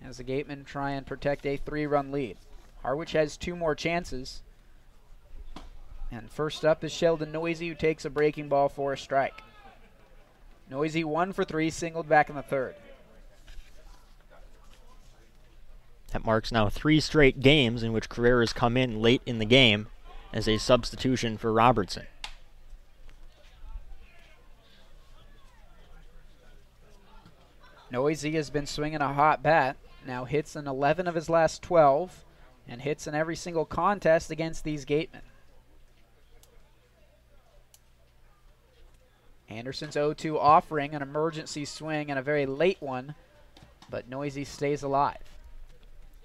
as the Gatemen try and protect a 3-run lead. Harwich has 2 more chances. And first up is Sheldon Noisy, who takes a breaking ball for a strike. Noisy 1 for 3, singled back in the third. That marks now 3 straight games in which Carrera's come in late in the game as a substitution for Robertson. Noisy has been swinging a hot bat, now hits in 11 of his last 12, and hits in every single contest against these Gatemen. Anderson's 0-2 offering an emergency swing and a very late one, but Noisy stays alive.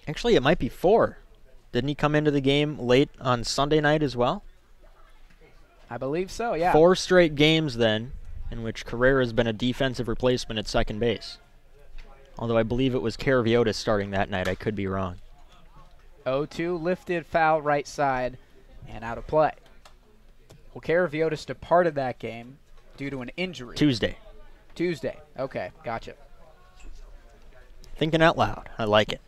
Actually, it might be 4. Didn't he come into the game late on Sunday night as well? I believe so, yeah. 4 straight games then in which Carrera has been a defensive replacement at second base. Although I believe it was Caraviotis starting that night. I could be wrong. 0-2, lifted, foul, right side, and out of play. Well, Caraviotis departed that game due to an injury. Tuesday. Okay, gotcha. Thinking out loud. I like it.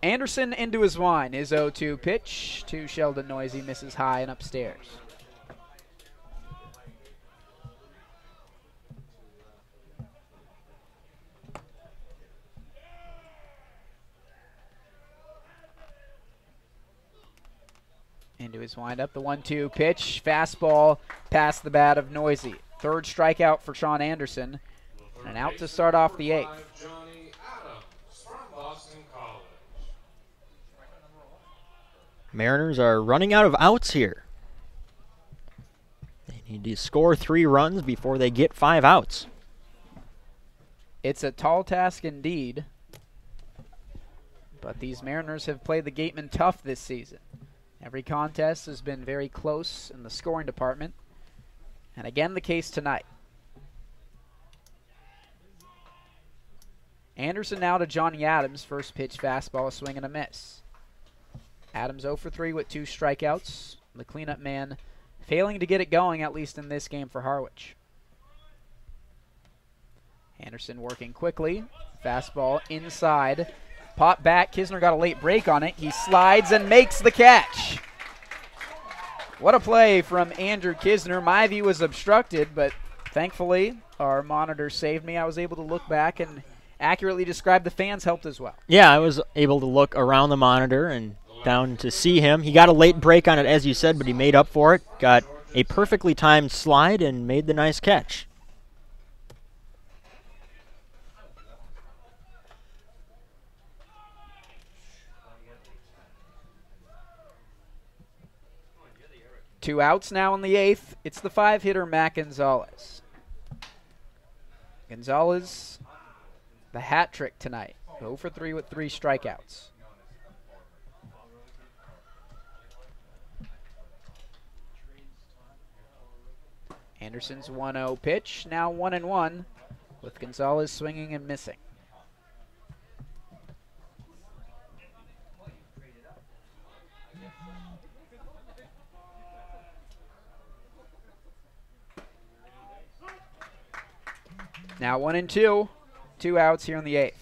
Anderson into his wine. His 0-2 pitch to Sheldon Noisy, misses high and upstairs. Into his windup, the 1-2 pitch, fastball past the bat of Noisy. Third strikeout for Sean Anderson, and out to start off the 8th. Mariners are running out of outs here. They need to score 3 runs before they get 5 outs. It's a tall task indeed, but these Mariners have played the Gatemen tough this season. Every contest has been very close in the scoring department, and again the case tonight. Anderson now to Johnny Adams. First pitch fastball, a swing and a miss. Adams 0 for 3 with 2 strikeouts. The cleanup man failing to get it going, at least in this game for Harwich. Anderson working quickly. Fastball inside. Pop back. Kisner got a late break on it. He slides and makes the catch. What a play from Andrew Kisner. My view was obstructed, but thankfully our monitor saved me. I was able to look back and accurately describe the fans helped as well. Yeah, I was able to look around the monitor and down to see him. He got a late break on it, as you said, but he made up for it. Got a perfectly timed slide and made the nice catch. Two outs now in the 8th. It's the 5-hitter Matt Gonzalez. Gonzalez, the hat trick tonight. 0 for 3 with 3 strikeouts. Anderson's 1-0 pitch, now 1-1, with Gonzalez swinging and missing. Now 1-2, 2 outs here in the 8th.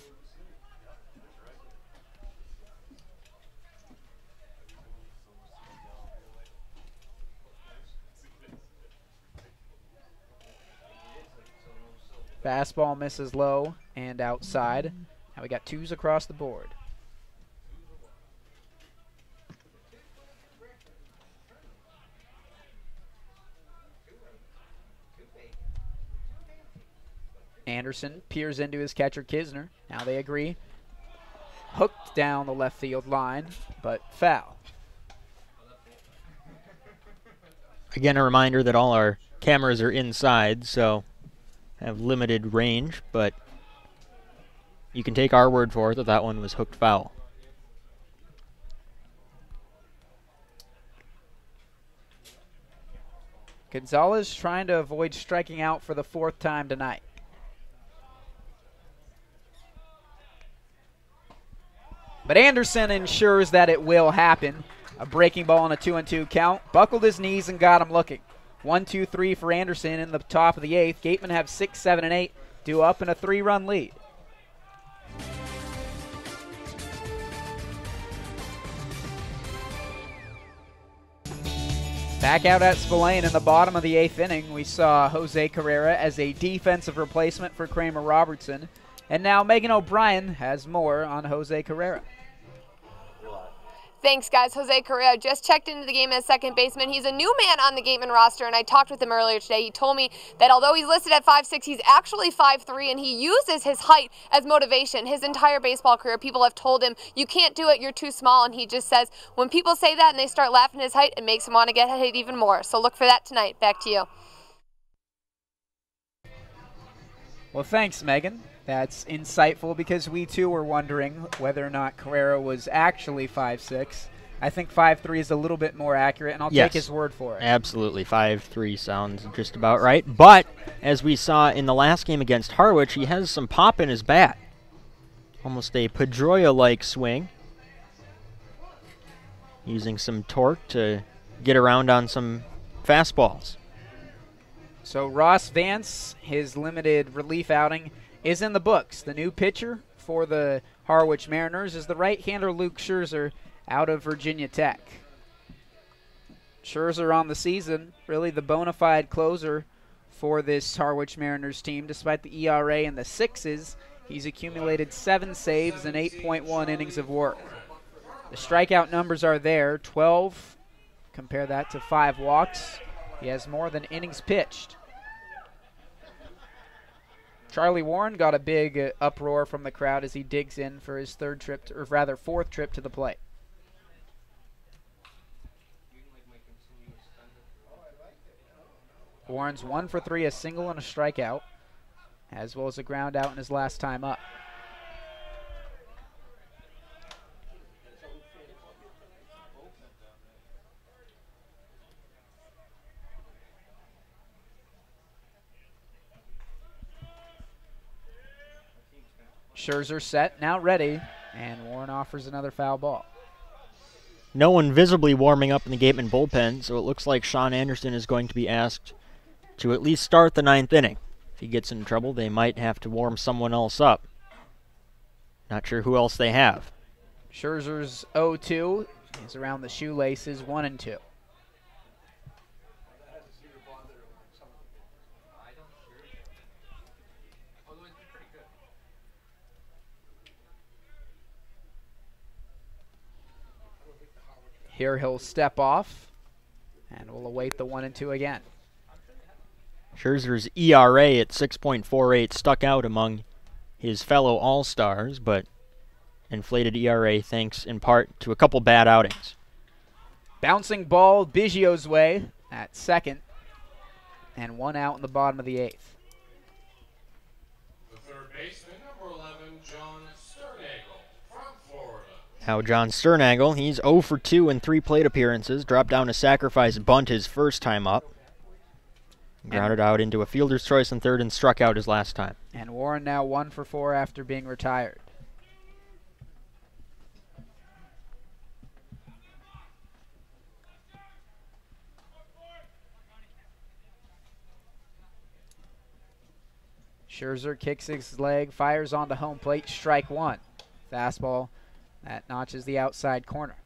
Fastball misses low and outside. Now we got 2s across the board. Anderson peers into his catcher, Kisner. Now they agree. Hooked down the left field line, but foul. Again, a reminder that all our cameras are inside, so have limited range, but you can take our word for it that that one was hooked foul. Gonzalez trying to avoid striking out for the 4th time tonight. But Anderson ensures that it will happen. A breaking ball on a 2-2 count. Buckled his knees and got him looking. 1-2-3 for Anderson in the top of the 8th. Gatemen have 6, 7, and 8, due up in a 3-run lead. Back out at Spillane in the bottom of the 8th inning, we saw Jose Carrera as a defensive replacement for Kramer Robertson. And now Megan O'Brien has more on Jose Carrera. Thanks, guys. Jose Correa just checked into the game as second baseman. He's a new man on the Gatemen roster, and I talked with him earlier today. He told me that although he's listed at 5'6", he's actually 5'3", and he uses his height as motivation. His entire baseball career, people have told him, you can't do it, you're too small, and he just says, when people say that and they start laughing at his height, it makes him want to get hit even more. So look for that tonight. Back to you. Well, thanks, Megan. That's insightful because we too were wondering whether or not Carrera was actually 5'6". I think 5'3" is a little bit more accurate, and I'll take his word for it. Absolutely. 5'3" sounds just about right. But as we saw in the last game against Harwich, he has some pop in his bat. Almost a Pedroia-like swing. Using some torque to get around on some fastballs. So Ross Vance, his limited relief outing, is in the books. The new pitcher for the Harwich Mariners is the right-hander Luke Scherzer out of Virginia Tech. Scherzer on the season, really the bona fide closer for this Harwich Mariners team. Despite the ERA in the 6s, he's accumulated 7 saves and 8.1 innings of work. The strikeout numbers are there, 12. Compare that to 5 walks. He has more than innings pitched. Charlie Warren got a big uproar from the crowd as he digs in for his fourth trip to the plate. Warren's 1 for 3, a single and a strikeout, as well as a ground out in his last time up. Scherzer set, now ready, and Warren offers another foul ball. No one visibly warming up in the Gatemen bullpen, so it looks like Sean Anderson is going to be asked to at least start the 9th inning. If he gets in trouble, they might have to warm someone else up. Not sure who else they have. Scherzer's 0-2 is around the shoelaces, 1-2. Here he'll step off, and we'll await the 1-2 again. Scherzer's ERA at 6.48 stuck out among his fellow All-Stars, but inflated ERA thanks in part to a couple bad outings. Bouncing ball Biggio's way at second, and 1 out in the bottom of the 8th. The third baseman, number 11, John Sternagel from Florida. Now John Sternagel, he's 0 for 2 in 3 plate appearances, dropped down a sacrifice bunt his first time up. Grounded out into a fielder's choice in third and struck out his last time. And Warren now 1 for 4 after being retired. Scherzer kicks his leg, fires onto home plate, strike 1. Fastball that notches the outside corner.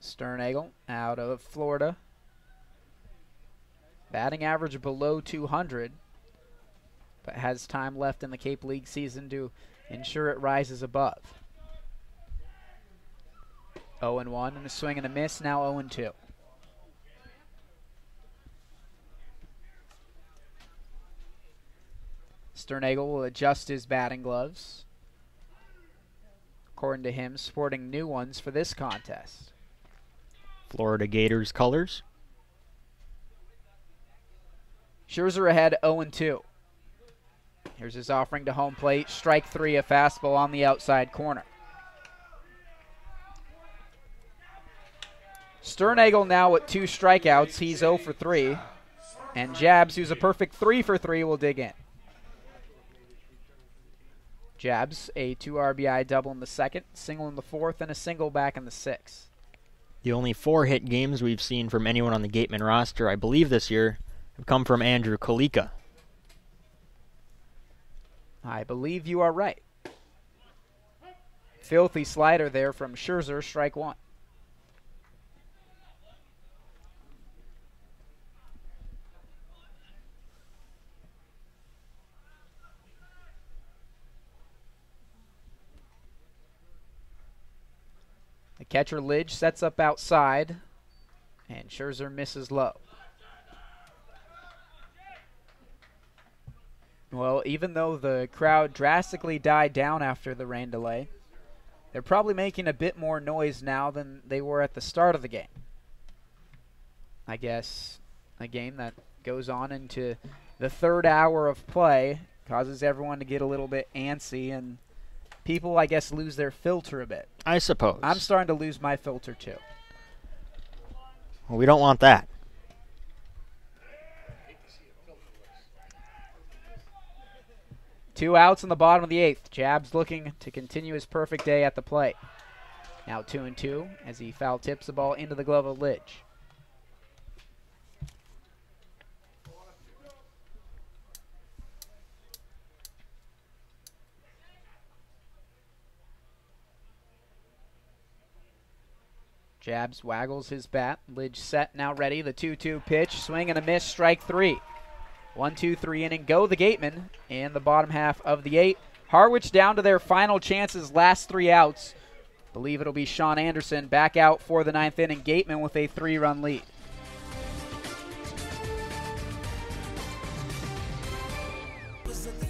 Sternagel out of Florida. Batting average below 200, but has time left in the Cape League season to ensure it rises above. 0-1 and a swing and a miss, now 0-2. Sternagel will adjust his batting gloves. According to him, sporting new ones for this contest. Florida Gators colors. Scherzer ahead 0-2. Here's his offering to home plate. Strike 3, a fastball on the outside corner. Sternagel now with 2 strikeouts. He's 0 for 3. And Jabs, who's a perfect 3 for 3, will dig in. Jabs, a 2 RBI double in the second, single in the fourth, and a single back in the sixth. The only 4 hit games we've seen from anyone on the Gatemen roster, I believe this year, have come from Andrew Kalika. I believe you are right. Filthy slider there from Scherzer, strike 1. The catcher Lidge sets up outside, and Scherzer misses low. Well, even though the crowd drastically died down after the rain delay, they're probably making a bit more noise now than they were at the start of the game. I guess a game that goes on into the 3rd hour of play causes everyone to get a little bit antsy, and people, I guess, lose their filter a bit. I suppose. I'm starting to lose my filter, too. Well, we don't want that. Two outs in the bottom of the 8th. Jabs looking to continue his perfect day at the plate. Now 2-2 as he foul tips the ball into the glove of Lidge. Jabs waggles his bat. Lidge set, now ready. The 2-2 pitch. Swing and a miss. Strike 3. 1-2-3 inning. Go the Gatemen in the bottom half of the 8th. Harwich down to their final chances. Last 3 outs. Believe it'll be Sean Anderson back out for the 9th inning. Gatemen with a 3-run lead.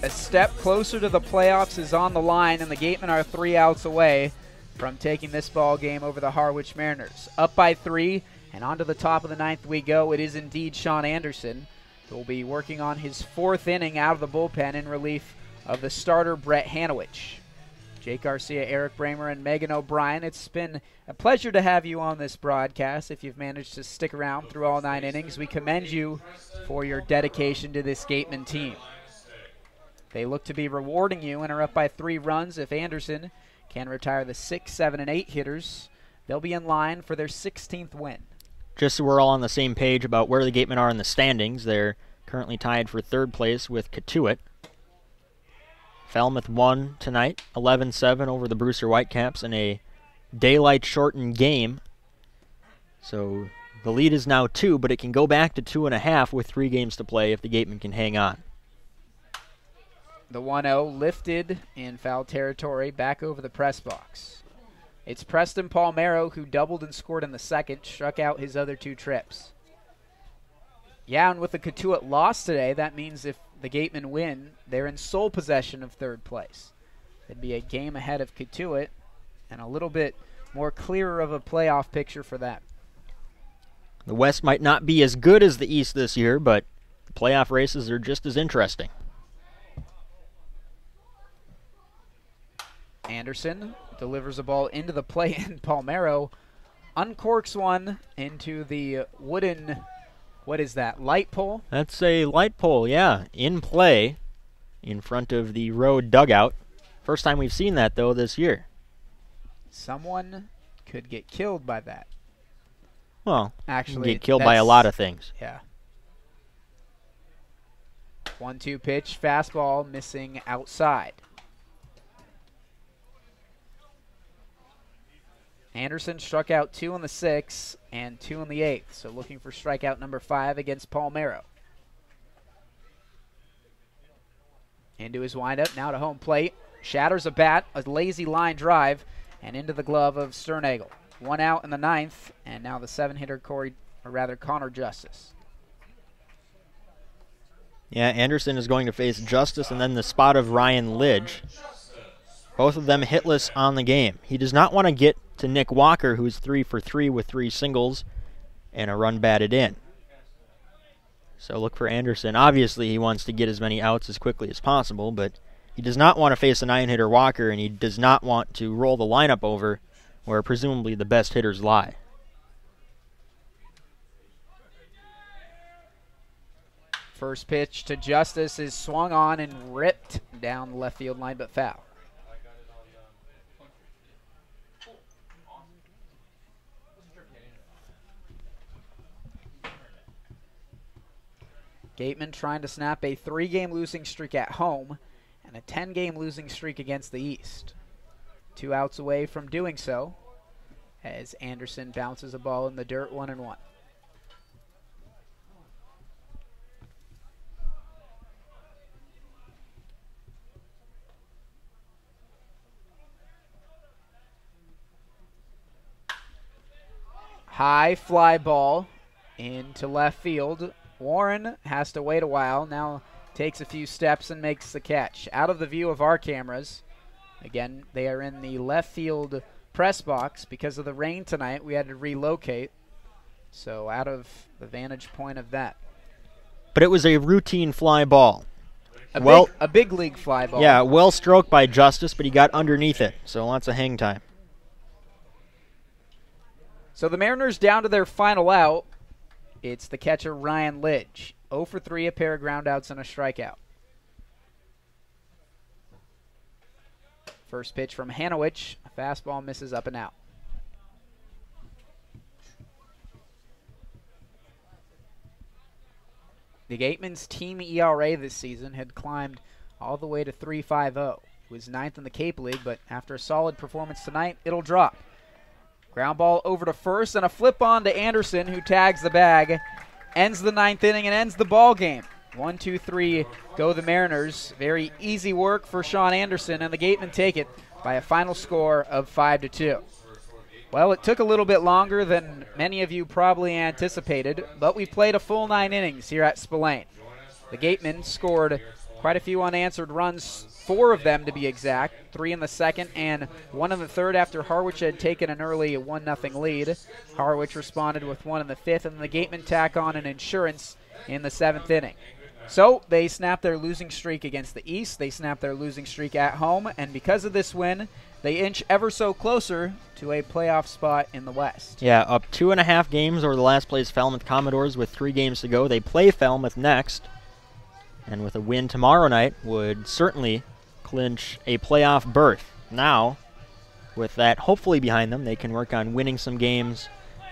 A step closer to the playoffs is on the line, and the Gatemen are 3 outs away from taking this ball game over the Harwich Mariners. Up by 3, and on to the top of the 9th we go. It is indeed Sean Anderson, who will be working on his 4th inning out of the bullpen in relief of the starter Brett Hanowich. Jake Garcia, Eric Bramer, and Megan O'Brien, it's been a pleasure to have you on this broadcast. If you've managed to stick around through all 9 innings, we commend you for your dedication to this Gatemen team. They look to be rewarding you and are up by 3 runs. If Anderson can retire the 6, 7, and 8 hitters, they'll be in line for their 16th win. Just so we're all on the same page about where the Gatemen are in the standings, they're currently tied for 3rd place with Catuit. Falmouth won tonight, 11-7 over the Brewster Whitecaps in a daylight-shortened game. So the lead is now 2, but it can go back to 2.5 with 3 games to play if the Gatemen can hang on. The 1-0 lifted in foul territory back over the press box. It's Preston Palmero who doubled and scored in the second, struck out his other 2 trips. Yeah, and with the Catuit loss today, that means if the Gatemen win, they're in sole possession of 3rd place. They'd be a game ahead of Catuit and a little bit more clearer of a playoff picture for them. The West might not be as good as the East this year, but the playoff races are just as interesting. Anderson delivers a ball into the plate, and Palmero uncorks one into the wooden, what is that, light pole? That's a light pole, yeah, in play in front of the road dugout. First time we've seen that, though, this year. Someone could get killed by that. Well, actually, get killed by a lot of things. Yeah. 1-2 pitch, fastball missing outside. Anderson struck out 2 in the 6th and 2 in the 8th, so looking for strikeout number 5 against Palmero. Into his windup, now to home plate. Shatters a bat, a lazy line drive, and into the glove of Sternagel. 1 out in the 9th, and now the 7-hitter Connor Justice. Yeah, Anderson is going to face Justice and then the spot of Ryan Lidge. Both of them hitless on the game. He does not want to get to Nick Walker, who's 3 for 3 with 3 singles and a run batted in. So look for Anderson. Obviously, he wants to get as many outs as quickly as possible, but he does not want to face a 9-hitter Walker, and he does not want to roll the lineup over where presumably the best hitters lie. First pitch to Justice is swung on and ripped down the left field line, but foul. Gatemen trying to snap a 3-game losing streak at home and a 10-game losing streak against the East. 2 outs away from doing so as Anderson bounces a ball in the dirt, 1-1. High fly ball into left field. Warren has to wait a while, now takes a few steps and makes the catch. Out of the view of our cameras. Again, they are in the left field press box. Because of the rain tonight, we had to relocate. So out of the vantage point of that. But it was a routine fly ball. A big league fly ball. Yeah, well stroked by Justice, but he got underneath it, so lots of hang time. So the Mariners down to their final out. It's the catcher, Ryan Lidge. 0 for 3, a pair of groundouts and a strikeout. First pitch from Harwich. A fastball misses up and out. The Gatemen's team ERA this season had climbed all the way to 3.50. It was 9th in the Cape League, but after a solid performance tonight, it'll drop. Ground ball over to first and a flip on to Anderson, who tags the bag, ends the 9th inning and ends the ball game. 1, 2, 3 go the Mariners. Very easy work for Sean Anderson, and the Gatemen take it by a final score of 5-2. Well, it took a little bit longer than many of you probably anticipated, but we played a full 9 innings here at Spillane. The Gatemen scored quite a few unanswered runs, 4 of them to be exact, 3 in the second and 1 in the third after Harwich had taken an early 1-0 lead. Harwich responded with 1 in the fifth, and the Gatemen tack on an insurance in the 7th inning. So they snapped their losing streak against the East, they snapped their losing streak at home, and because of this win, they inch ever so closer to a playoff spot in the West. Yeah, up 2.5 games over the last place Falmouth Commodores with 3 games to go. They play Falmouth next, and with a win tomorrow night would certainly clinch a playoff berth. Now, with that hopefully behind them, they can work on winning some games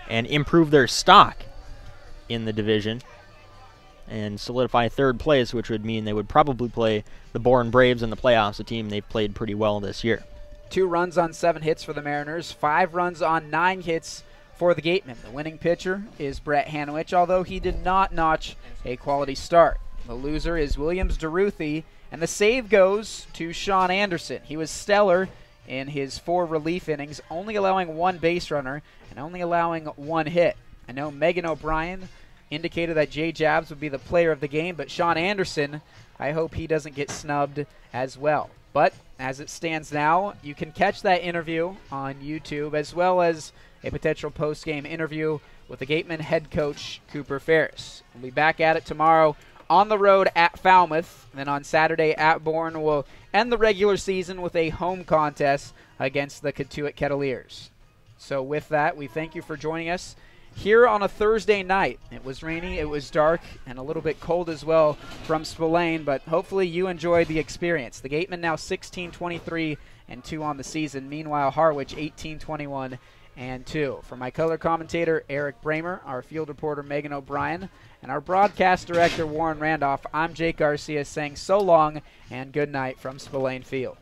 and improve their stock in the division and solidify 3rd place, which would mean they would probably play the Bourne Braves in the playoffs, a team they've played pretty well this year. 2 runs on 7 hits for the Mariners, 5 runs on 9 hits for the Gatemen. The winning pitcher is Brett Harwich, although he did not notch a quality start. The loser is Williams DeRuthi, and the save goes to Sean Anderson. He was stellar in his 4 relief innings, only allowing 1 base runner and only allowing 1 hit. I know Megan O'Brien indicated that Jay Jabs would be the player of the game, but Sean Anderson, I hope he doesn't get snubbed as well. But as it stands now, you can catch that interview on YouTube, as well as a potential post-game interview with the Gatemen head coach, Cooper Ferris. We'll be back at it tomorrow on the road at Falmouth. Then on Saturday at Bourne, we'll end the regular season with a home contest against the Katuitt Kettleers. So with that, we thank you for joining us here on a Thursday night. It was rainy, it was dark, and a little bit cold as well from Spillane, but hopefully you enjoyed the experience. The Gatemen now 16-23-2 on the season. Meanwhile, Harwich 18-21-2. For my color commentator, Eric Bramer, our field reporter, Megan O'Brien, and our broadcast director, Warren Randolph, I'm Jake Garcia saying so long and good night from Spillane Field.